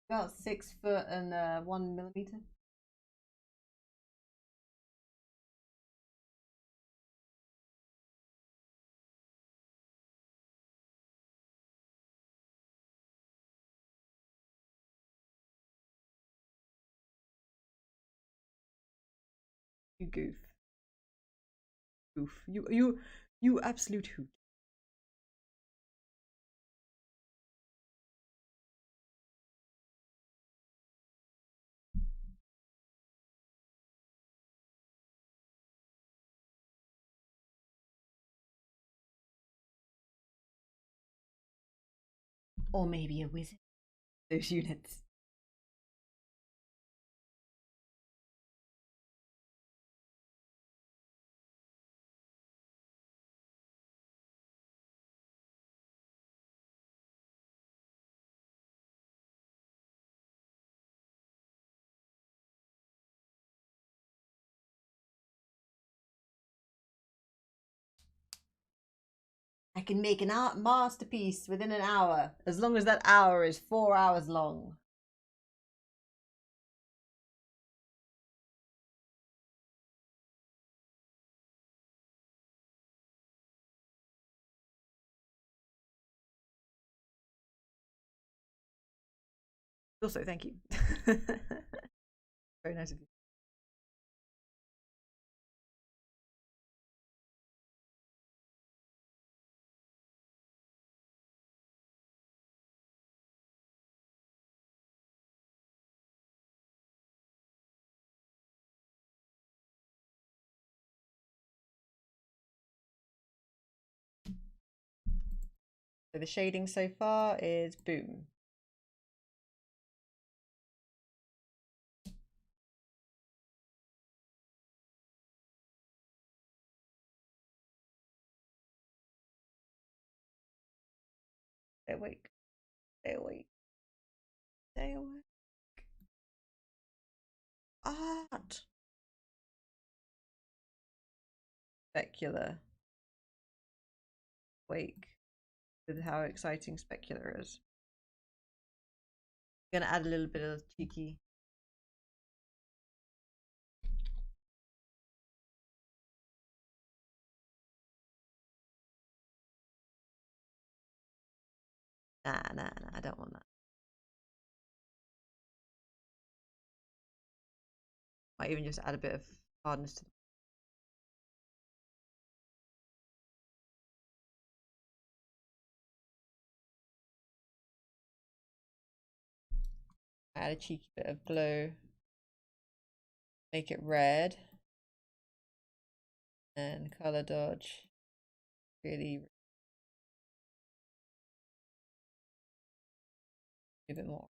About 6 foot and 1 millimeter. You goof. Goof. You absolute hoot. Or maybe a wizard. Those units. I can make an art masterpiece within an hour. As long as that hour is 4 hours long. Also, thank you. Very nice of you. So the shading so far is boom. Stay awake. Stay awake. Stay awake. Art. Specular. Wake. With how exciting Specular is. I'm gonna add a little bit of cheeky. Nah, I don't want that. Might even just add a bit of hardness to add a cheeky bit of glow. Make it red. And color dodge. Really give it more.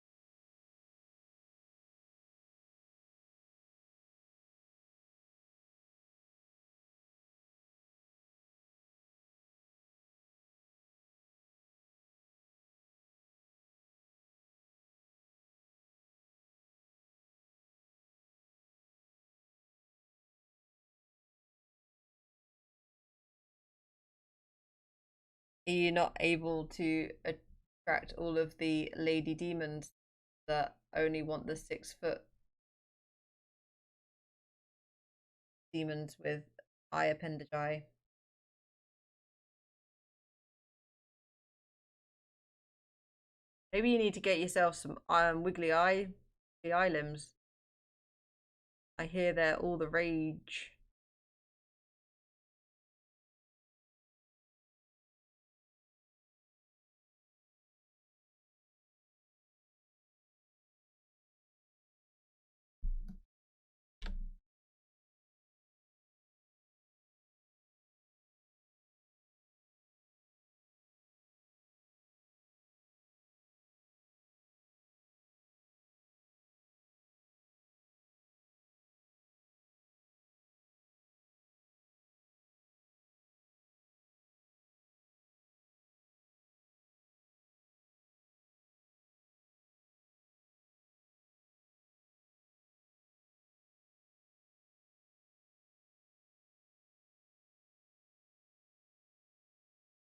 Are you not able to attract all of the lady demons that only want the 6 foot demons with eye appendage? Maybe you need to get yourself some wiggly eye, the eye limbs. I hear they're all the rage.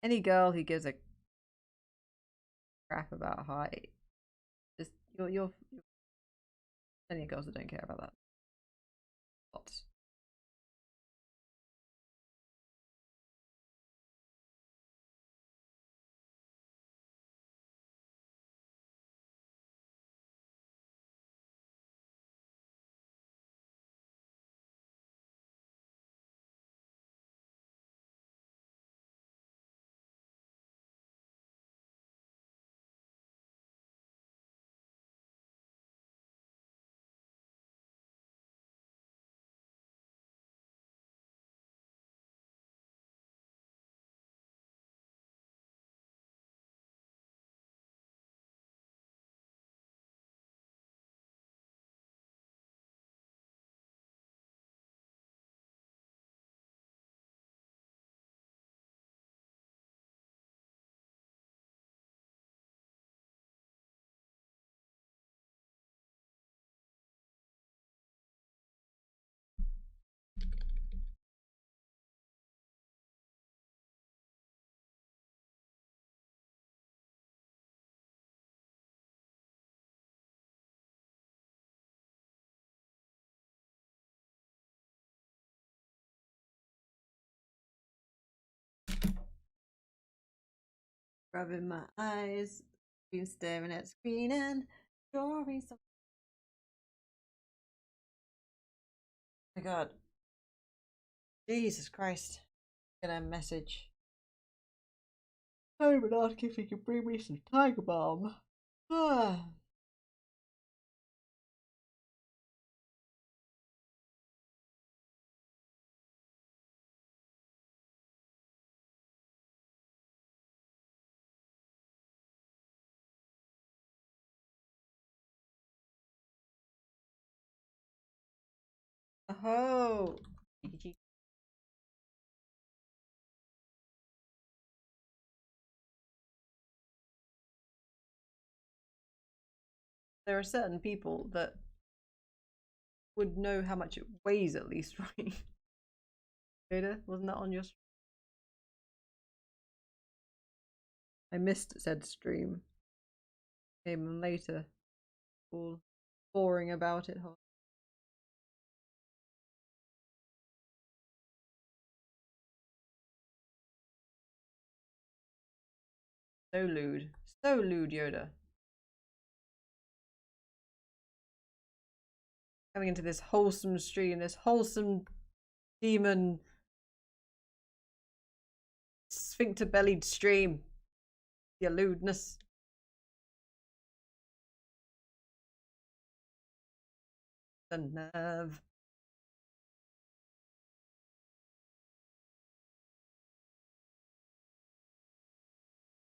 Any girl who gives a crap about height, just you're plenty of girls that don't care about that. Lots. Rubbing my eyes, been staring at screen and drawing some. Oh my god. Jesus Christ. I'm gonna message home and ask if he can bring me some Tiger Balm. Oh. There are certain people that would know how much it weighs at least, right? Jada, wasn't that on your stream? I missed said stream. Came on later. All boring about it. So lewd. So lewd, Yoda. Coming into this wholesome stream, this wholesome demon sphincter bellied stream. The lewdness. The nerve.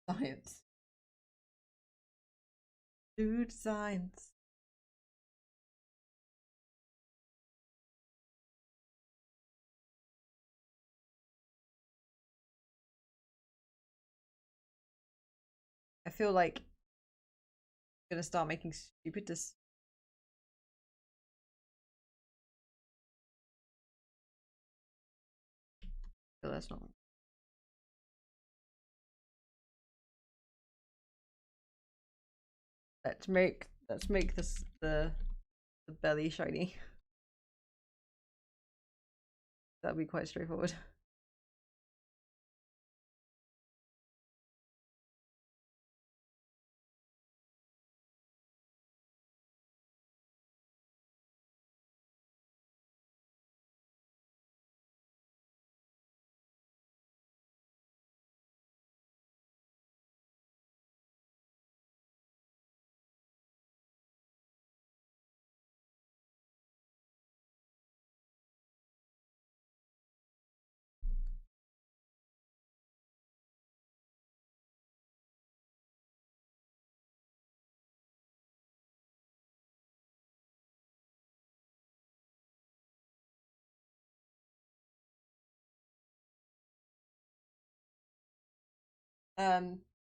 Science. Lewd science. I feel like I'm gonna start making stupid So that's not. Let's make this the belly shiny. That'd be quite straightforward.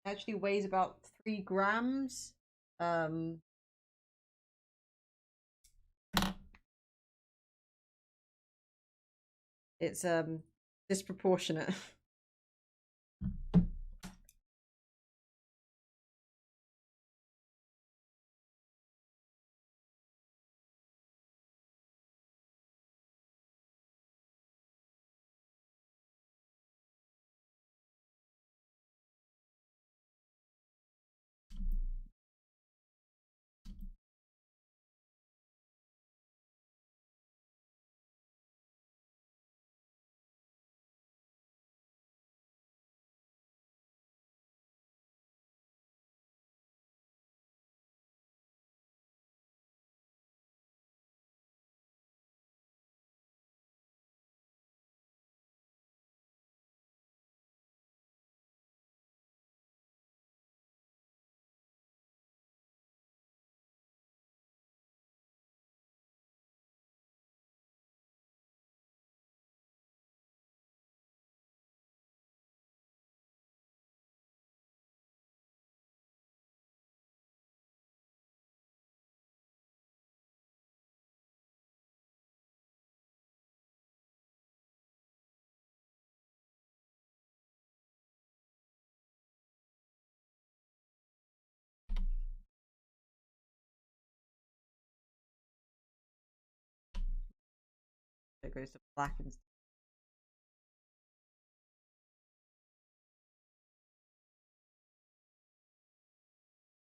Actually weighs about 3 grams. It's disproportionate. it goes to black instead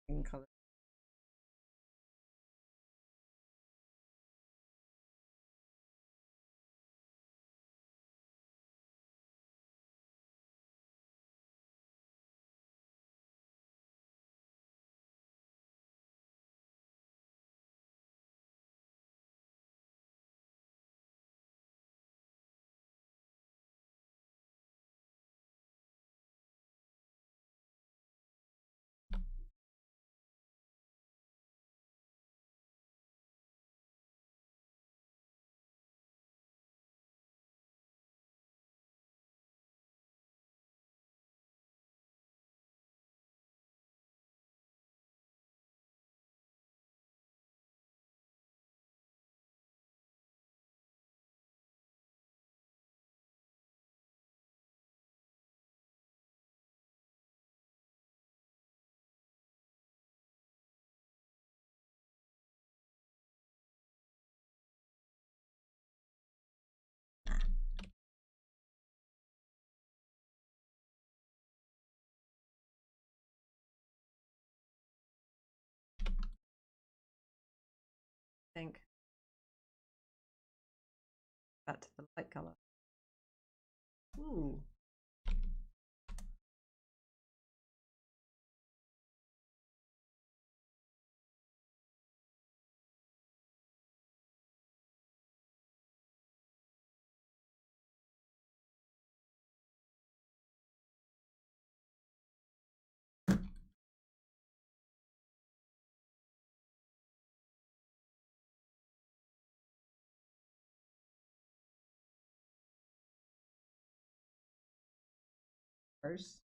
in color. I think back to the light color. Ooh. First.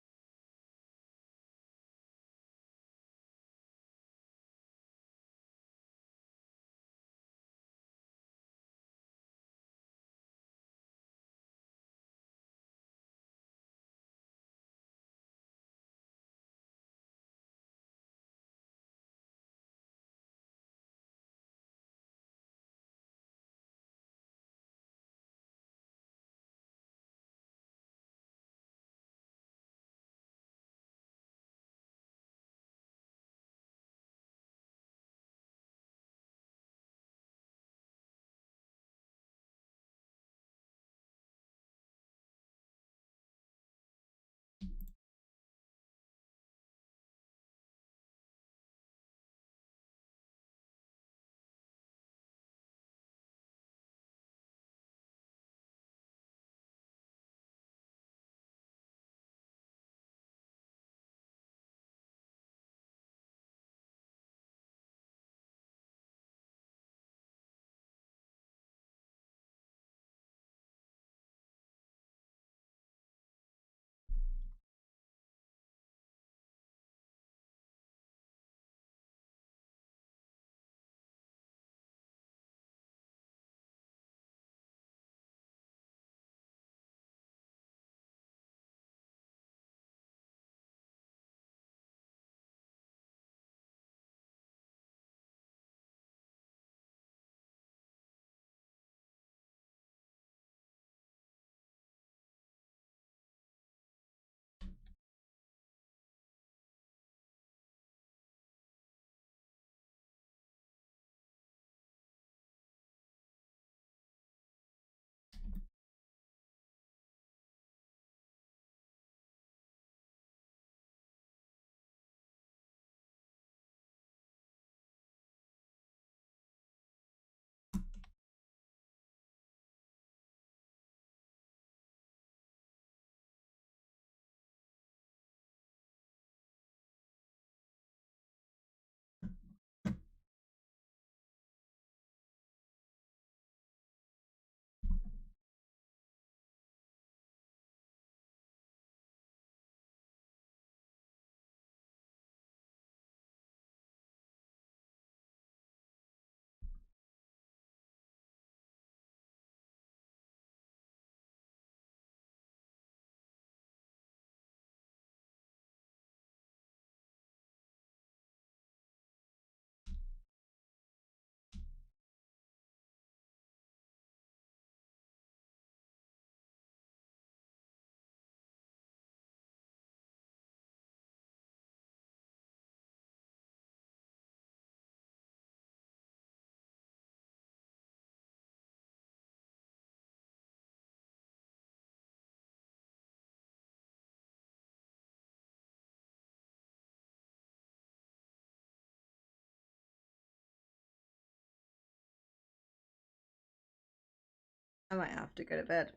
I might have to go to bed.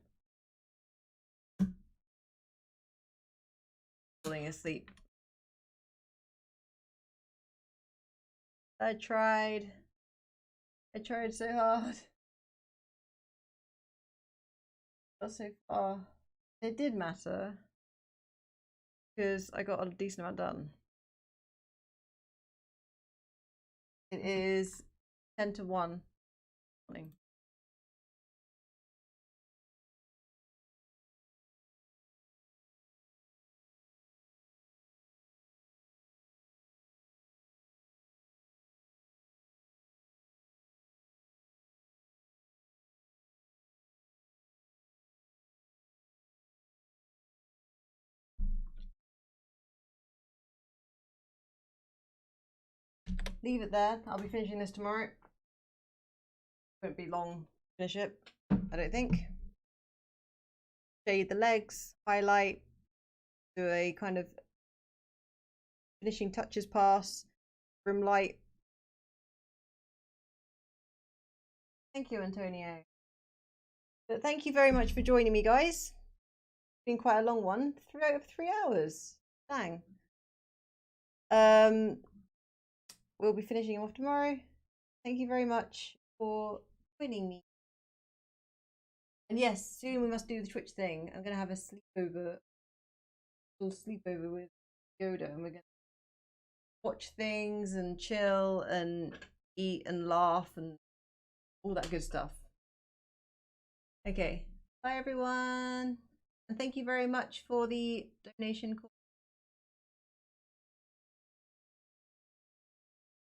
Falling asleep. I tried so hard. Got so far. It did matter because I got a decent amount done. It is 10 to 1 morning. Leave it there. I'll be finishing this tomorrow. Won't be long to finish it, I don't think. Shade the legs, highlight, do a kind of finishing touches pass, rim light. Thank you, Antonio. But thank you very much for joining me, guys. It's been quite a long one. 3 hours. Dang. We'll be finishing off tomorrow. Thank you very much for joining me. And yes, soon we must do the Twitch thing. I'm gonna have a sleepover, little sleepover with Yoda, and we're gonna watch things and chill and eat and laugh and all that good stuff. Okay, bye everyone, and thank you very much for the donation.